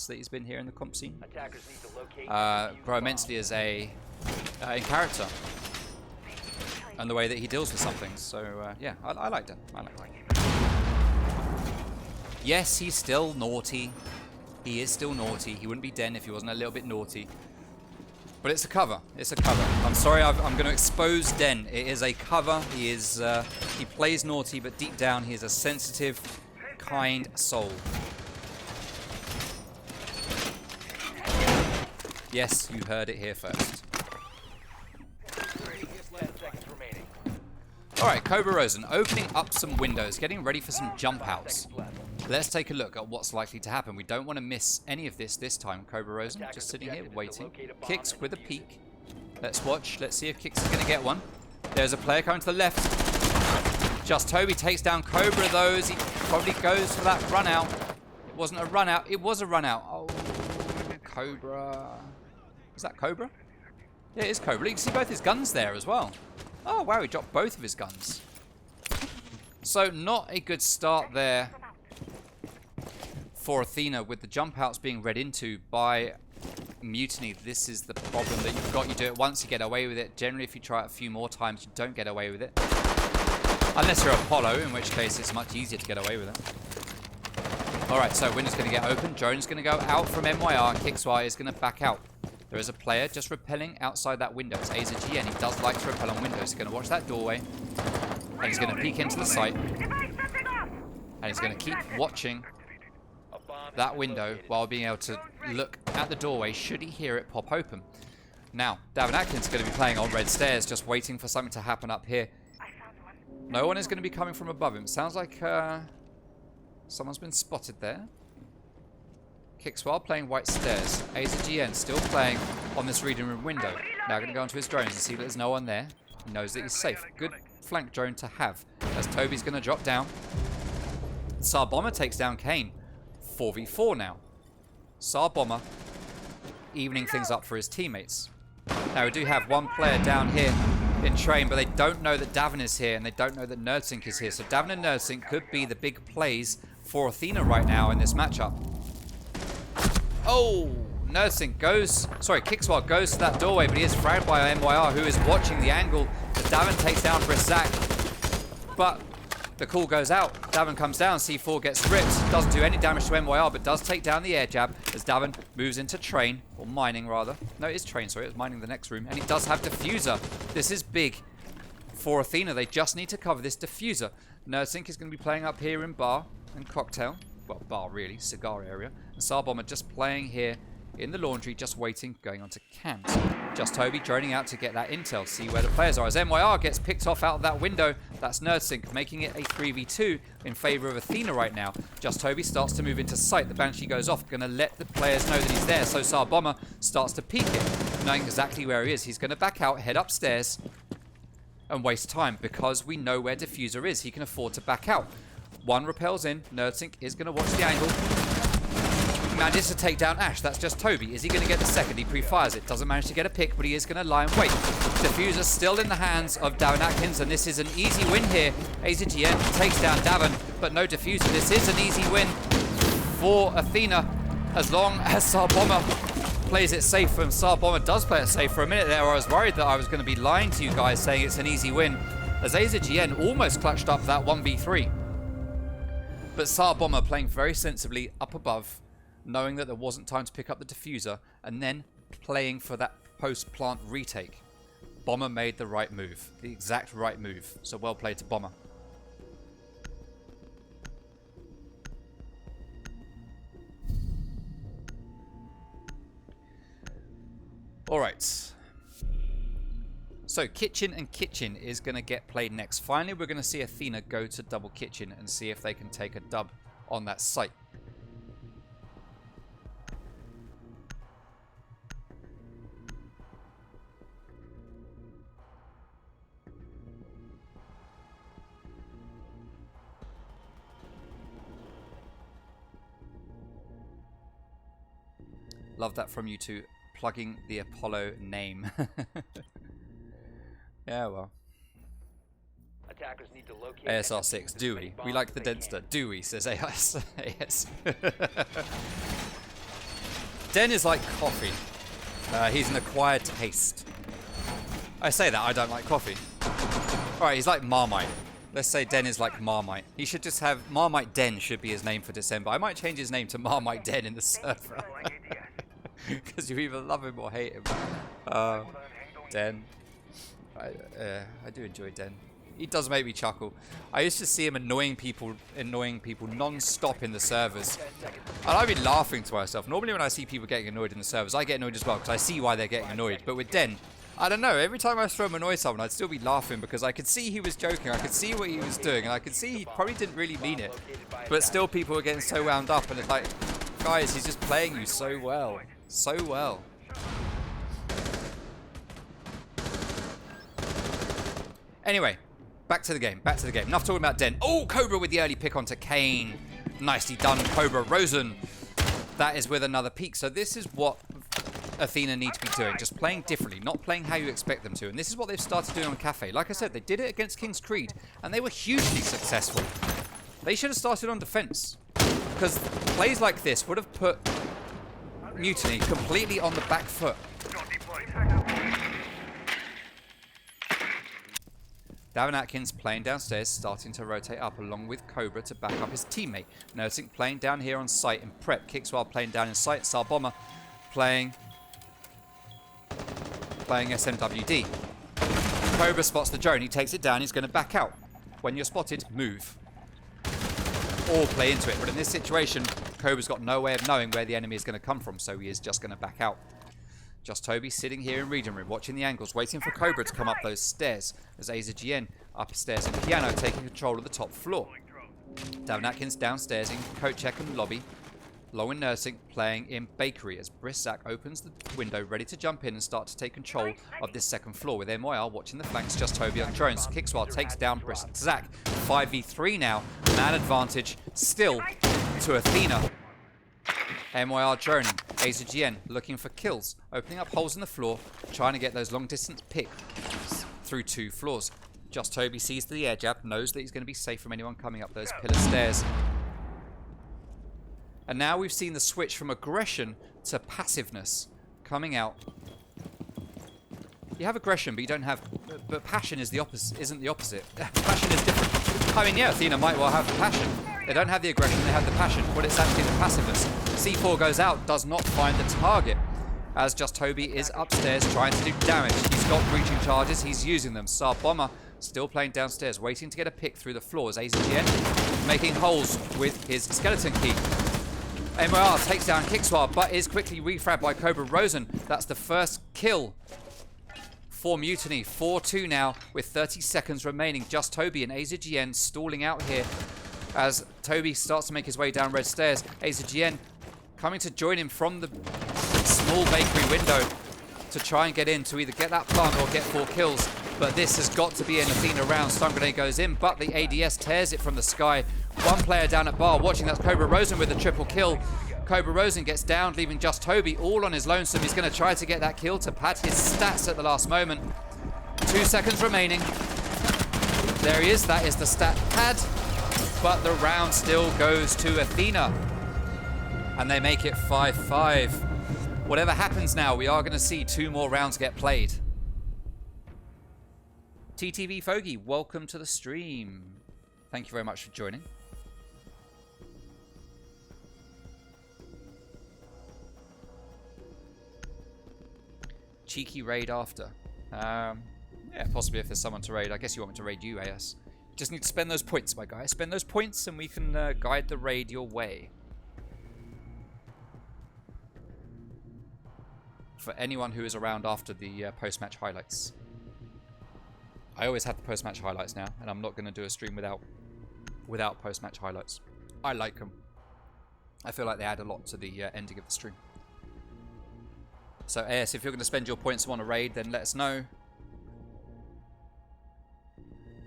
that he's been here in the comp scene. Grow immensely as a in character and the way that he deals with some things. So yeah, I like Den. I like Den. Yes, he's still naughty. He is still naughty. He wouldn't be Den if he wasn't a little bit naughty. But it's a cover. It's a cover. I'm sorry, I'm going to expose Den. It is a cover. He is. He plays naughty, but deep down he is a sensitive, kind soul. Yes, you heard it here first. Alright, Cobra Rosen opening up some windows, getting ready for some jump outs. Let's take a look at what's likely to happen. We don't want to miss any of this time. Cobra Rosen just sitting here waiting. Kicks with a peek. Let's watch. Let's see if Kicks is going to get one. There's a player coming to the left. Just Toby takes down Cobra though. He probably goes for that run out. It wasn't a run out. It was a run out. Oh, Cobra. Is that Cobra? Yeah, it is Cobra. You can see both his guns there as well. Oh, wow, he dropped both of his guns. So, not a good start there for Athena with the jump outs being read into by Mutiny. This is the problem that you've got. You do it once, you get away with it. Generally, if you try it a few more times, you don't get away with it. Unless you're Apollo, in which case it's much easier to get away with it. Alright, so window's going to get open. Drone's going to go out from MYR. Kickswire is going to back out. There is a player just repelling outside that window. It's AZGN. He does like to repel on windows. He's going to watch that doorway. And he's going to peek into the site. And he's going to keep watching that window while being able to look at the doorway should he hear it pop open. Now, Davin Atkins is going to be playing on red stairs, just waiting for something to happen up here. No one is going to be coming from above him. Sounds like someone's been spotted there. Kickswell playing white stairs. AZGN still playing on this reading room window. Now going to go onto his drones and see that there's no one there. He knows that he's safe. Good flank drone to have. As Toby's going to drop down. Tsar Bomber takes down Kane. 4v4 now. Tsar Bomber evening things up for his teammates. Now we do have one player down here in train, but they don't know that Davin is here and they don't know that Nerdsync is here. So Davin and Nerdsync could be the big plays for Athena right now in this matchup. Oh, Nerdsync goes, sorry, Kickswell goes to that doorway, but he is fragged by MYR, who is watching the angle as Davin takes down for a sack. But the call goes out. Davin comes down, C4 gets ripped, doesn't do any damage to MYR, but does take down the air jab as Davin moves into train, or mining rather. No, it is train, sorry, it was mining the next room, and he does have diffuser. This is big for Athena. They just need to cover this diffuser. Nerdsync is going to be playing up here in bar and cocktail. Well, bar really, cigar area. And Tsar Bomber just playing here in the laundry, just waiting, going on to cams. Just Toby droning out to get that intel, see where the players are. As MYR gets picked off out of that window, that's Nerdsync, making it a 3v2 in favor of Athena right now. Just Toby starts to move into sight. The Banshee goes off, going to let the players know that he's there. So Tsar Bomber starts to peek it, knowing exactly where he is. He's going to back out, head upstairs, and waste time because we know where diffuser is. He can afford to back out. One repels in. Nerdsync is going to watch the angle. Manages to take down Ash. That's just Toby. Is he going to get the second? He pre-fires it. Doesn't manage to get a pick, but he is going to lie and wait. Diffuser still in the hands of Davin Atkins, and this is an easy win here. AZGN takes down Davin, but no diffuser. This is an easy win for Athena, as long as Tsar Bomber plays it safe. And Tsar Bomber does play it safe. For a minute there, I was worried that I was going to be lying to you guys, saying it's an easy win, as AZGN almost clutched up that 1v3. But Tsar Bomber playing very sensibly up above, knowing that there wasn't time to pick up the diffuser, and then playing for that post-plant retake. Bomber made the right move, the exact right move. So well played to Bomber. Alright. So Kitchen and Kitchen is going to get played next. Finally, we're going to see Athena go to double Kitchen and see if they can take a dub on that site. Love that from you two, plugging the Apollo name. Yeah, well. Attackers need to locate ASR6, Dewey. We like the Denster. Dewey, says AS. AS. Den is like coffee. He's an acquired taste. I say that, I don't like coffee. Alright, he's like Marmite. Let's say Den is like Marmite. He should just have... Marmite Den should be his name for December. I might change his name to Marmite Den in the server. Because you either love him or hate him. Den. I do enjoy Den. He does make me chuckle. I used to see him annoying people non-stop in the servers. And I've been laughing to myself. Normally when I see people getting annoyed in the servers, I get annoyed as well because I see why they're getting annoyed. But with Den, I don't know. Every time I was trying to annoy someone, I'd still be laughing because I could see he was joking. I could see what he was doing. And I could see he probably didn't really mean it. But still people were getting so wound up. And it's like, guys, he's just playing you so well. So well. Anyway, back to the game. Back to the game. Enough talking about Den. Oh, Cobra with the early pick onto Kane. Nicely done, Cobra. Rosen. That is with another peak. So this is what Athena need to be doing. Just playing differently. Not playing how you expect them to. And this is what they've started doing on Cafe. Like I said, they did it against King's Creed. And they were hugely successful. They should have started on defense. Because plays like this would have put Mutiny completely on the back foot. Davin Atkins playing downstairs, starting to rotate up along with Cobra to back up his teammate. Nursing playing down here on site in prep. Kicks while playing down in site. Sarbomber playing SMWD. Cobra spots the drone. He takes it down. He's going to back out. When you're spotted, move. Or play into it. But in this situation, Cobra's got no way of knowing where the enemy is going to come from, so he is just going to back out. Just Toby sitting here in region room, watching the angles, waiting for Cobra to come up those stairs. As AZGN upstairs in piano, taking control of the top floor. Davin Atkins downstairs in coat check and lobby. Low in nursing, playing in bakery as Brissac opens the window, ready to jump in and start to take control of this second floor. With MYR watching the flanks, Just Toby on drones. Kickswell takes down Brissac. 5v3 now. Man advantage still to Athena. MYR droning. AZGN looking for kills. Opening up holes in the floor, trying to get those long distance picks through 2 floors. Just Toby sees the air jab, knows that he's going to be safe from anyone coming up those pillar stairs. And now we've seen the switch from aggression to passiveness coming out. You have aggression, but you don't have... But passion is the opposite, isn't the opposite. Passion is different. I mean, yeah, Athena might well have the passion. They don't have the aggression, they have the passion. But it's actually the passiveness. C4 goes out, does not find the target. As Just Toby is upstairs trying to do damage. He's got breaching charges, he's using them. Sarbomber still playing downstairs, waiting to get a pick through the floors. AZGN making holes with his skeleton key. MYR takes down Kickswell, but is quickly refabbed by Cobra Rosen. That's the first kill for Mutiny. 4-2 now with 30 seconds remaining. Just Toby and AZGN stalling out here as Toby starts to make his way down red stairs. AZGN coming to join him from the small bakery window to try and get in to either get that plant or get 4 kills. But this has got to be an Athena round. Stun grenade goes in, but the ADS tears it from the sky. One player down at bar watching. That's Cobra Rosen with a triple kill. Cobra Rosen gets down, leaving Just Toby all on his lonesome. He's going to try to get that kill to pad his stats at the last moment. 2 seconds remaining. There he is. That is the stat pad. But the round still goes to Athena. And they make it 5-5. Whatever happens now, we are going to see 2 more rounds get played. TTV Fogey, welcome to the stream. Thank you very much for joining. Cheeky raid after. Yeah, possibly if there's someone to raid. I guess you want me to raid you, AS. Just need to spend those points, my guy. Spend those points and we can guide the raid your way. For anyone who is around after the post-match highlights. I always have the post-match highlights now, and I'm not going to do a stream without post-match highlights. I like them. I feel like they add a lot to the ending of the stream. So AS, if you're going to spend your points on a raid, then let us know.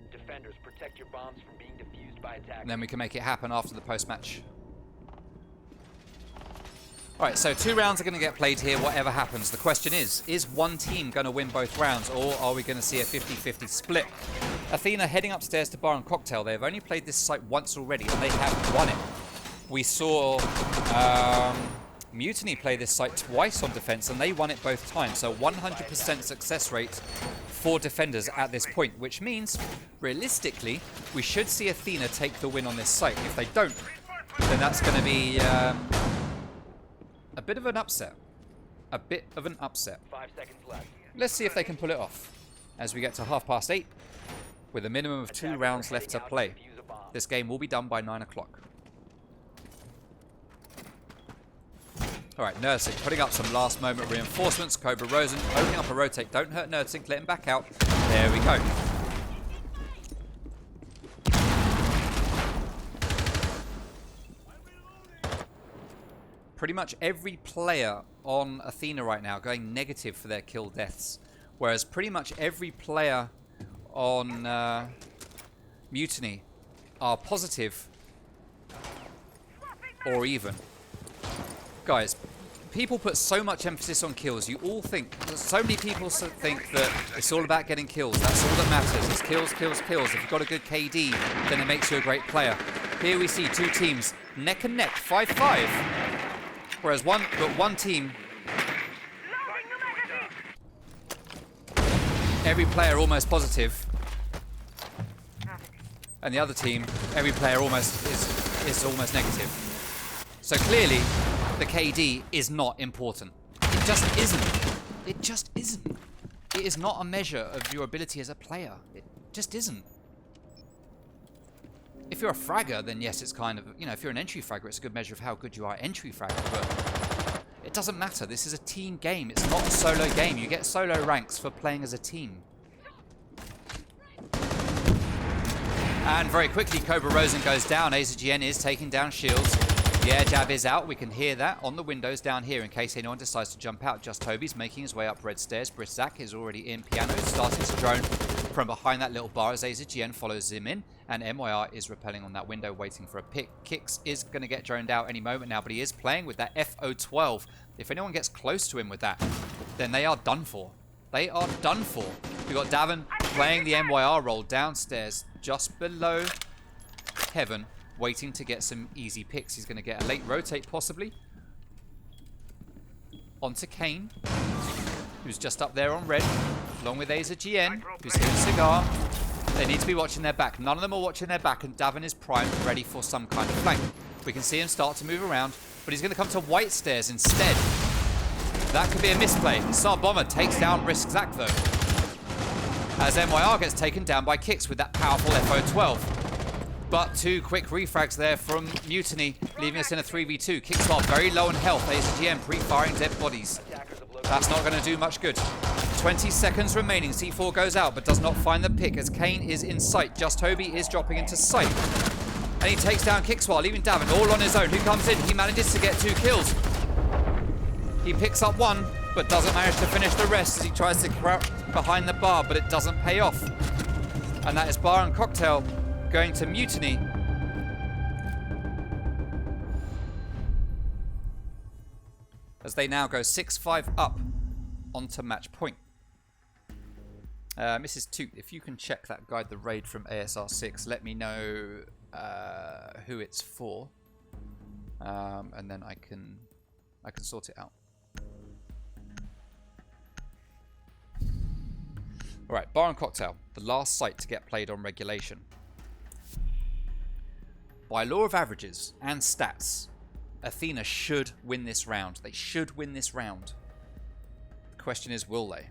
Defenders, protect your bombs from being defused by attackers. And then we can make it happen after the post-match. Alright, so 2 rounds are going to get played here, whatever happens. The question is one team going to win both rounds, or are we going to see a 50-50 split? Athena heading upstairs to Bar and Cocktail. They've only played this site once already, and they have won it. We saw Mutiny play this site twice on defense, and they won it both times. So 100% success rate for defenders at this point, which means, realistically, we should see Athena take the win on this site. If they don't, then that's going to be... a bit of an upset. A bit of an upset. 5 seconds left. Let's see if they can pull it off. As we get to 8:30, with a minimum of 2 rounds left to play. This game will be done by 9 o'clock. Alright, Nursing putting up some last moment reinforcements. Cobra Rosen opening up a rotate. Don't hurt Nursing, let him back out. There we go. Pretty much every player on Athena right now going negative for their kill deaths. Whereas pretty much every player on Mutiny are positive or even. Guys, people put so much emphasis on kills. You all think, so many people think that it's all about getting kills. That's all that matters. It's kills, kills, kills. If you've got a good KD, then it makes you a great player. Here we see 2 teams neck and neck, 5-5. Whereas one team, every player almost positive. And the other team, every player almost is almost negative. So clearly, the KD is not important. It just isn't. It just isn't. It is not a measure of your ability as a player. It just isn't. If you're a fragger, then yes, it's kind of, you know, if you're an entry fragger, it's a good measure of how good you are entry fragger, but it doesn't matter. This is a team game. It's not a solo game. You get solo ranks for playing as a team. And very quickly, Cobra Rosen goes down. AZGN is taking down shields. The air jab is out. We can hear that on the windows down here in case anyone decides to jump out. Just Toby's making his way up red stairs. Briszak is already in piano, starting to drone from behind that little bar as AZGN follows him in. And MYR is rappelling on that window, waiting for a pick. Kix is going to get droned out any moment now, but he is playing with that FO12. If anyone gets close to him with that, then they are done for. They are done for. We've got Davin playing the MYR role downstairs, just below Heaven, waiting to get some easy picks. He's going to get a late rotate, possibly. Onto Kane, who's just up there on red, along with AZGN, who's hitting Cigar. They need to be watching their back. None of them are watching their back, and Davin is primed, ready for some kind of flank. We can see him start to move around, but he's going to come to white stairs instead. That could be a misplay. Star Bomber takes down Briszak though, as MYR gets taken down by Kix with that powerful FO12. But two quick refrags there from Mutiny, leaving us in a 3v2. Kix very low on health. AZGN pre-firing dead bodies. That's not going to do much good. 20 seconds remaining. C4 goes out, but does not find the pick as Kane is in sight. Just Toby is dropping into sight. And he takes down Kixwar, leaving Davin all on his own. Who comes in? He manages to get 2 kills. He picks up 1, but doesn't manage to finish the rest as he tries to crouch behind the bar, but it doesn't pay off. And that is Bar and Cocktail going to Mutiny. As they now go 6-5 up onto match point. Mrs. Toot, if you can check that Guide the Raid from ASR6, let me know who it's for. And then I can sort it out. Alright, Bar and Cocktail, the last site to get played on regulation. By law of averages and stats, Athena should win this round. They should win this round. The question is, will they?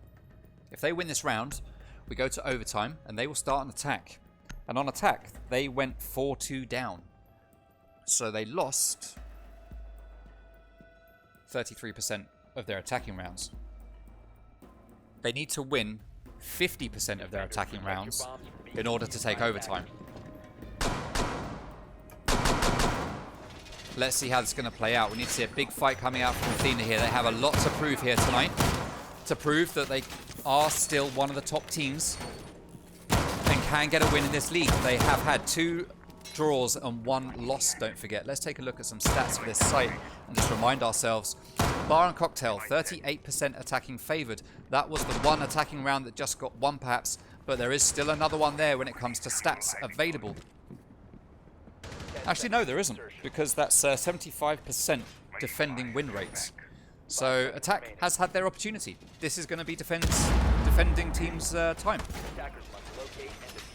If they win this round, we go to overtime and they will start an attack. And on attack, they went 4-2 down. So they lost 33% of their attacking rounds. They need to win 50% of their attacking rounds in order to take overtime. Let's see how this is going to play out. We need to see a big fight coming out from Athena here. They have a lot to prove here tonight. To prove that they are still one of the top teams and can get a win in this league. They have had 2 draws and 1 loss, don't forget. Let's take a look at some stats for this site and just remind ourselves. Bar and Cocktail, 38% attacking favoured. That was the one attacking round that just got 1 perhaps, but there is still another one there when it comes to stats available. Actually, no, there isn't, because that's 75% defending win rates. So attack has had their opportunity. This is going to be defending team's time.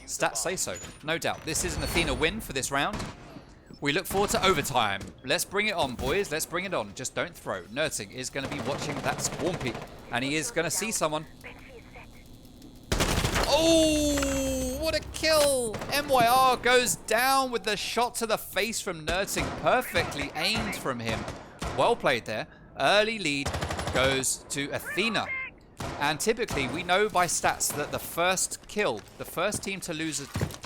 Stats say so, no doubt. This is an Athena win for this round. We look forward to overtime. Let's bring it on, boys. Let's bring it on. Just don't throw. Nerting is going to be watching that spawn peek, and he is going to see someone. Oh, what a kill! MYR goes down with the shot to the face from Nerting. Perfectly aimed from him. Well played there. Early lead goes to Athena. And typically, we know by stats that the first kill, the first team to lose a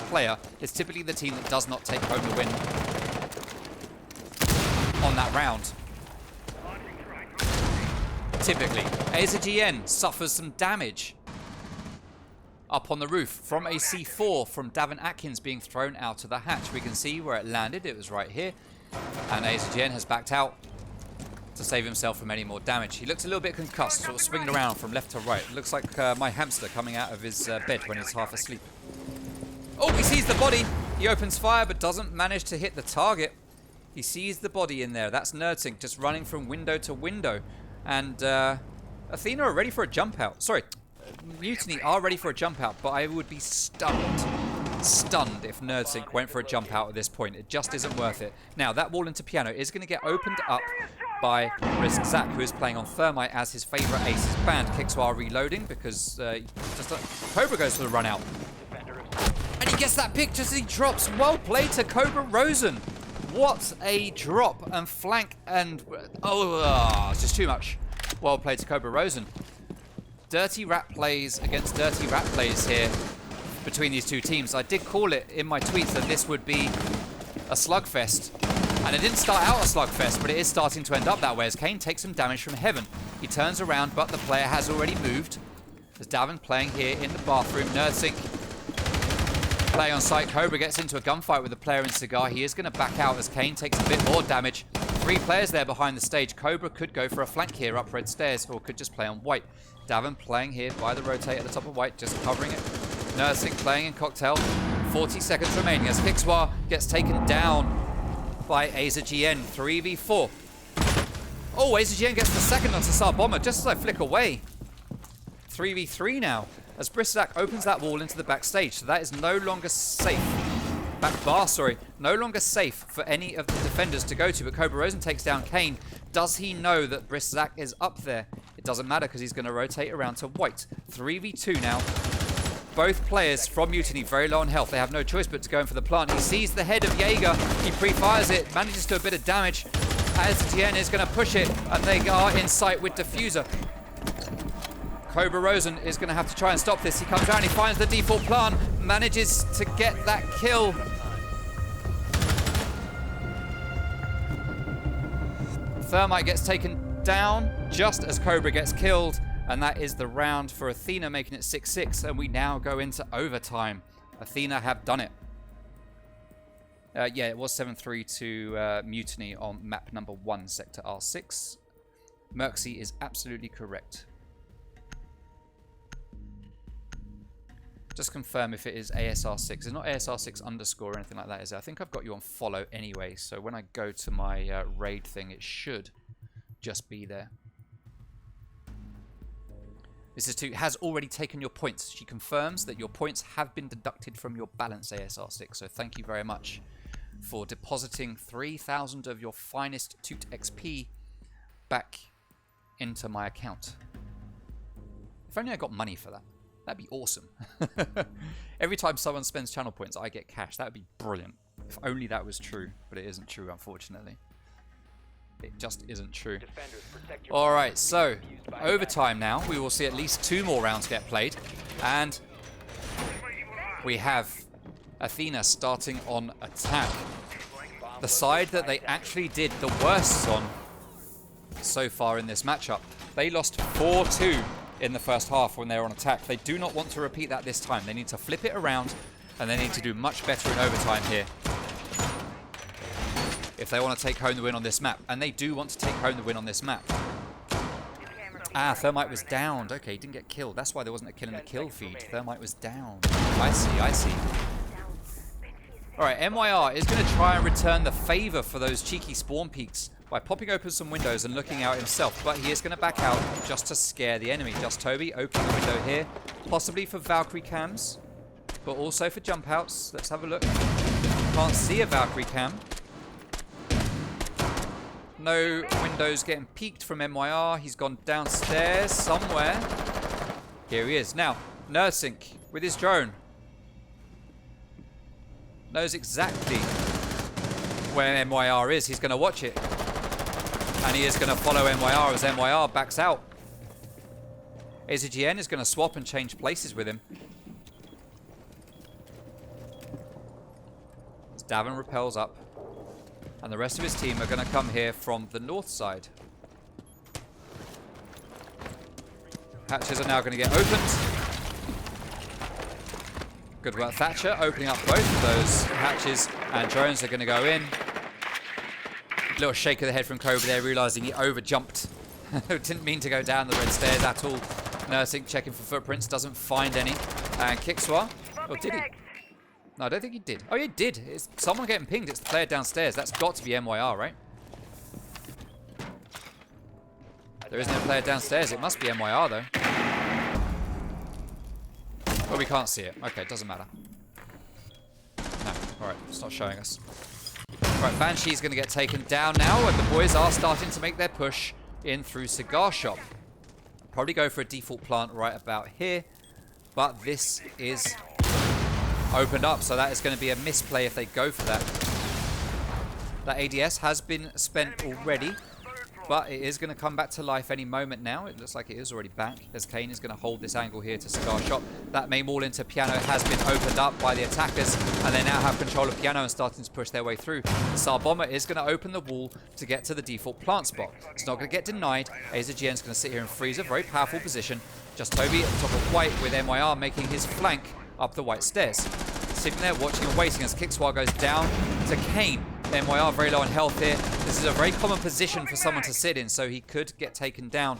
player, is typically the team that does not take home the win on that round. Typically. AZGN suffers some damage up on the roof from a C4 from Davin Atkins being thrown out of the hatch. We can see where it landed. It was right here. And AZGN has backed out to save himself from any more damage. He looks a little bit concussed, sort of swinging around from left to right. It looks like my hamster coming out of his bed when he's half asleep. Oh, he sees the body. He opens fire but doesn't manage to hit the target. He sees the body in there. That's Nerting just running from window to window. And Athena are ready for a jump out. Sorry, Mutiny are ready for a jump out, but I would be stunned stunned if NerdSync went for a jump out at this point. It just isn't worth it. Now, that wall into piano is going to get opened up by R6XBPL, who is playing on Thermite as his favourite ace is banned. Kixwar reloading because Cobra goes for the run out. And he gets that pick just as he drops. Well played to Cobra Rosen. What a drop and flank and... it's just too much. Well played to Cobra Rosen. Dirty rat plays against dirty rat plays here between these two teams. I did call it in my tweets that this would be a slugfest. And it didn't start out a slugfest, but it is starting to end up that way as Kane takes some damage from heaven. He turns around, but the player has already moved. There's Davin playing here in the bathroom. NerdSync playing on site. Cobra gets into a gunfight with the player in Cigar. He is going to back out as Kane takes a bit more damage. 3 players there behind the stage. Cobra could go for a flank here up red stairs, or could just play on white. Davin playing here by the rotate at the top of white, just covering it. NerdSync playing in cocktail. 40 seconds remaining as Kixwar gets taken down by AZGN. 3v4. Oh, AZGN gets the second onto Tsar Bomber just as I flick away. 3v3 now as R6XBPL opens that wall into the backstage. So that is no longer safe. Back bar, sorry. No longer safe for any of the defenders to go to. But Cobra Rosen takes down Kane. Does he know that R6XBPL is up there? It doesn't matter because he's going to rotate around to white. 3v2 now. Both players from Mutiny very low on health. They have no choice but to go in for the plant. He sees the head of Jaeger. He pre-fires it, manages to do a bit of damage. AZGN is going to push it, and they are in sight with Diffuser. Cobra Rosen is going to have to try and stop this. He comes around, he finds the default plant, manages to get that kill. Thermite gets taken down just as Cobra gets killed. And that is the round for Athena, making it 6-6. And we now go into overtime. Athena have done it. Yeah, it was 7-3 to Mutiny on map number 1, sector R6. Merxy is absolutely correct. Just confirm if it is ASR6. It's not ASR6 underscore or anything like that, is it? I think I've got you on follow anyway. So when I go to my raid thing, it should just be there. Mrs. 2 has already taken your points. She confirms that your points have been deducted from your balance, ASR6. So thank you very much for depositing 3,000 of your finest Toot XP back into my account. If only I got money for that. That'd be awesome. Every time someone spends channel points, I get cash. That would be brilliant. If only that was true. But it isn't true, unfortunately. It just isn't true. Alright, so overtime now. We will see at least 2 more rounds get played. And we have Athena starting on attack. The side that they actually did the worst on so far in this matchup. They lost 4-2 in the first half when they were on attack. They do not want to repeat that this time. They need to flip it around and they need to do much better in overtime here if they want to take home the win on this map. And they do want to take home the win on this map. Ah, Thermite was downed. Okay, he didn't get killed. That's why there wasn't a kill in the kill feed. Thermite was down. I see, I see. Alright, MYR is going to try and return the favor for those cheeky spawn peaks by popping open some windows and looking out himself. But he is going to back out just to scare the enemy. Just Toby opening a window here. Possibly for Valkyrie cams, but also for jump outs. Let's have a look. Can't see a Valkyrie cam. No windows getting peeked from MYR. He's gone downstairs somewhere. Here he is. Now, NerdSync with his drone knows exactly where MYR is. He's going to watch it. And he is going to follow MYR as MYR backs out. AZGN is going to swap and change places with him. As Davin repels up. And the rest of his team are going to come here from the north side. Hatches are now going to get opened. Good work, Thatcher, opening up both of those hatches. And drones are going to go in. Little shake of the head from Cobra there, realising he over-jumped. Didn't mean to go down the red stairs at all. NerdSync checking for footprints, doesn't find any. And Kixwar. Oh, did he? No, I don't think he did. Oh, he did. It's someone getting pinged. It's the player downstairs. That's got to be MYR, right? There isn't a player downstairs. It must be MYR, though. Well, we can't see it. Okay, it doesn't matter. Alright, it's not showing us. Right, Banshee's going to get taken down now, and the boys are starting to make their push in through Cigar Shop. Probably go for a default plant right about here, but this is opened up, so that is going to be a misplay if they go for that. That ADS has been spent already, but it is going to come back to life any moment now. It looks like it is already back, as Kane is going to hold this angle here to Cigar Shop. That main wall into Piano has been opened up by the attackers, and they now have control of Piano and starting to push their way through. Sar Bomber is going to open the wall to get to the default plant spot. It's not going to get denied. AZGN is going to sit here and freeze a very powerful position. Just Toby at the top of White with MYR making his flank up the White stairs. Sitting there watching and waiting as Kickswar goes down to Kane. MYR very low on health here. This is a very common position for someone to sit in, so he could get taken down.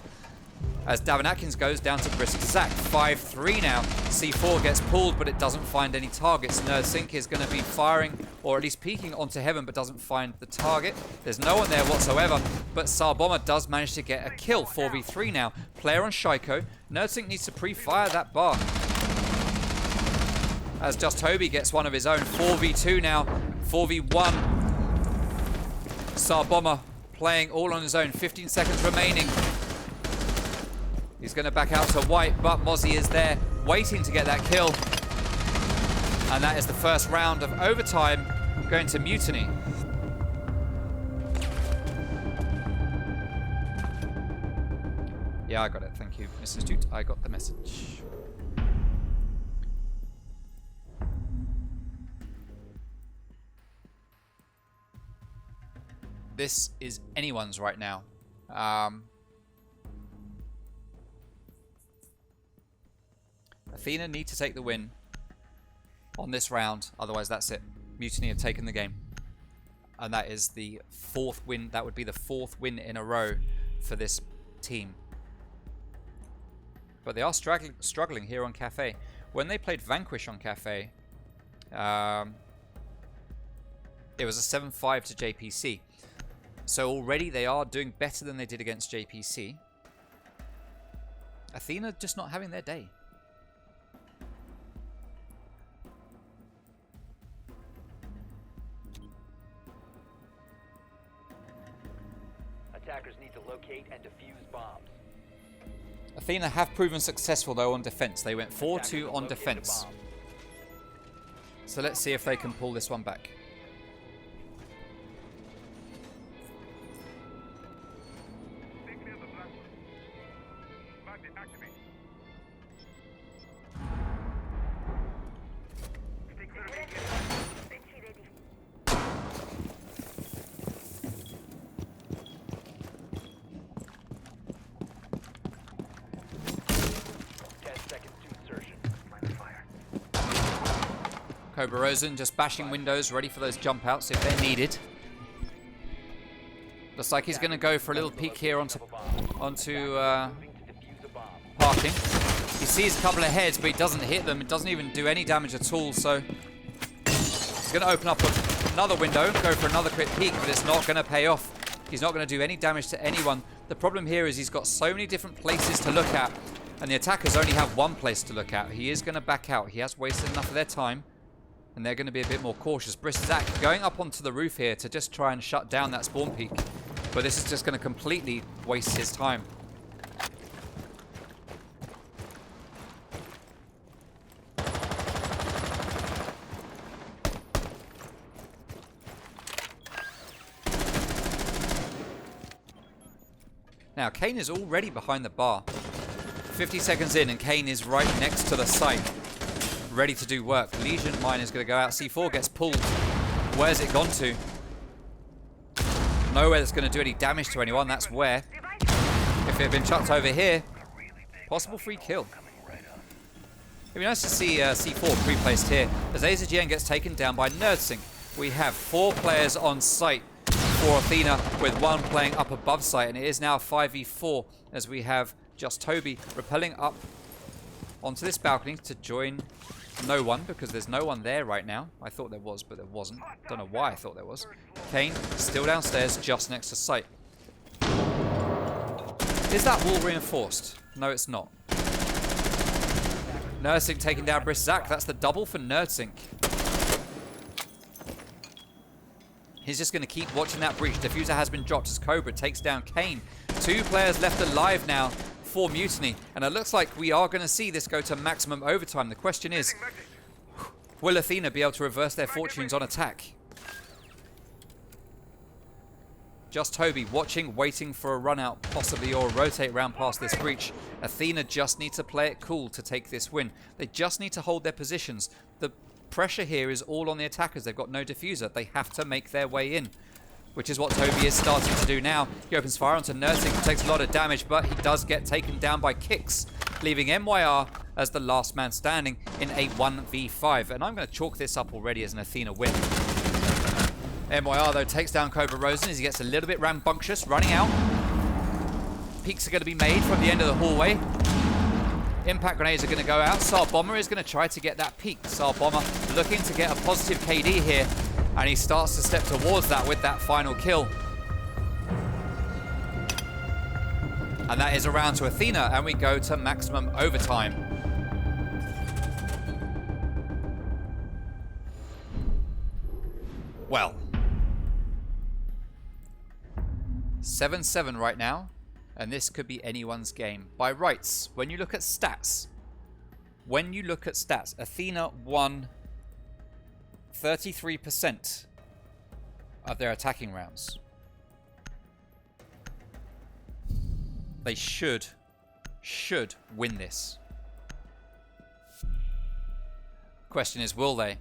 As Davin Atkins goes down to Brisk Zach. 5-3 now. C4 gets pulled, but it doesn't find any targets. NerdSync is going to be firing, or at least peeking onto Heaven, but doesn't find the target. There's no one there whatsoever, but Sar Bomber does manage to get a kill. 4v3 now. Player on Shaiko. NerdSync needs to pre-fire that bar. As Just Toby gets one of his own. 4v2 now. 4v1. Sar Bomber playing all on his own. 15 seconds remaining. He's going to back out to White, but Mozzie is there waiting to get that kill. And that is the first round of overtime going to Mutiny. Yeah, I got it. Thank you, Mrs. Dude. I got the message. This is anyone's right now. Athena need to take the win on this round, otherwise that's it. Mutiny have taken the game. And that is the 4th win. That would be the 4th win in a row for this team. But they are struggling here on Cafe. When they played Vanquish on Cafe, it was a 7-5 to JPC. So already they are doing better than they did against JPC. Athena just not having their day. Attackers need to locate and defuse bombs. Athena have proven successful though on defense. They went 4-2 on defense. So let's see if they can pull this one back. Cobra Rosen just bashing windows, ready for those jump outs if they're needed. Looks like he's going to go for a little peek here onto parking. He sees a couple of heads, but he doesn't hit them. It doesn't even do any damage at all, so he's going to open up another window, go for another quick peek, but it's not going to pay off. He's not going to do any damage to anyone. The problem here is he's got so many different places to look at, and the attackers only have one place to look at. He is going to back out. He has wasted enough of their time. And they're going to be a bit more cautious. Brisk Zach going up onto the roof here to just try and shut down that spawn peak. But this is just going to completely waste his time. Now, Kane is already behind the bar. 50 seconds in and Kane is right next to the site. Ready to do work. Legion Mine is going to go out. C4 gets pulled. Where's it gone to? Nowhere that's going to do any damage to anyone. That's where. If it had been chucked over here, possible free kill. It'd be nice to see C4 pre-placed here. As AZGN gets taken down by NerdSync. We have 4 players on site for Athena, with 1 playing up above site. And it is now 5v4 as we have Just Toby rappelling up onto this balcony to join no one, because there's no one there right now. I thought there was, but there wasn't. Don't know why I thought there was. Kane still downstairs, just next to site. Is that wall reinforced? No, it's not. NerdSync taking down Brisk Zach. That's the double for NerdSync. He's just going to keep watching that breach. Diffuser has been dropped as Cobra takes down Kane. 2 players left alive now for Mutiny. And it looks like we are going to see this go to maximum overtime. The question is, will Athena be able to reverse their fortunes on attack? Just Toby watching, waiting for a run out, possibly, or a rotate round past this breach. Athena just need to play it cool to take this win. They just need to hold their positions. The pressure here is all on the attackers. They've got no diffuser. They have to make their way in, which is what Toby is starting to do now. He opens fire onto Nursing, who takes a lot of damage, but he does get taken down by Kicks, leaving MYR as the last man standing in a 1v5. And I'm going to chalk this up already as an Athena win. MYR, though, takes down Cobra Rosen as he gets a little bit rambunctious, running out. Peeks are going to be made from the end of the hallway. Impact grenades are going to go out. Sar Bomber is going to try to get that peek. Sar Bomber looking to get a positive KD here, and he starts to step towards that with that final kill. And that is a round to Athena, and we go to maximum overtime. Well, 7-7 right now, and this could be anyone's game. By rights, when you look at stats, Athena won 33% of their attacking rounds. They should win this. Question is, will they?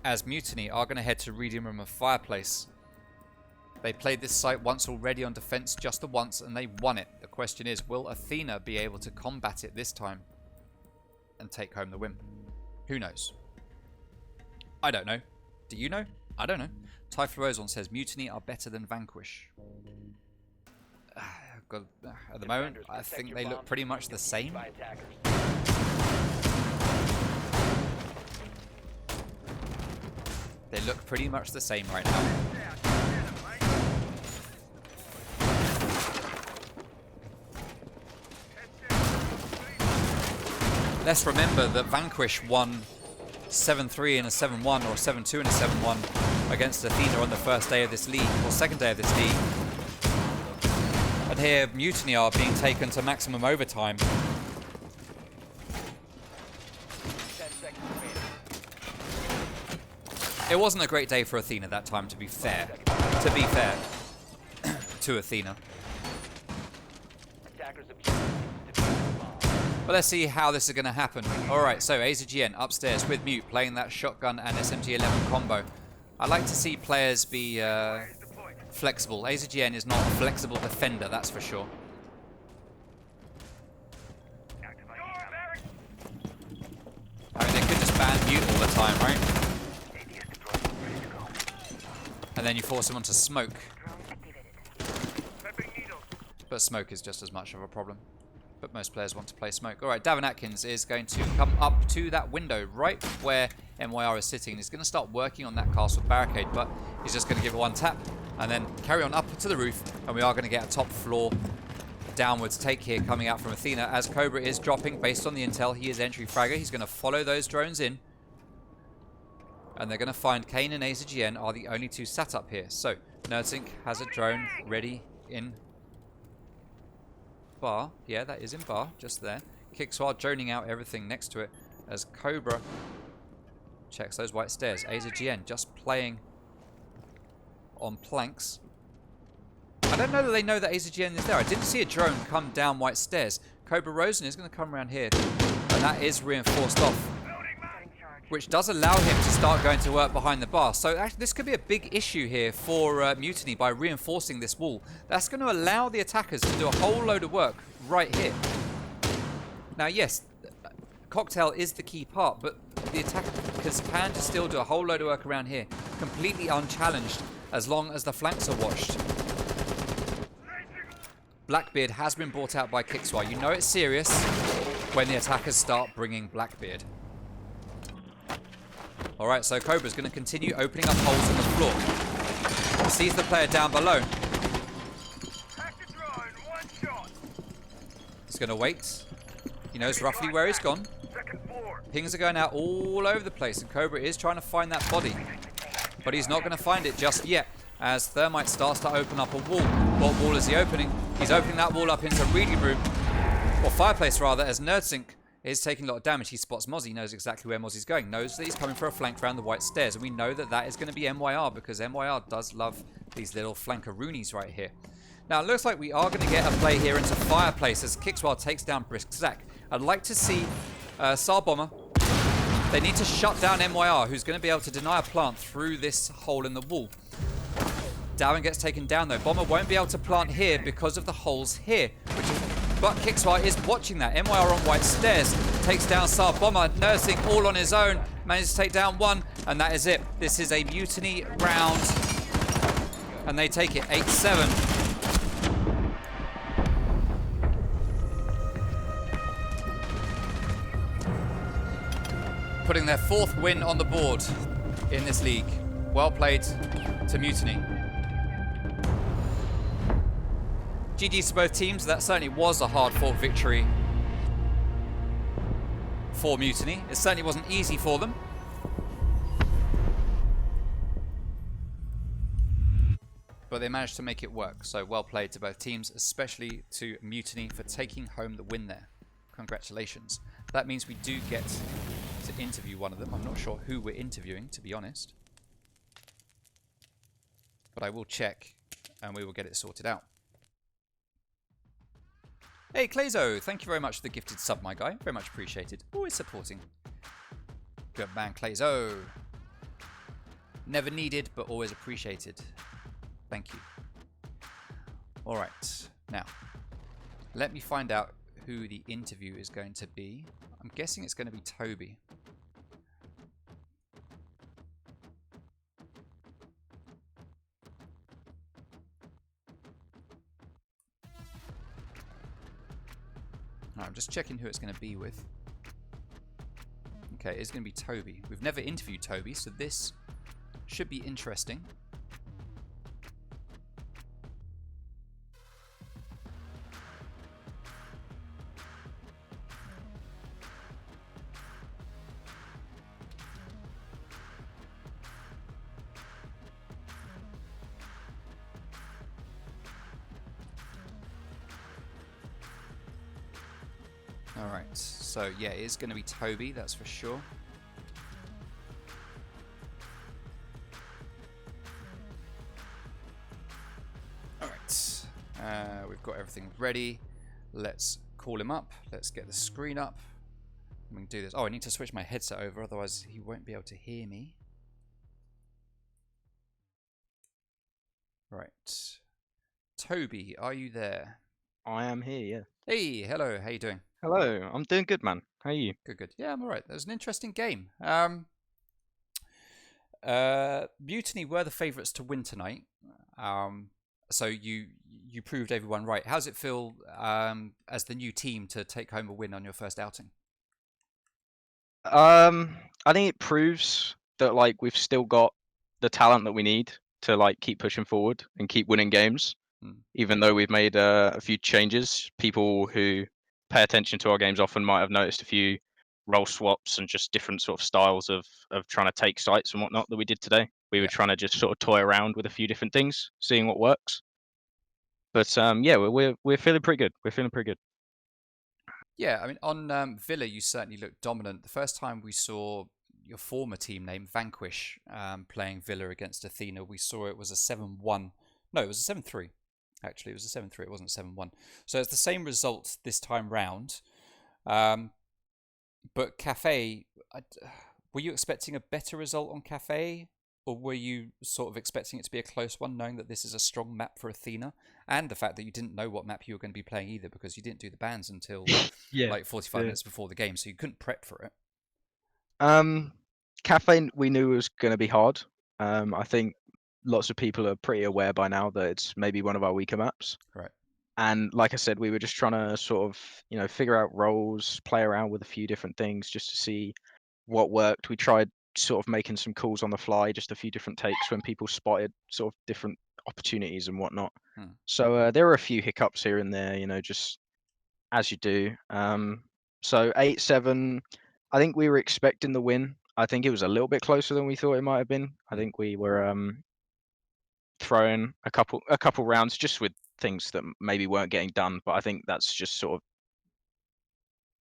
As Mutiny are going to head to Reading Room of Fireplace. They played this site once already on defense, just the once, and they won it. The question is, will Athena be able to combat it this time and take home the win? Who knows? I don't know. Do you know? I don't know. Typhloozon says Mutiny are better than Vanquish. At the moment, I think they look pretty much the same. They look pretty much the same right now. Let's remember that Vanquish won 7-3 and a 7-1, or 7-2 and a 7-1 against Athena on the first day of this league, or second day of this league. And here, Mutiny are being taken to maximum overtime. It wasn't a great day for Athena that time, to be fair. To Athena. But let's see how this is going to happen. Alright, so AZGN upstairs with Mute, playing that shotgun and SMG-11 combo. I like to see players be flexible. AZGN is not a flexible defender, that's for sure. I mean, they could just ban Mute all the time, right? And then you force him onto Smoke. But Smoke is just as much of a problem. But most players want to play Smoke. Alright, Davin Atkins is going to come up to that window right where MYR is sitting. He's going to start working on that castle barricade, but he's just going to give it one tap and then carry on up to the roof, and we are going to get a top floor downwards take here coming out from Athena as Cobra is dropping based on the intel. He is entry fragger. He's going to follow those drones in, and they're going to find Kane and AZGN are the only two sat up here. So Nerdsink has a drone ready in bar. Yeah, that is in bar, just there. Kickswar droning out everything next to it as Cobra checks those white stairs. AZGN just playing on planks. I don't know that they know that AZGN is there. I didn't see a drone come down white stairs. Cobra Rosen is going to come around here, and that is reinforced off, which does allow him to start going to work behind the bar. So actually, this could be a big issue here for Mutiny by reinforcing this wall. That's going to allow the attackers to do a whole load of work right here. Now, yes, Cocktail is the key part, but the attackers can just still do a whole load of work around here, completely unchallenged, as long as the flanks are watched. Blackbeard has been brought out by Kickswar. You know it's serious when the attackers start bringing Blackbeard. Alright, so Cobra's going to continue opening up holes in the floor. He sees the player down below. He's going to wait. He knows roughly where he's gone. Pings are going out all over the place, and Cobra is trying to find that body. but he's not going to find it just yet as Thermite starts to open up a wall. What wall is he opening? He's opening that wall up into reading room, or fireplace rather, as Nerdsync is taking a lot of damage. He spots Mozzie, knows exactly where Mozzie's going, knows that he's coming for a flank around the white stairs, and we know that that is going to be MYR because MYR does love these little flankeroonies right here. Now, it looks like we are going to get a play here into fireplace as Kixwell takes down Brisk Zach. I'd like to see Sar Bomber. They need to shut down MYR, who's going to be able to deny a plant through this hole in the wall. Darwin gets taken down though. Bomber won't be able to plant here because of the holes here. But Kixwell is watching that. MYR on white stairs takes down Sar Bomber. Nursing all on his own. Manages to take down one, and that is it. This is a Mutiny round. And they take it 8-7. Putting their 4th win on the board in this league. Well played to Mutiny. GG's to both teams. That certainly was a hard-fought victory for Mutiny. It certainly wasn't easy for them. But they managed to make it work. So well played to both teams, especially to Mutiny for taking home the win there. Congratulations. That means we do get to interview one of them. I'm not sure who we're interviewing, to be honest. But I will check and we will get it sorted out. Hey, Clayzo, thank you very much for the gifted sub, my guy. Very much appreciated. Always supporting. Good man, Clayzo. Never needed, but always appreciated. Thank you. All right, now, let me find out who the interview is going to be. I'm guessing it's going to be Toby. I'm just checking who it's going to be with. Okay, it's going to be Toby. We've never interviewed Toby, so this should be interesting. Alright, so yeah, it is going to be Toby, that's for sure. Alright, we've got everything ready. Let's call him up. Let's get the screen up. We can do this. Oh, I need to switch my headset over, otherwise he won't be able to hear me. Right. Toby, are you there? I am here, yeah. Hey, hello, how you doing? Hello, I'm doing good, man. How are you? Good, good. Yeah, I'm alright. That was an interesting game. Mutiny were the favourites to win tonight. So you proved everyone right. How's it feel as the new team to take home a win on your first outing? I think it proves that like we've still got the talent that we need to like keep pushing forward and keep winning games. Even though we've made a few changes, people who pay attention to our games often might have noticed a few role swaps and just different sort of styles of trying to take sites and whatnot that we did today. We were trying to just sort of toy around with a few different things, seeing what works. But yeah, we're feeling pretty good. We're feeling pretty good. Yeah, I mean, on Villa, you certainly looked dominant. The first time we saw your former team name, Vanquish, playing Villa against Athena, we saw it was a 7-1. No, it was a 7-3. Actually, it was a 7-3. It wasn't 7-1. So it's the same result this time round. But Cafe, were you expecting a better result on Cafe? Or were you sort of expecting it to be a close one, knowing that this is a strong map for Athena? And the fact that you didn't know what map you were going to be playing either, because you didn't do the bans until like 45 minutes before the game, so you couldn't prep for it. Cafe, we knew was going to be hard. I think lots of people are pretty aware by now that it's maybe one of our weaker maps. Right. And like I said, we were just trying to sort of, figure out roles, play around with a few different things just to see what worked. We tried sort of making some calls on the fly, just a few different takes when people spotted sort of different opportunities and whatnot. So there were a few hiccups here and there, just as you do. So 8-7, I think we were expecting the win. I think it was a little bit closer than we thought it might have been. I think we were throwing a couple rounds just with things that maybe weren't getting done, but I think that's just sort of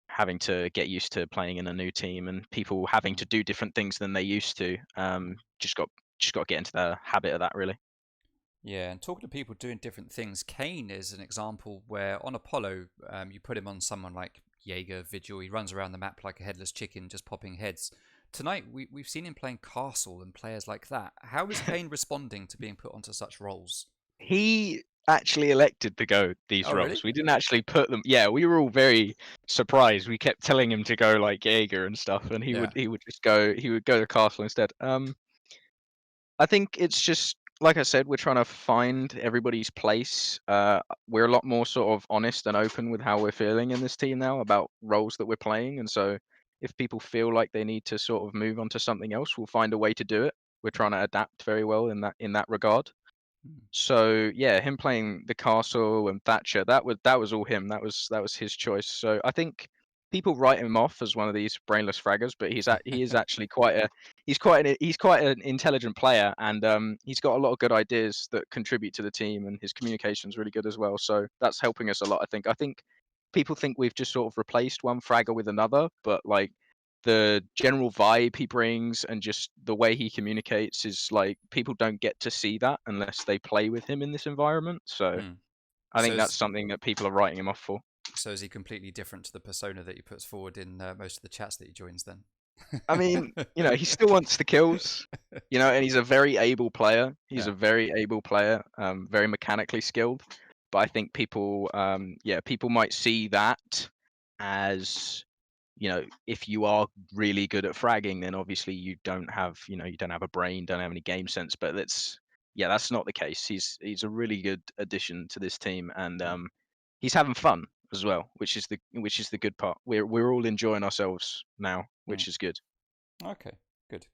having to get used to playing in a new team and people having to do different things than they used to. Just got to get into the habit of that, really. Yeah, and talking to people doing different things, Kane is an example where on Apollo, you put him on someone like Jaeger, Vigil, he runs around the map like a headless chicken, just popping heads. Tonight, we've seen him playing Castle and players like that. How is Kane responding to being put onto such roles? He actually elected to go these Oh, roles. really? We didn't actually put them. Yeah, we were all very surprised. We kept telling him to go like Jaeger and stuff, and he would just go. He would go to Castle instead. I think it's just like I said, we're trying to find everybody's place. We're a lot more sort of honest and open with how we're feeling in this team now about roles that we're playing, and so if people feel like they need to sort of move on to something else, we'll find a way to do it. We're trying to adapt very well in that regard. So yeah, him playing the castle and Thatcher, that was all him. That was his choice. So I think people write him off as one of these brainless fraggers, but he is actually he's quite an intelligent player, and he's got a lot of good ideas that contribute to the team, and his communication's really good as well. So that's helping us a lot. I think people think we've just sort of replaced one fragger with another, but like the general vibe he brings and just the way he communicates is like people don't get to see that unless they play with him in this environment. So I So think that's something that people are writing him off for. So is he completely different to the persona that he puts forward in most of the chats that he joins then? I mean, he still wants the kills, and he's a very able player. He's a very able player, very mechanically skilled. But I think people, people might see that as, if you are really good at fragging, then obviously you don't have a brain, don't have any game sense. But that's not the case. He's a really good addition to this team, and he's having fun as well, which is the good part. We're all enjoying ourselves now, which is good. Okay, good.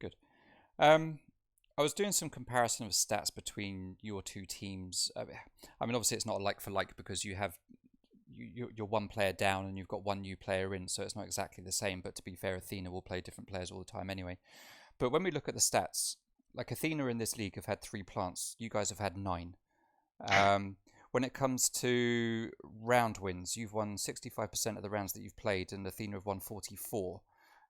I was doing some comparison of stats between your two teams. I mean, obviously it's not like for like because you have you're one player down and you've got one new player in, so it's not exactly the same. But to be fair, Athena will play different players all the time anyway. But when we look at the stats, like Athena in this league have had 3 plants. You guys have had 9. When it comes to round wins, you've won 65% of the rounds that you've played, and Athena have won 44.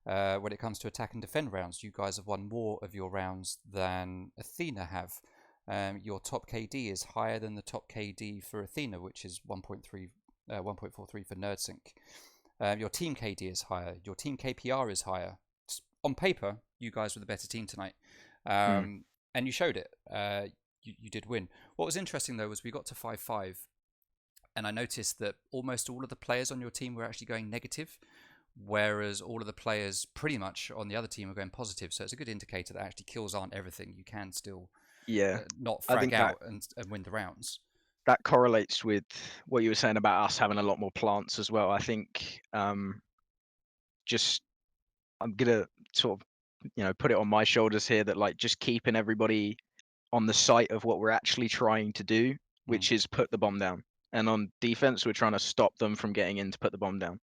When it comes to attack and defend rounds, you guys have won more of your rounds than Athena have. Your top KD is higher than the top KD for Athena, which is 1.43 for NerdSync. Your team KD is higher. Your team KPR is higher. On paper, you guys were the better team tonight. And you showed it. You did win. What was interesting, though, was we got to 5-5, and I noticed that almost all of the players on your team were actually going negative, whereas all of the players pretty much on the other team are going positive. So it's a good indicator that actually kills aren't everything. You can still not frag out and win the rounds. That correlates with what you were saying about us having a lot more plants as well. I think I'm gonna sort of put it on my shoulders here that like just keeping everybody on the site of what we're actually trying to do, which is put the bomb down. And on defense, we're trying to stop them from getting in to put the bomb down.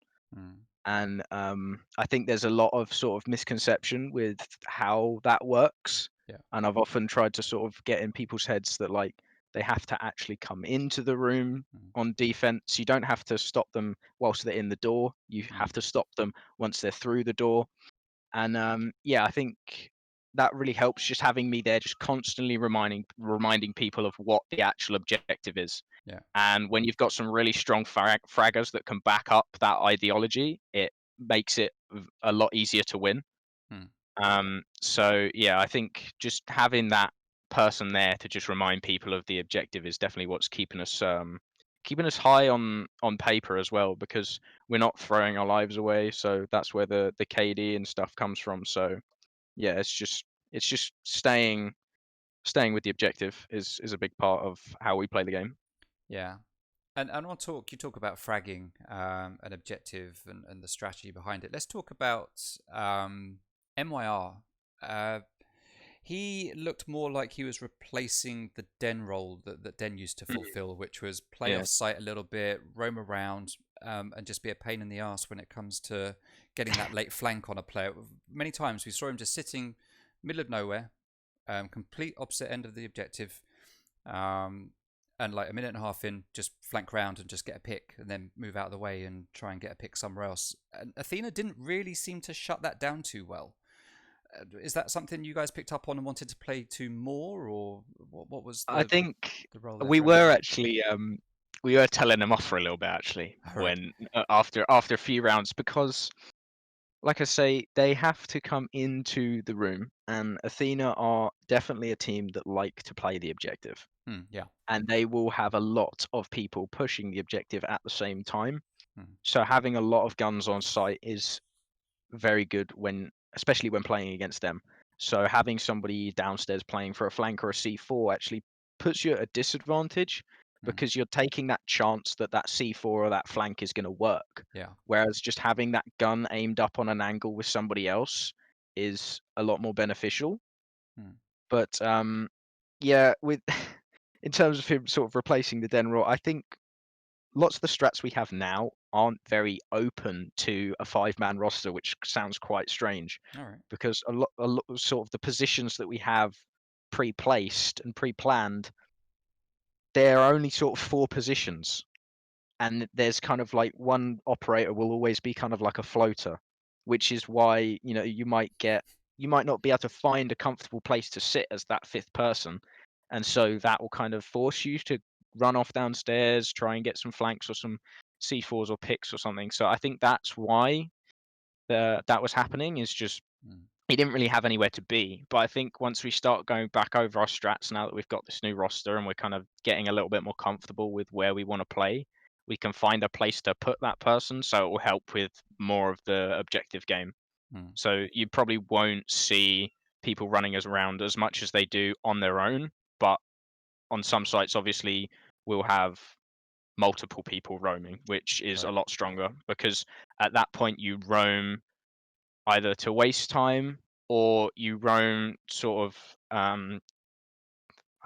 And I think there's a lot of sort of misconception with how that works. And I've often tried to sort of get in people's heads that like they have to actually come into the room on defense. You don't have to stop them whilst they're in the door. You have to stop them once they're through the door. And I think that really helps, just having me there, just constantly reminding people of what the actual objective is. And when you've got some really strong fraggers that can back up that ideology, it makes it a lot easier to win. I think just having that person there to just remind people of the objective is definitely what's keeping us high on paper as well, because we're not throwing our lives away. So that's where the KD and stuff comes from. So yeah, it's just staying with the objective is a big part of how we play the game. Yeah. And I want to you talk about fragging, an objective and the strategy behind it. Let's talk about MYR. He looked more like he was replacing the Den role that Den used to fulfill, which was play off site a little bit, roam around. and just be a pain in the ass when it comes to getting that late flank on a player. Many times we saw him just sitting middle of nowhere, complete opposite end of the objective, and like a minute and a half in, just flank round and just get a pick and then move out of the way and try and get a pick somewhere else. And Athena didn't really seem to shut that down too well. Is that something you guys picked up on and wanted to play to more, or what was I think the role there we for were everyone? actually we were telling them off for a little bit actually Right. when after a few rounds, because like I say, they have to come into the room, and Athena are definitely a team that like to play the objective, Yeah. and they will have a lot of people pushing the objective at the same time. Hmm. So having a lot of guns on site is very good especially when playing against them. So having somebody downstairs playing for a flank or a C4 actually puts you at a disadvantage, because you're taking that chance that that C4 or that flank is going to work. Yeah. Whereas just having that gun aimed up on an angle with somebody else is a lot more beneficial. But yeah, with in terms of him sort of replacing the Denror, I think lots of the strats we have now aren't very open to a 5-man roster, which sounds quite strange. All right. Because a lot sort of the positions that we have pre-placed and pre-planned, there are only sort of 4 positions, and there's kind of like one operator will always be kind of like a floater, which is why you might not be able to find a comfortable place to sit as that 5th person, and so that will kind of force you to run off downstairs, try and get some flanks or some C4s or picks or something. So I think that's why that was happening, is just he didn't really have anywhere to be. But I think once we start going back over our strats, now that we've got this new roster and we're kind of getting a little bit more comfortable with where we want to play, we can find a place to put that person, so it will help with more of the objective game. So you probably won't see people running us around as much as they do on their own, but on some sites obviously we'll have multiple people roaming, which is a lot stronger, because at that point you roam either to waste time, or you roam sort of I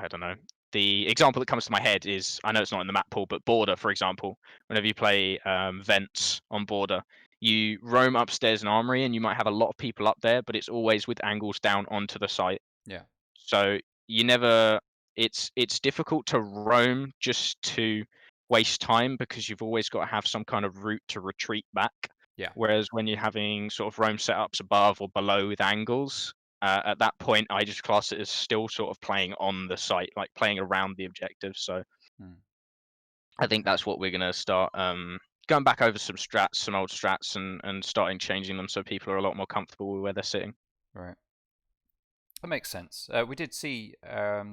don't know. The example that comes to my head is, I know it's not in the map pool, but Border, for example. Whenever you play Vents on Border, you roam upstairs in Armory, and you might have a lot of people up there, but it's always with angles down onto the site. Yeah. So you never. It's difficult to roam just to waste time, because you've always got to have some kind of route to retreat back. Yeah. Whereas when you're having sort of roam setups above or below with angles, at that point, I just class it as still sort of playing on the site, like playing around the objective. So I think that's what we're going to start going back over some strats, some old strats, and starting changing them so people are a lot more comfortable with where they're sitting. Right. That makes sense. We did see a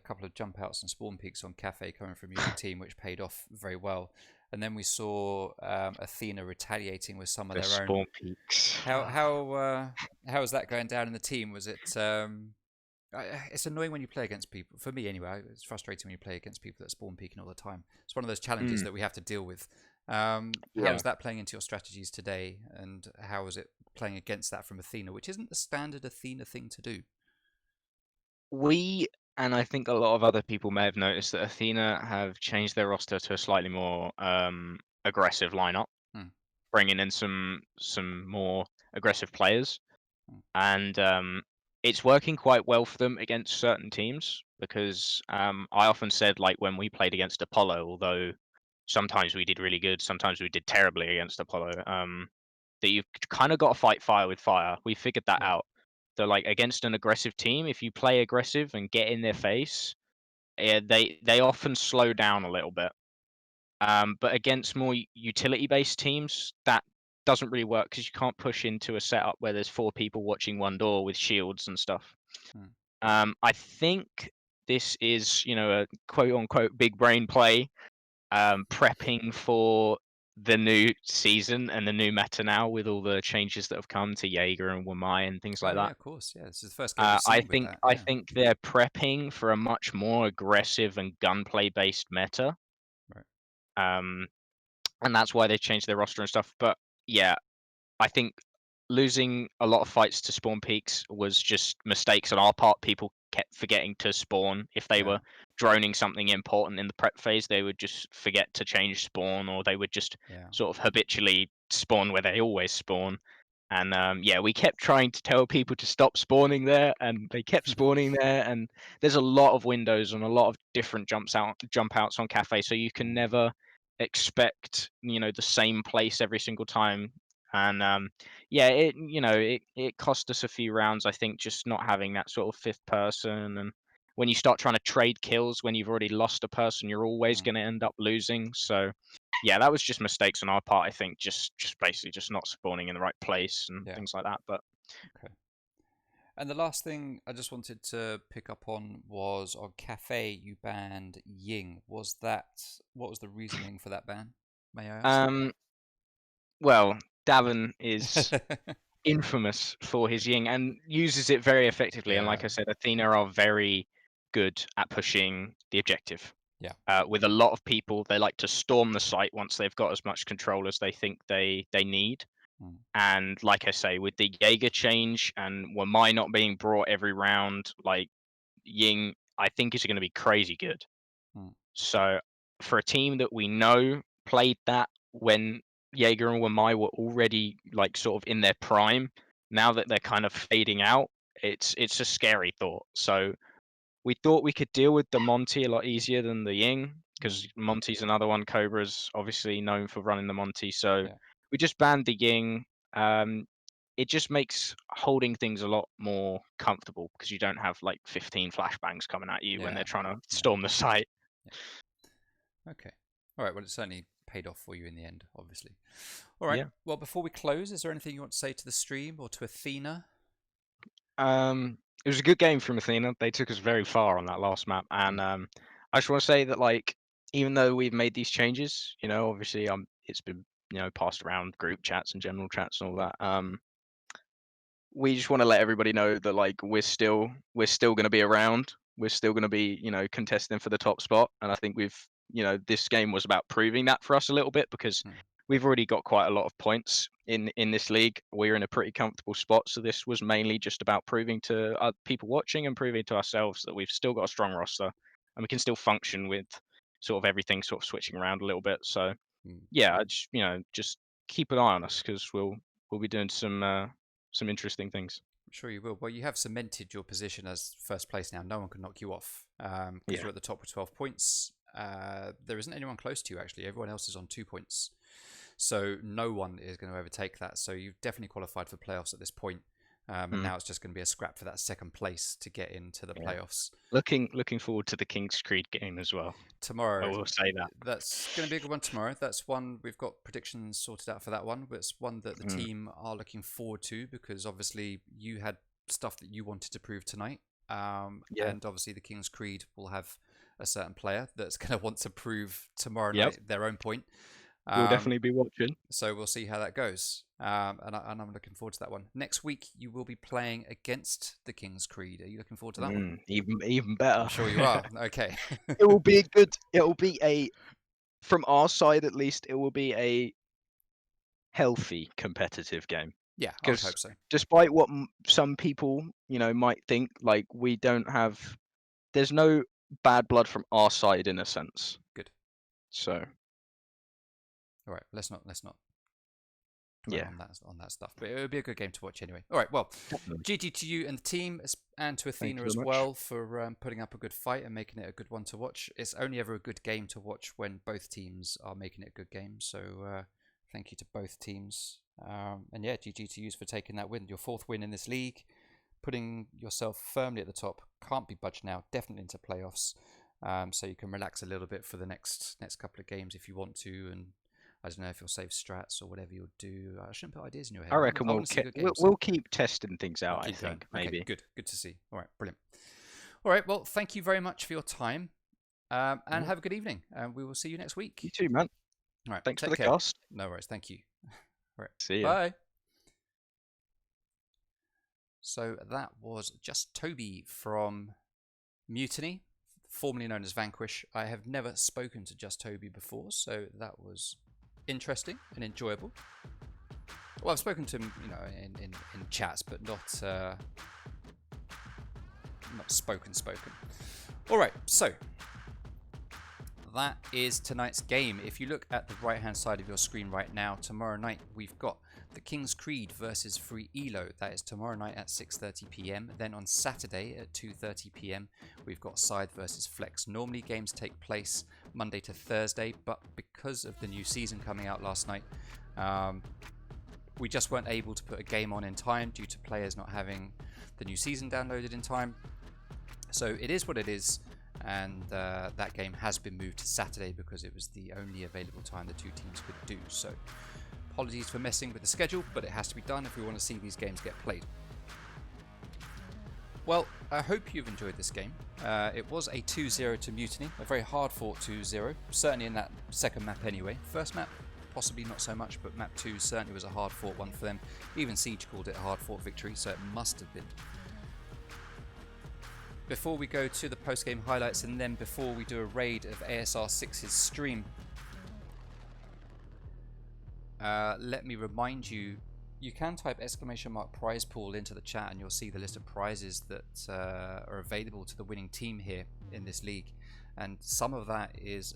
couple of jump outs and spawn peaks on Cafe coming from your team, which paid off very well. And then we saw Athena retaliating with some of their own spawn peaks. How is that going down in the team? Was it? It's annoying when you play against people. For me, anyway, it's frustrating when you play against people that spawn peeking all the time. It's one of those challenges that we have to deal with. How is that playing into your strategies today, and how is it playing against that from Athena, which isn't the standard Athena thing to do? And I think a lot of other people may have noticed that Athena have changed their roster to a slightly more aggressive lineup, bringing in some more aggressive players, and it's working quite well for them against certain teams, because I often said, like, when we played against Apollo, although sometimes we did really good, sometimes we did terribly against Apollo, that you've kind of got to fight fire with fire. We figured that out. So, like, against an aggressive team, if you play aggressive and get in their face, they often slow down a little bit. But against more utility-based teams, that doesn't really work, because you can't push into a setup where there's 4 people watching one door with shields and stuff. I think this is, a quote-unquote big brain play, prepping for the new season and the new meta now, with all the changes that have come to Jaeger and Wamai and things like that. Yeah, of course. Yeah, this is the first game we've seen with that. I think they're prepping for a much more aggressive and gunplay based meta. Right. And that's why they changed their roster and stuff. But yeah, I think losing a lot of fights to spawn peaks was just mistakes on our part. People kept forgetting to spawn. If they were droning something important in the prep phase, they would just forget to change spawn, or they would just sort of habitually spawn where they always spawn. And yeah, we kept trying to tell people to stop spawning there, and they kept spawning there. And there's a lot of windows and a lot of different jump outs on Cafe, so you can never expect the same place every single time. And yeah, it cost us a few rounds, I think, just not having that sort of fifth person. And when you start trying to trade kills when you've already lost a person, you're always going to end up losing. So yeah, that was just mistakes on our part, I think, just basically just not spawning in the right place and things like that. But okay. And the last thing I just wanted to pick up on was on Cafe you banned Ying. What was the reasoning for that ban? May I ask? Well, Davin is infamous for his Ying and uses it very effectively. And like I said, Athena are very good at pushing the objective. Yeah. With a lot of people, they like to storm the site once they've got as much control as they think they need. And like I say, with the Jaeger change and Wamai not being brought every round, like Ying, I think is going to be crazy good. So for a team that we know played that when Jaeger and Wamai were already like sort of in their prime, now that they're kind of fading out, it's a scary thought. So we thought we could deal with the Monty a lot easier than the Ying, because Monty's another one. Cobra's obviously known for running the Monty, so we just banned the Ying. It just makes holding things a lot more comfortable because you don't have like 15 flashbangs coming at you when they're trying to storm the site. Okay. All right. Well, it certainly paid off for you in the end, obviously. All right. Well, before we close, is there anything you want to say to the stream or to Athena? It was a good game from Athena. They took us very far on that last map, and I just want to say that, like, even though we've made these changes, obviously it's been passed around group chats and general chats and all that. We just want to let everybody know that, like, we're still going to be around. We're still going to be contesting for the top spot, and I think this game was about proving that for us a little bit, because we've already got quite a lot of points in this league. We're in a pretty comfortable spot, so this was mainly just about proving to people watching and proving to ourselves that we've still got a strong roster and we can still function with sort of everything sort of switching around a little bit. So yeah, just keep an eye on us, because we'll be doing some interesting things. I'm sure you will. Well, you have cemented your position as first place now. No one can knock you off because you're at the top with 12 points. There isn't anyone close to you, actually. Everyone else is on 2 points. So no one is going to overtake that. So you've definitely qualified for playoffs at this point. And now it's just going to be a scrap for that second place to get into the playoffs. Looking forward to the King's Creed game as well. Tomorrow. I will say that. That's going to be a good one tomorrow. That's one we've got predictions sorted out for that one. But it's one that the team are looking forward to, because obviously you had stuff that you wanted to prove tonight. And obviously the King's Creed will have a certain player that's going to want to prove tomorrow night their own point. We'll definitely be watching. So we'll see how that goes. And I'm looking forward to that one. Next week, you will be playing against the King's Creed. Are you looking forward to that one? Even better. I'm sure you are. Okay. It will be good. It will be from our side at least, it will be a healthy competitive game. Yeah, I would hope so. Despite what some people, might think, like, there's no bad blood from our side in a sense. Good. So. All right, let's not dwell on that stuff. But it would be a good game to watch anyway. All right, well, GG to you and the team, and to Athena as well for putting up a good fight and making it a good one to watch. It's only ever a good game to watch when both teams are making it a good game. So thank you to both teams. And yeah, GG to you for taking that win. Your 4th win in this league, putting yourself firmly at the top. Can't be budged now, definitely into playoffs. So you can relax a little bit for the next couple of games if you want to, and I don't know if you'll save strats or whatever you'll do. I shouldn't put ideas in your head. I reckon we'll keep testing things out. I think maybe. Okay, good to see. All right, brilliant. All right, well, thank you very much for your time, and have a good evening. And we will see you next week. You too, man. All right, thanks for the cast. No worries, thank you. All right, see you. Bye. So that was just Toby from Mutiny, formerly known as Vanquish. I have never spoken to Just Toby before, so that was interesting and enjoyable. Well, I've spoken to him, in chats, but not not spoken. All right, so that is tonight's game. If you look at the right-hand side of your screen right now, tomorrow night we've got the King's Creed versus Free Elo. That is tomorrow night at 6:30 p.m. Then on Saturday at 2:30 p.m. we've got Scythe versus Flex. Normally games take place Monday to Thursday, but because of the new season coming out last night, we just weren't able to put a game on in time due to players not having the new season downloaded in time. So it is what it is, and that game has been moved to Saturday because it was the only available time the two teams could do. So apologies for messing with the schedule, but it has to be done if we want to see these games get played. Well, I hope you've enjoyed this game. It was a 2-0 to Mutiny, a very hard fought 2-0, certainly in that second map anyway. First map, possibly not so much, but map 2 certainly was a hard fought one for them. Even Siege called it a hard fought victory, so it must have been. Before we go to the post-game highlights, and then before we do a raid of ASR6's stream, let me remind you, you can type !prize pool into the chat and you'll see the list of prizes that are available to the winning team here in this league. And some of that is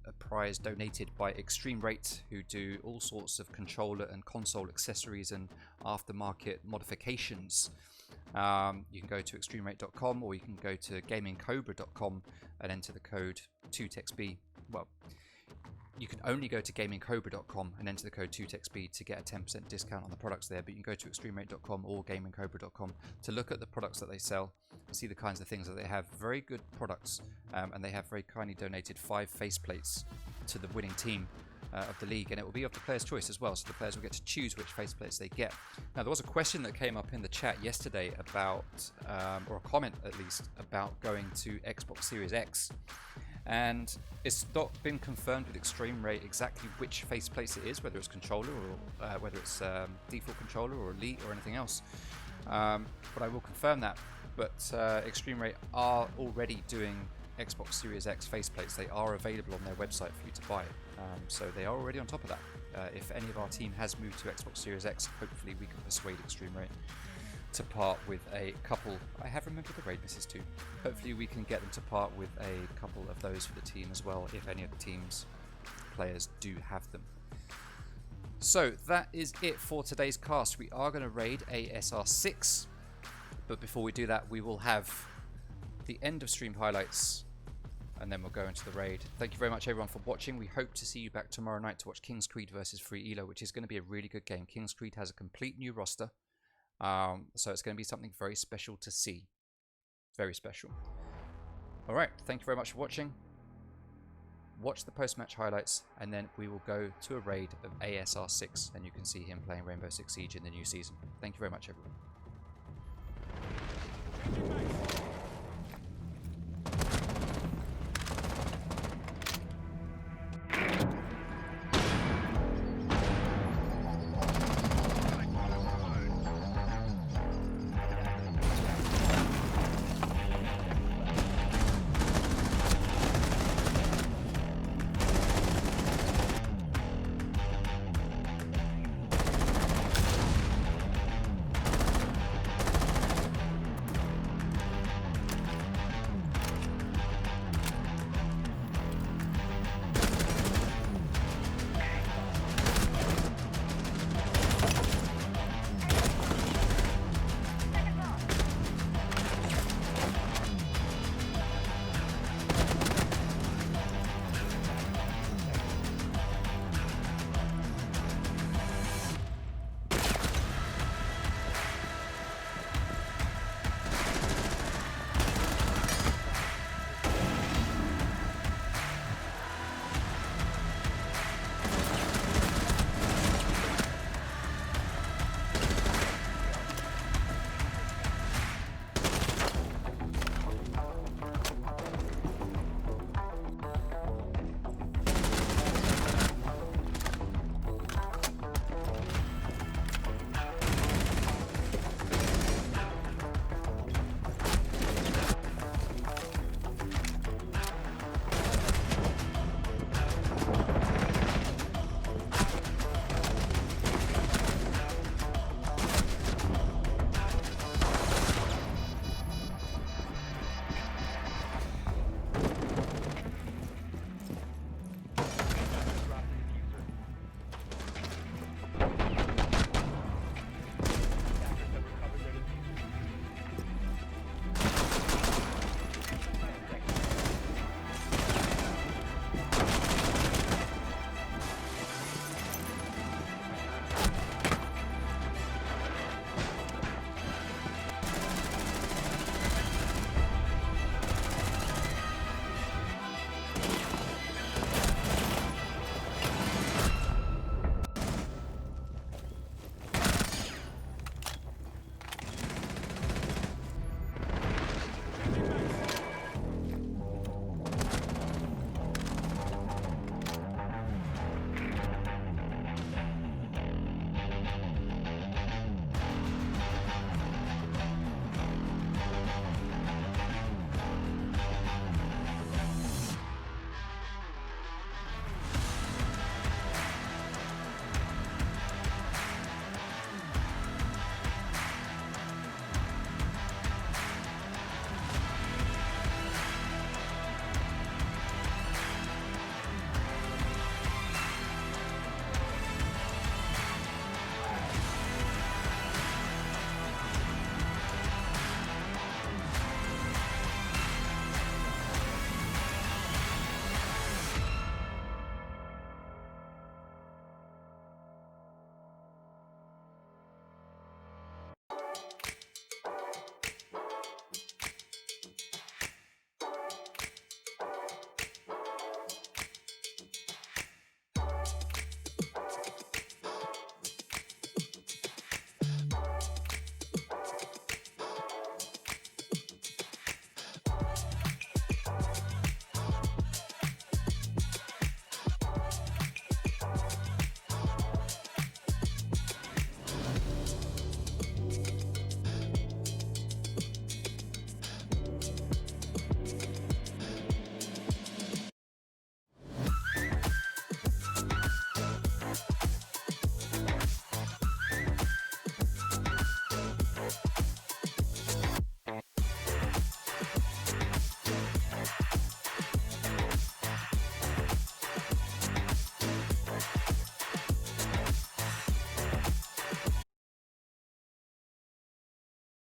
a prize donated by Extreme Rate, who do all sorts of controller and console accessories and aftermarket modifications. You can go to extremerate.com or you can go to gamingcobra.com and enter the code 2TextB. Well, you can only go to gamingcobra.com and enter the code 2TextB to get a 10% discount on the products there, but you can go to extremerate.com or gamingcobra.com to look at the products that they sell, see the kinds of things that they have. Very good products, and they have very kindly donated 5 faceplates to the winning team of the league, and it will be of the player's choice as well, so the players will get to choose which faceplates they get. Now, there was a question that came up in the chat yesterday about, or a comment at least, about going to Xbox Series X, and it's not been confirmed with Extreme Rate exactly which faceplates it is, whether it's controller or whether it's default controller or Elite or anything else, but I will confirm that. But Extreme Rate are already doing Xbox Series X faceplates. They are available on their website for you to buy. So they are already on top of that. If any of our team has moved to Xbox Series X, hopefully we can persuade Extreme Rate to part with a couple. I have remembered the raid misses too. Hopefully we can get them to part with a couple of those for the team as well, if any of the team's players do have them. So that is it for today's cast. We are going to raid ASR6, but before we do that, we will have the end of stream highlights, and then we'll go into the raid. Thank you very much everyone for watching. We hope to see you back tomorrow night to watch King's Creed versus Free Elo, which is going to be a really good game. King's Creed has a complete new roster, so it's going to be something very special to see. Very special. Alright, thank you very much for watching. Watch the post-match highlights, and then we will go to a raid of ASR6, and you can see him playing Rainbow Six Siege in the new season. Thank you very much everyone.